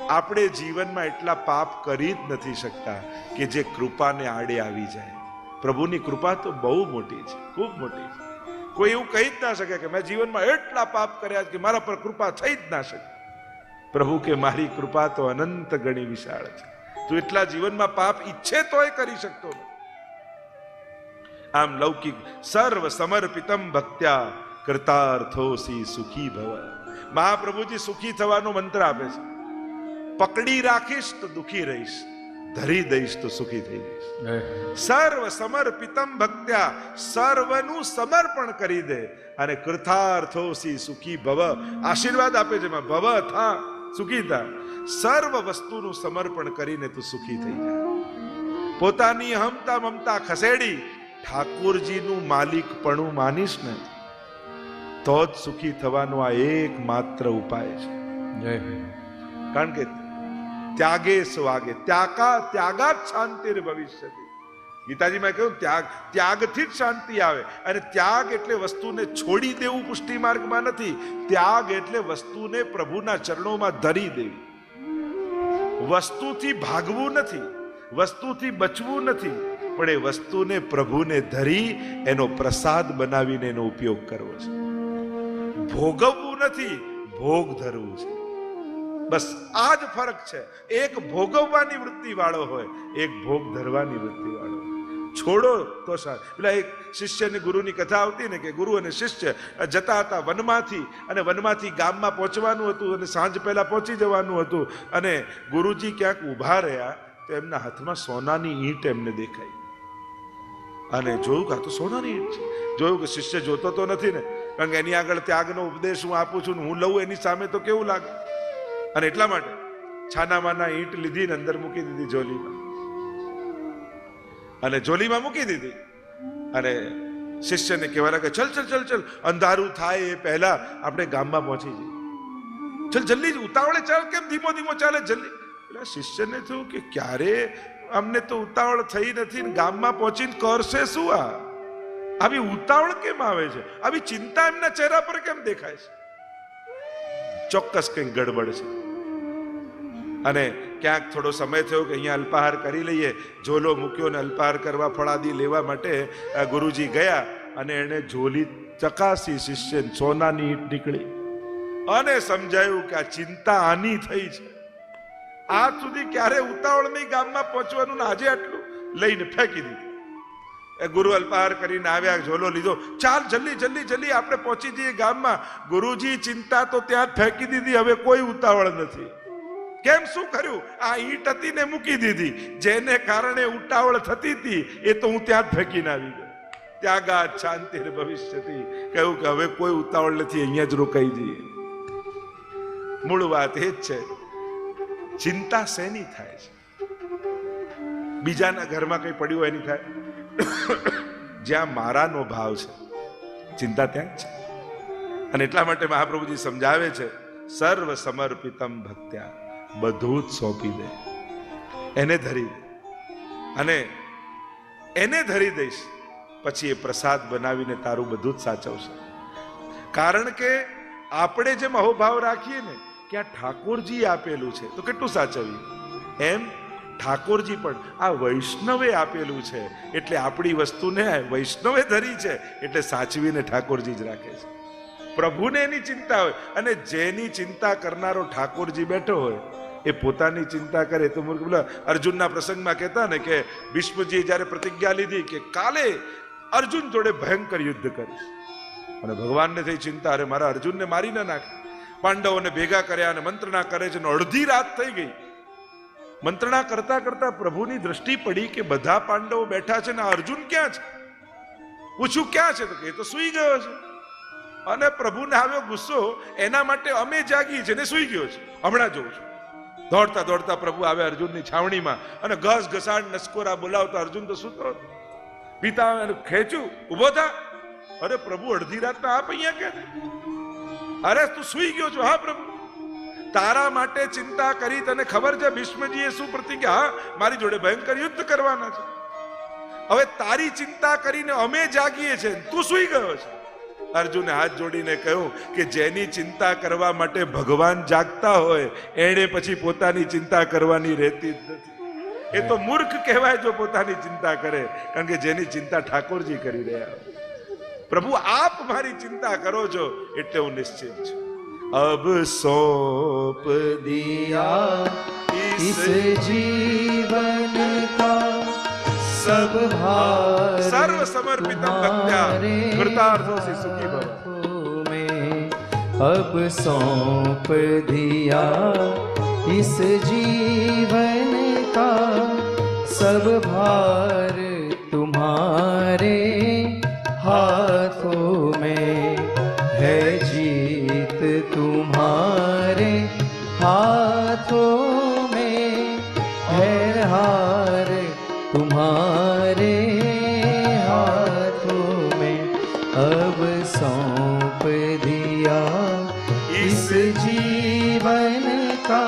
S1: આપણે જીવનમાં એટલા પાપ કરી જ નથી શકતા કે જે કૃપાને આડે આવી જાય. પ્રભુની કૃપા તો બહુ મોટી છે, ખૂબ મોટી છે. કોઈ એવું કહી જ ના શકે કે મેં જીવનમાં એટલા પાપ કર્યા કે મારા પર કૃપા થઈ જ ના શકે. પ્રભુ કે મારી કૃપા તો અનંત ગણી વિશાળ છે, તું એટલા જીવનમાં પાપ ઈચ્છે તોય કરી શકતો નથી. આમ લૌકિક સર્વ સમર્પિતમ ભક્ત્યા કૃતાર્થોસી સુખી ભવ. મહાપ્રભુજી સુખી થવાનો મંત્ર આપે છે. પકડી રાખીશ તો દુખી રહીશ, ધરી દઈશ તો સુખી થઈ જઈશ. સર્વ સમર્પિતમ ભક્ત્યા, સર્વનું સમર્પણ કરી દે અને કૃતાર્થોસી સુખી ભવ, આશીર્વાદ આપે છે. ભવ થા, સુખી થા. સર્વ વસ્તુનું સમર્પણ કરીને તું સુખી થઈ જાય. પોતાની હમતા મમતા ખસેડી ઠાકોરજીનું માલિકપણું માનીશ ને તો જ સુખી થવાનો આ એકમાત્ર ઉપાય છે. કારણ કે ત્યાગે સ્વાગે ત્યાગાત શાંતિર ભવિષ્યતિ. ગીતાજીમાં કહ્યું ત્યાગથી જ શાંતિ આવે. અને ત્યાગ એટલે વસ્તુને છોડી દેવું પુષ્ટિ માર્ગમાં નથી. ત્યાગ એટલે વસ્તુને પ્રભુના ચરણોમાં ધરી દેવી. વસ્તુથી ભાગવું નથી, વસ્તુથી બચવું નથી, પણ એ વસ્તુને પ્રભુને ધરી એનો પ્રસાદ બનાવીને એનો ઉપયોગ કરવો છે. ભોગવવું નથી, ભોગ ધરવું છે. બસ આ જ ફરક છે. એક ભોગવવાની વૃત્તિ વાળો હોય, એક ભોગ ધરવાની વૃત્તિ વાળો. છોડો તો સારું. પેલા એક શિષ્યની ગુરુની કથા આવતી ને કે ગુરુ અને શિષ્ય જતા હતા વનમાંથી, અને વનમાંથી ગામમાં પહોંચવાનું હતું અને સાંજ પહેલા પહોંચી જવાનું હતું. અને ગુરુજી ક્યાંક ઊભા રહ્યા તો એમના હાથમાં સોનાની ઈંટ એમને દેખાઈ. અને જોયું કે આ તો સોનાની ઈંટ છે. જોયું કે શિષ્ય જોતો તો નથી ને, કારણ કે એની આગળ ત્યાગનો ઉપદેશ હું આપું છું ને હું લઉં એની સામે તો કેવું લાગે. અને એટલા માટે છાનામાના ઈંટ લીધી ને અંદર મૂકી દીધી ઝોલીમાં. અને ઝોલીમાં મૂકી દીધી અને શિષ્યને કહેવા લાગે, ચલ ચલ ચલ ચલ, અંધારું થાય એ પહેલા આપણે ગામમાં પહોંચી જઈએ, ચલ જલ્દી ઉતાવળે ચાલ, કેમ ધીમો ધીમો ચાલે જલ્દી. એટલે શિષ્યને થયું કે ક્યારે અમને તો ઉતાવળ થઈ નથી, ગામમાં પહોંચીને કરશે શું? આવી ઉતાવળ કેમ આવે છે? આવી ચિંતા એમના ચહેરા પર કેમ દેખાય છે? ચોક્કસ કંઈક ગડબડ છે. અને ક્યાંક થોડો સમય થયો કે અહીંયા અલ્પાહાર કરી લઈએ, ઝોલો મૂક્યો ને અલ્પાહાર કરવા ફળાદી લેવા માટે ગુરુજી ગયા અને એને ઝોલી ચકાસી, શિષ્ય સોનાની ઈંટ નીકળી અને સમજાયું કે આ ચિંતા આની થઈ છે. આજ સુધી ક્યારે ઉતાવળ નહીં ગામમાં પહોંચવાનું, ને આજે આટલું લઈને ફેંકી દીધું. ગુરુ અલ્પાહાર કરીને આવ્યા, ઝોલો લીધો, ચાલ જલ્દી જલ્દી જલ્દી આપણે પહોંચી જઈએ ગામમાં. ગુરુજી ચિંતા તો ત્યાં જ ફેંકી દીધી, હવે કોઈ ઉતાવળ નથી. કેમ, શું કર્યું? આ ઈંટ હતી ને મૂકી દીધી, જેને કારણે ઉતાવળ થતી હતી એ તો હું ત્યાં જ ફેંકીને આવી ગયો. ત્યાગાત શાંતિ ભવિષ્યથી, કહ્યું કે હવે કોઈ ઉતાવળ નથી, અહીંયા જ રોકાઈ જઈએ. મૂળ વાત એ જ છે, ચિંતા શેની થાય છે? બીજાના ઘરમાં કઈ પડ્યું હોય એની થાય? જ્યાં મારાનો ભાવ છે ચિંતા ત્યાં જ છે. અને એટલા માટે મહાપ્રભુજી સમજાવે છે, સર્વ સમર્પિતમ ભક્ત્યા, બધું જ સોંપી દે, એને ધરી દે, અને એને ધરી દઈશ પછી એ પ્રસાદ બનાવીને તારું બધું જ સાચવશે. કારણ કે આપણે જેમ અહોભાવ રાખીએ ને કે આ ઠાકોરજી આપેલું છે તો કેટલું સાચવીએ, એમ ઠાકોરજી પણ આ વૈષ્ણવે આપેલું છે એટલે આપણી વસ્તુને વૈષ્ણવે ધરી છે એટલે સાચવીને ઠાકોરજી જ રાખે છે. પ્રભુને એની ચિંતા હોય, અને જેની ચિંતા કરનારો ઠાકોરજી બેઠો હોય એ પોતાની ચિંતા કરે તો મૂર્ખ. બોલા અર્જુનના પ્રસંગમાં કહેતા ને કે ભીષ્મજીએ જ્યારે પ્રતિજ્ઞા લીધી કે કાલે અર્જુન જોડે ભયંકર યુદ્ધ કરીશ, અને ભગવાનને થઈ ચિંતા, અરે મારા અર્જુનને મારી ના નાખે. પાંડવોને ભેગા કર્યા અને મંત્રણા કરે છે, અડધી રાત થઈ ગઈ. મંત્રણા કરતા કરતા પ્રભુની દ્રષ્ટિ પડી કે બધા પાંડવો બેઠા છે ને અર્જુન ક્યાં છે? પૂછ્યું ક્યાં છે? તો કે એ તો સૂઈ ગયો છે. અને પ્રભુને આવ્યો ગુસ્સો, એના માટે અમે જાગી છે ને સૂઈ ગયો છે, હમણાં જોઉં છું. દોડતા દોડતા પ્રભુ આવે અર્જુનની છાવણીમાં અને ઘસ ઘસાડ નસકોરા બોલાવતા અર્જુન તો સૂતો હતો. પિતા ખેંચ્યું, ઉભો થા. અરે પ્રભુ અડધી રાતના આપ અહીંયા કે? અરે તું સૂઈ ગયો છો? હા પ્રભુ, તારા માટે ચિંતા કરી, તને ખબર છે ભીષ્મજીએ શું પ્રતિજ્ઞા? હા, મારી જોડે ભયંકર યુદ્ધ કરવાના છે. હવે તારી ચિંતા કરીને અમે જાગીએ છીએ, તું સૂઈ ગયો છે. અર્જુને હાથ જોડીને કહ્યું કે જેની ચિંતા કરવા માટે ભગવાન જાગતા હોય એને પછી પોતાની ચિંતા કરવાની રહેતી જ નથી. એ તો મૂર્ખ કહેવાય જો પોતાની ચિંતા કરે, કારણ કે જેની ચિંતા ઠાકોરજી કરી રહ્યા હોય. પ્રભુ આપ મારી ચિંતા કરો છો એટલે હું નિશ્ચિત છું. अब सौंप दिया इस जीवन का सब भार, सर्व समर्पितम भक्त्या कृतार्थोऽसि सुखी भव.
S2: अब सौंप दिया इस जीवन का सब भार तुम्हारे हाथों में है, जीत तुम्हारे हाथों में है, हार तुम्हारे हाथों में. अब सौंप दिया इस जीवन का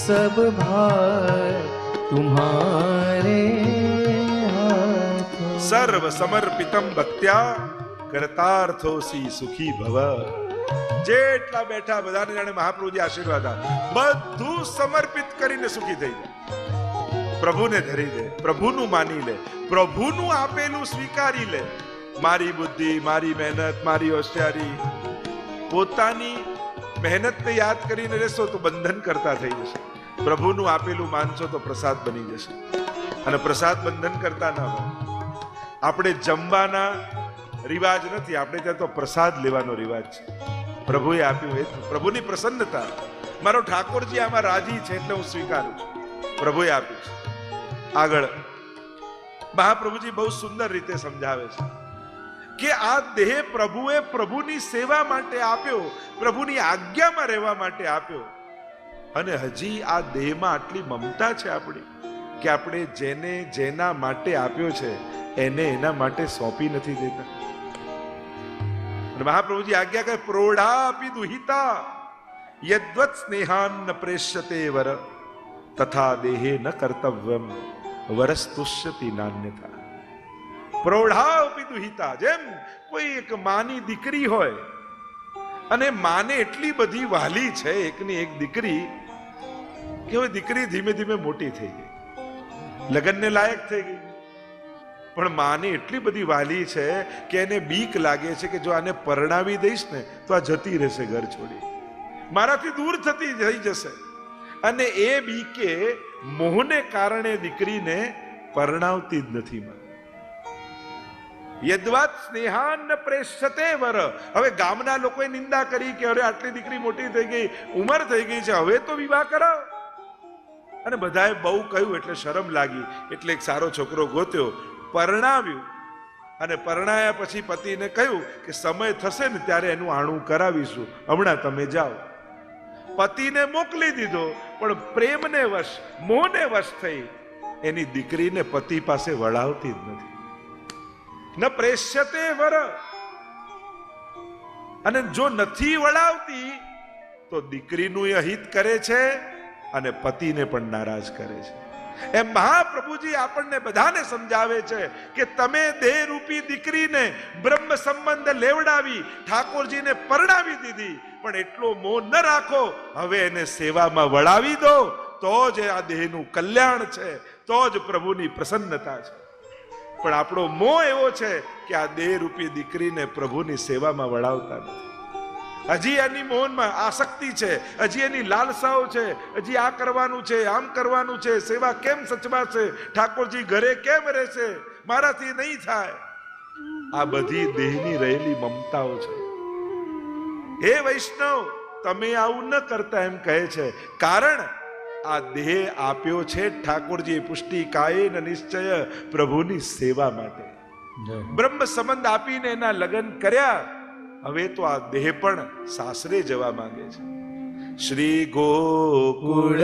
S2: सब भार तुम्हारे हाथों.
S1: सर्व समर्पितम भक्त्या કરતાર્થોસી સુખી ભવ. જેટલા બેઠા બધાને જાણે મહાપ્રભુજી આશીર્વાદ આપે, બધું સમર્પિત કરીને સુખી થઈ જાય. પ્રભુને ધરી દે, પ્રભુનું માની લે, પ્રભુનું આપેલું સ્વીકારી લે. મારી બુદ્ધિ, મારી મહેનત, મારી હોશિયારી, પોતાની મહેનતને યાદ કરીને રહેશો તો બંધન કરતા થઈ જશે. પ્રભુનું આપેલું માનશો તો પ્રસાદ બની જશે. અને પ્રસાદ બંધન કરતા ના હોય. આપણે જમવાના રિવાજ નથી, આપણે ત્યાં તો પ્રસાદ લેવાનો રિવાજ છે. પ્રભુએ આપ્યું એ પ્રભુની પ્રસન્નતા. મારો ઠાકોરજી આમાં રાજી છે એટલે હું સ્વીકારું છું. પ્રભુએ આપ્યું છે. આગળ મહાપ્રભુજી બહુ સુંદર રીતે સમજાવે છે કે આ દેહ પ્રભુએ પ્રભુની સેવા માટે આપ્યો, પ્રભુની આજ્ઞામાં રહેવા માટે આપ્યો. અને હજી આ દેહમાં આટલી મમતા છે આપણી કે આપણે જેને જેના માટે આપ્યો છે એને એના માટે સોંપી નથી દેતા. અને મહાપ્રભુજી આજ્ઞા કહે પ્રોઢાપી દુહિતા યદ્વત સ્નેહાન ન પ્રેષ્યતે વર તથા દેહે ન કર્તવ્યમ વરસ્તુષ્યતિ નાન્યથા. પ્રૌઢાપી દુહિતા, જેમ કોઈ એક માની દીકરી હોય અને માને એટલી બધી વાલી છે એકની એક દીકરી કે હવે દીકરી ધીમે ધીમે મોટી થઈ ગઈ, લગ્નને લાયક થઈ ગઈ, પણ માને એટલી બધી વાલી છે કે એને બીક લાગે છે કે જો આને પરણાવી દઈશ ને તો આ જતી રહેશે ઘર છોડી, મારાથી દૂર થતી થઈ જશે. અને એ બીકે મોહને કારણે દીકરીને પરણાવતી જ નથી. યદ્વાત સ્નેહાન ન પ્રેષ્યતે વર. હવે ગામના લોકોએ નિંદા કરી કે અરે આટલી દીકરી મોટી થઈ ગઈ, ઉંમર થઈ ગઈ છે, હવે તો વિવાહ કરાવ. અને બધાએ બહુ કહ્યું એટલે શરમ લાગી, એટલે એક સારો છોકરો ગોત્યો, પરણાવ્યું. અને પરણાયા પછી પતિને કહ્યું કે સમય થશે ને ત્યારે એનું આણું કરાવીશું, હમણાં તમે જાઓ. પતિને મોકલી દીધો, પણ પ્રેમને વશ મોહને વશ થઈ એની દીકરીને પતિ પાસે વળાવતી જ નથી. ન પ્રેષ્યતે વર. અને જો નથી વળાવતી તો દીકરીનું અહિત કરે છે અને પતિને પણ નારાજ કરે છે. એમ મહાપ્રભુજી આપણને બધાને સમજાવે છે કે તમે દેહરૂપી દીકરીને બ્રહ્મ સંબંધ લેવડાવી ઠાકોરજીને પરણાવી દીધી, પણ એટલો મોહ ન રાખો, હવે એને સેવામાં વળાવી દો, તો જ આ દેહનું કલ્યાણ છે, તો જ પ્રભુની પ્રસન્નતા છે. પણ આપણો મોહ એવો છે કે આ દેહરૂપી દીકરીને પ્રભુની સેવામાં વળાવતા નથી. હજી એની મોહનમાં આસક્તિ છે, હજી એની લાલસાઓ છે, હજી આ કરવાનું છે, આમ કરવાનું છે, સેવા કેમ સચવાશે, ઠાકોરજી ઘરે કેમ રહેશે, મારાથી નહીં થાય. આ બધી દેહની રહેલી મમતાઓ છે. હે વૈષ્ણવ, તમે આવું ન કરતા એમ કહે છે, કારણ આ દેહ આપ્યો છે ઠાકોરજીએ પુષ્ટિ કાયેન નિશ્ચય પ્રભુની સેવા માટે. બ્રહ્મ સંબંધ આપીને એના લગ્ન કર્યા, હવે તો આ દેહ પણ સાસરે જવા માંગે છે. શ્રી ગોકુળ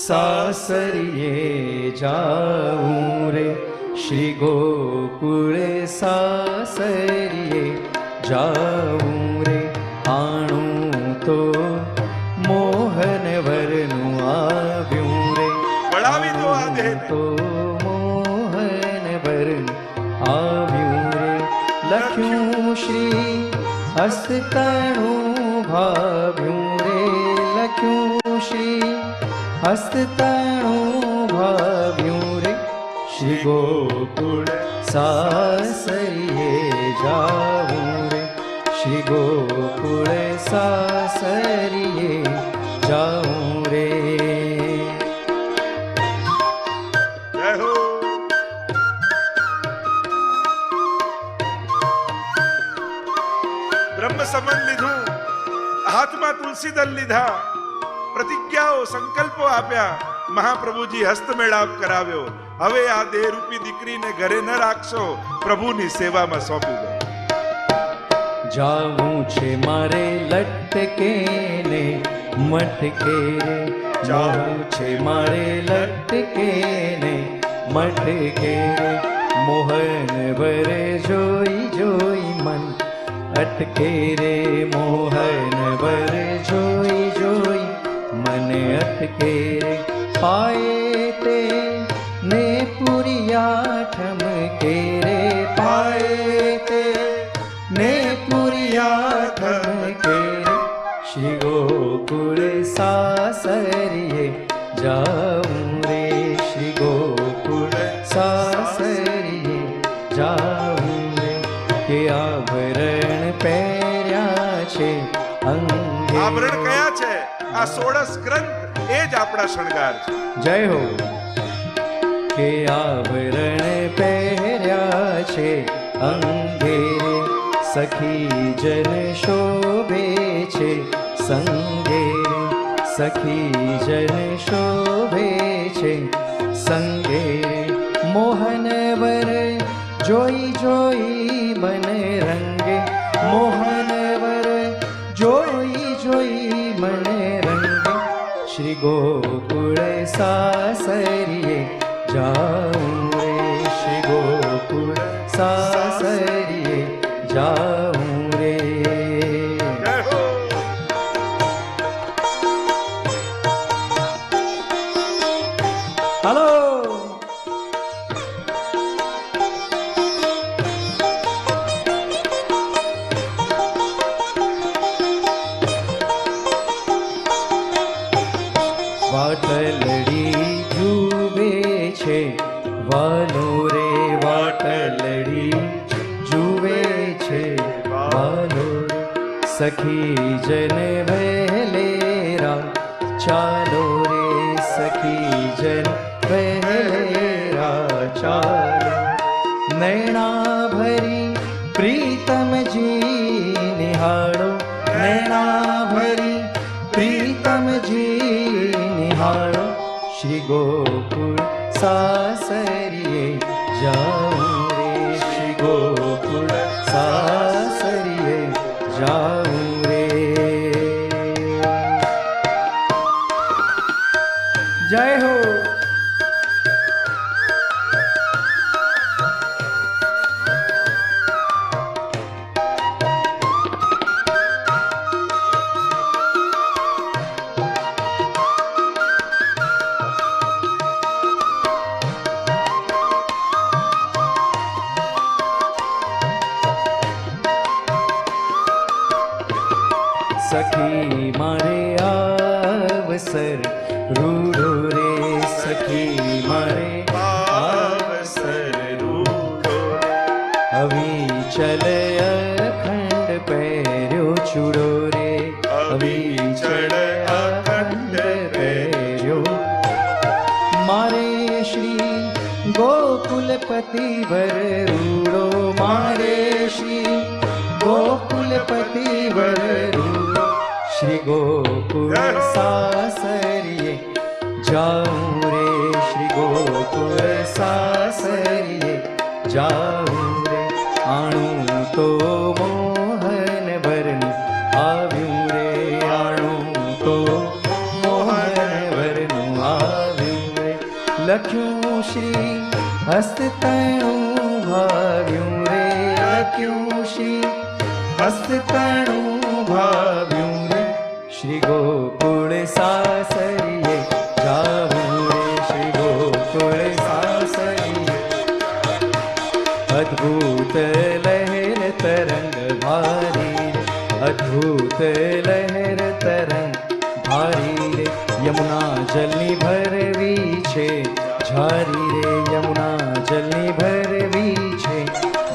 S2: સાસરિયે જાઉં રે, શ્રી ગોકુળ સાસરિયે જાઉં રે, આણું તો મોહન વરનું આવ્યું રે,
S1: વળાવી દો આ દેહને.
S2: તો મોહન વરનું આવ્યું રે, લખ્યું શ્રી હસ્તણું ભાવ્યું રે, લખ્યું શ્રી હસ્તણું ભાવ્યું રે, શ્રી ગોકુળ સાસરિયે જાઉં રે, શ્રી ગોકુળ સાસરિયે જાઉં રે.
S1: જય હો. બ્રહ્મ સંબંધ લીધું, હાથમાં તુલસી દળ લીધા, પ્રતિજ્ઞાઓ સંકલ્પો આપ્યા, મહાપ્રભુજી હસ્તમેળાપ કરાવ્યો. હવે આ દેહરૂપી દીકરીને ઘરે ન રાખશો, પ્રભુની સેવામાં સોંપી દો.
S2: જાવું છે મારે લટકે ને મટકે રે, જાવું છે મારે લટકે ને મટકે રે, મોહન વરે જોઈ જોઈ મન અટકે રે, મોહન વરે જોઈ જોઈ મન અટકે રે, પાયે તે ને પુરિયા ઠમકે રે, પાયે તે ને પુરિયા ઠમકે રે, શ્રી ગોકુળ સાસરિયે જાઉં રે, શ્રી ગોકુળ સાસરિયે જાઉં રે, કે આભરણ પહેર્યા છે અંગે.
S1: આભરણ કયા છે? આ 16 ગ્રંથ, એ જ આપણા શણગાર છે.
S2: જય હો. કે આભરણ પહેર્યા છે અંગે રે, સખી જન શોભે છે સંગે રે, સખી જન શોભે છે સંગે રે, મોહન વર જોઈ જોઈ મન રંગે, મોહન વર જોઈ જોઈ મન રંગે, શ્રી ગોકુળ સાસરિયે जाऊं रे श्री गोकुल सासरिए जाऊं रे।
S1: जय हो।
S2: हेलो વાટલડી જુએ છે વાલો રે વાટલડી જુએ છે વાલો રે સખી જન વહેલેરા ચાલો રે સખી જન વહેલેરા ચાલો નૈણા ભરી પ્રીતમજી નિહાળો નૈણા ભરી પ્રીતમજી નિહાળો શ્રી ગોકુળ સાસરિએ જાઉં રે શ્રી ગોકુળ સાસરિએ જાઉં રે। જય હો। सखी मारे अवसर रूढ़ो रे सखी मारे
S1: अवसर रूढ़ो
S2: अविचल अखंड पैर्यो चूड़ो रे
S1: अविचल अखंड
S2: पैर्यो मारे श्री गोकुलपति वर रूढ़ो मारे श्री गोकुलपति वर रूढ़ो श्री गोकुल सासरिए जाऊं रे श्री गोकुल सासरिए जाऊं रे आणु तो मोहन वरन आव्यूं रे आणु तो मोहन वरन आव्यूं रे लख्यूं श्री हस्ततणु भाव्यूं रे लख्यूं श्री हस्ततणु भाव्यूं रे श्री गोकुल सासरिए जाऊं रे श्री गोकुल सासरिए अद्भुत लहर तरंग भारी रे अद्भुत लहर तरंग भारी रे यमुना जलनी भरवी छे झारी रे यमुना जलनी भरवी छे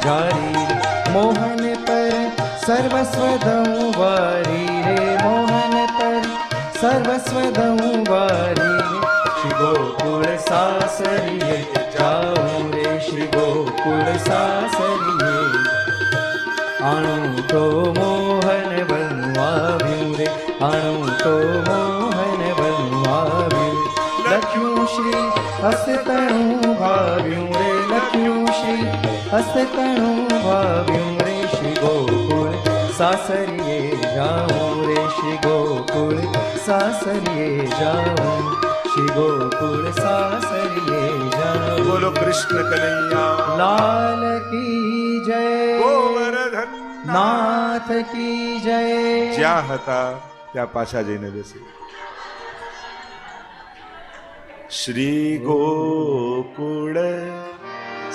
S2: झारी रे मोहन पर सर्वस्व दऊं वारी रे मोहन पर सर्वस्व दऊं वारी रे श्री गोकुल सासरिए जाऊं रे श्री गोकुल सासरिए आणु तो मोहन बनु आव्यूं रे आणु तो मोहन बनु आव्यूं लख्यूं श्री हस्ततणु भाव्यूं रे लख्यूं श्री हस्ततणु भाव्यूं रे श्री गोकुल सासरिए जाऊं रे श्री गोकुल सासरिए जाऊं श्री गोकुल सासरिए जाऊं।
S1: बोलो कृष्ण कन्हैया
S2: लाल की जय
S1: गोवर्धन
S2: नाथ की जय।
S1: જ્યાં હતા ત્યાં પાછા જઈને બેસી શ્રી ગોકુળ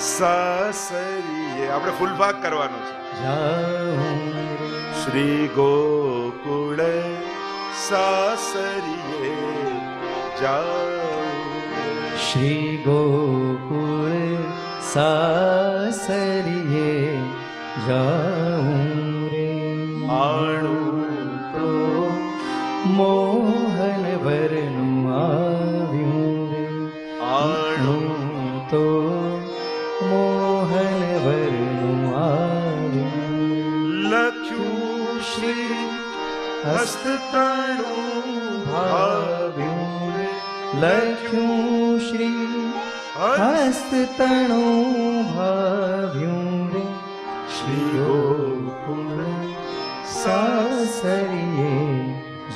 S1: સાસરીએ આપણે ફૂલ ભાગ કરવાનો છે
S2: जाऊं रे
S1: શ્રી ગોકુળ સાસરીએ જાઉં
S2: श्री गोकुल सासरिए जाऊं रे
S1: आणु
S2: तो मोहन वरनु आव्यूं रे
S1: आणु
S2: तो मोहन वरनु आव्यूं
S1: લખ્યું
S2: श्री
S1: હસ્તતણુ ભાવ્યું રે
S2: लख्यूं श्री हस्ततणु भाव्यूं रे श्री गोकुल सासरिए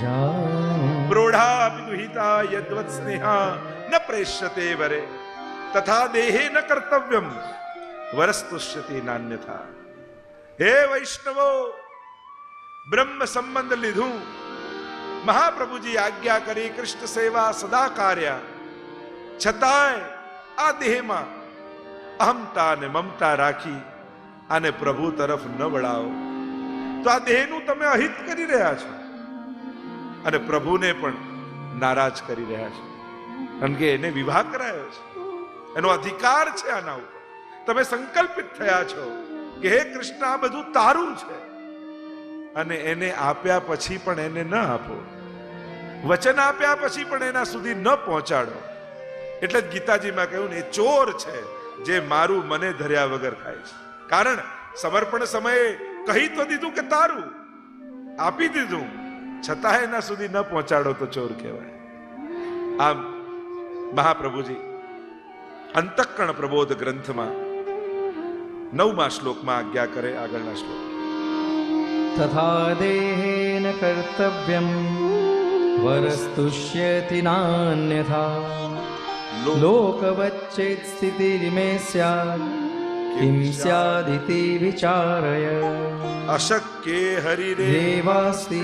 S2: जाऊं।
S1: प्रोढ़ा विदुहिता यद्वत् स्नेहा न प्रेष्यते वरे તથા દેહે ન કર્તવ્યમ વરસ્તુષ્યતિ નાન્યથા. હે વૈષ્ણવો, બ્રહ્મ સંબંધ લીધું, મહાપ્રભુજી આજ્ઞા કરી, કૃષ્ણ સેવા સદા કાર્ય, છતાંય આ દેહમાં અહમતા અને મમતા રાખી આને પ્રભુ તરફ ન વળાવો તો આ દેહનું તમે અહિત કરી રહ્યા છો અને પ્રભુને પણ નારાજ કરી રહ્યા છો. કારણ કે એને વિવાહ કરાયો છે, એનો અધિકાર છે આના ઉપર. તમે સંકલ્પિત થયા છો કે હે કૃષ્ણ, આ બધું તારું છે, અને એને આપ્યા પછી પણ એને ન આપો, વચન આપ્યા પછી પણ એના સુધી ન પહોંચાડો. એટલે જ ગીતાજીમાં કહ્યું ને, એ ચોર છે જે મારું મને ધર્યા વગર ખાય છે. કારણ સમર્પણ સમયે કહી તો દીધું કે તારું, આપી દીધું, છતાં એના સુધી ન પહોંચાડો તો ચોર કહેવાય. આમ મહાપ્રભુજી અંતઃકરણ પ્રબોધ ગ્રંથમાં 9મા શ્લોકમાં આજ્ઞા કરે. આગળના શ્લોક:
S2: તથા દેહેન કર્તવ્યમ વરસ્તુષ્યતિ નાન્યથા લોકવચ્ચેત સ્થિતિર્મે સ્યાદ કિમ સ્યાદિતિ વિચારય
S1: અશક્ય હરિરે
S2: દેવાસ્તિ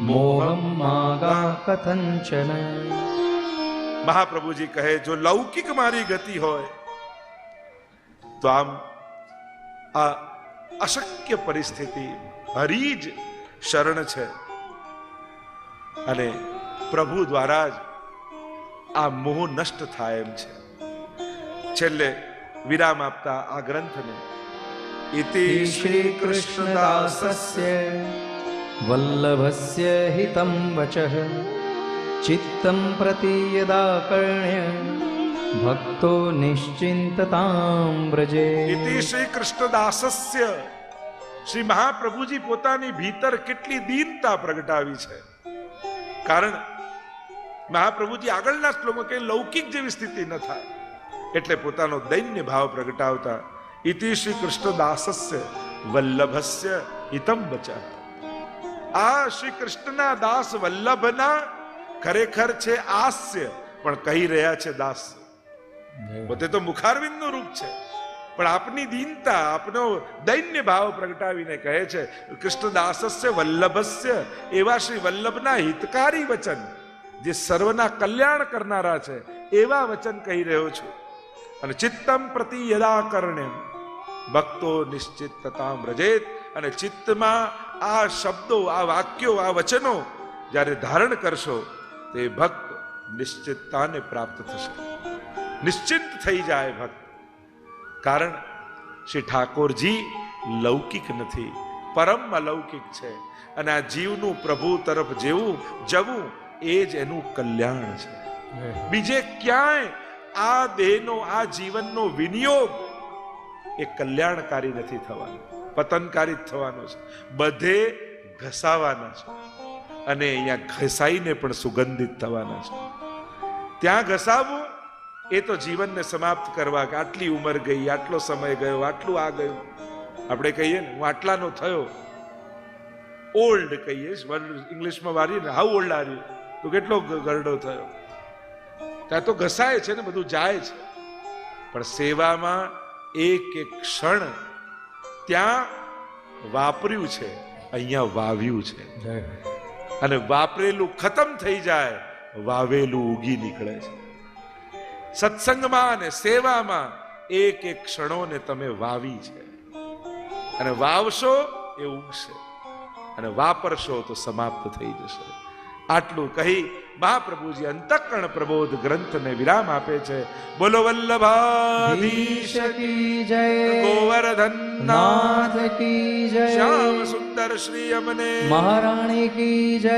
S2: મોહમ માગા કથંચન.
S1: મહાપ્રભુજી કહે, જો લૌકિક મારી ગતિ હોય તો આમ આ અશક્ય પરિસ્થિતિ, હરી જ શરણ છે અને પ્રભુ દ્વારા જ આ મોહ નષ્ટ થાય એમ છે. છેલ્લે વિરામ આપતા આ ગ્રંથને ઇતિ
S2: શ્રી કૃષ્ણદાસસ્ય વલ્લભસ્ય હિતં વચઃ ચિત્તં પ્રતિ યદા કર્ણ્ય ભક્તો નિશ્ચિંતતાં વ્રજે.
S1: ઇતિ શ્રી કૃષ્ણદાસસ્ય. શ્રી મહાપ્રભુજી પોતાની ભીતર કેટલી દીનતા પ્રગટાવી છે. કારણ મહાપ્રભુજી આગળના શ્લોકમાં કે લૌકિક જેવી સ્થિતિ ન થાય એટલે પોતાનો દૈન્ય ભાવ પ્રગટાવતા ઇતિ શ્રી કૃષ્ણદાસસ્ય વલ્લભસ્ય હિતં વચઃ. આ શ્રી કૃષ્ણના દાસ વલ્લભના ખરેખર છે આસ્ય, પણ કહી રહ્યા છે દાસ્ય. પોતે તો મુખારવિંદનું રૂપ છે, પણ આપની દીનતા, આપનો દૈન્ય ભાવ પ્રગટાવીને કહે છે કૃષ્ણદાસસ્ય વલ્લભસ્ય. એવા શ્રી વલ્લભના હિતકારી વચન, જે સર્વના કલ્યાણ કરનારા છે, એવા વચન કહી રહ્યો છું. અને ચિત્તમ પ્રતિ યદા કર્ણ્યમ ભક્તો નિશ્ચિતતામ વ્રજેત. અને ચિત્તમાં આ શબ્દો, આ વાક્યો, આ વચનો જ્યારે ધારણ કરશો તે ભક્ત નિશ્ચિતતાને પ્રાપ્ત થશે, નિશ્ચિંત થઈ જાય ભક્ત. કારણ શ્રી ઠાકોરજી લૌકિક નથી, પરમ અલૌકિક છે. અને આ જીવનું પ્રભુ તરફ જેવું જવું એ જ એનું કલ્યાણ છે. બીજે ક્યાંય આ દેહનો, આ જીવનનો વિનિયોગ એ કલ્યાણકારી નથી થવાનો, પતનકારી જ થવાનો છે. બધે ઘસાવાના છે અને અહીંયા ઘસાઈને પણ સુગંધિત થવાના છે. ત્યાં ઘસાવવું એ તો જીવનને સમાપ્ત કરવા કે આટલી ઉંમર ગઈ, આટલો સમય ગયો, આટલું આ ગયું. આપણે કહીએ ને હું આટલાનો થયો, ઓલ્ડ કહીએ, ઇંગ્લિશમાં વારીએ ને, હાઉ ઓલ્ડ આર યુ, તો કેટલો ગરડો થયો. ત્યાં તો ઘસાય છે ને, બધું જાય છે. પણ સેવામાં એક એક ક્ષણ ત્યાં વાપર્યું છે, અહીંયા વાવ્યું છે. અને વાપરેલું ખતમ થઈ જાય, વાવેલું ઉગી નીકળે છે. સત્સંગમાં અને સેવામાં એક એક ક્ષણોને તમે વાવી છે, અને વાવશો એ ઉગશે, અને વાપરશો તો સમાપ્ત થઈ જશે. આટલું કહી મહાપ્રભુજી અંતઃકરણ પ્રબોધ ગ્રંથને વિરામ આપે છે. બોલો વલ્લભાધીશ
S2: કી જય,
S1: ગોવર્ધન
S2: નાથ કી જય,
S1: શ્યામ સુંદર શ્રી અમને
S2: મહારાણી કી જય.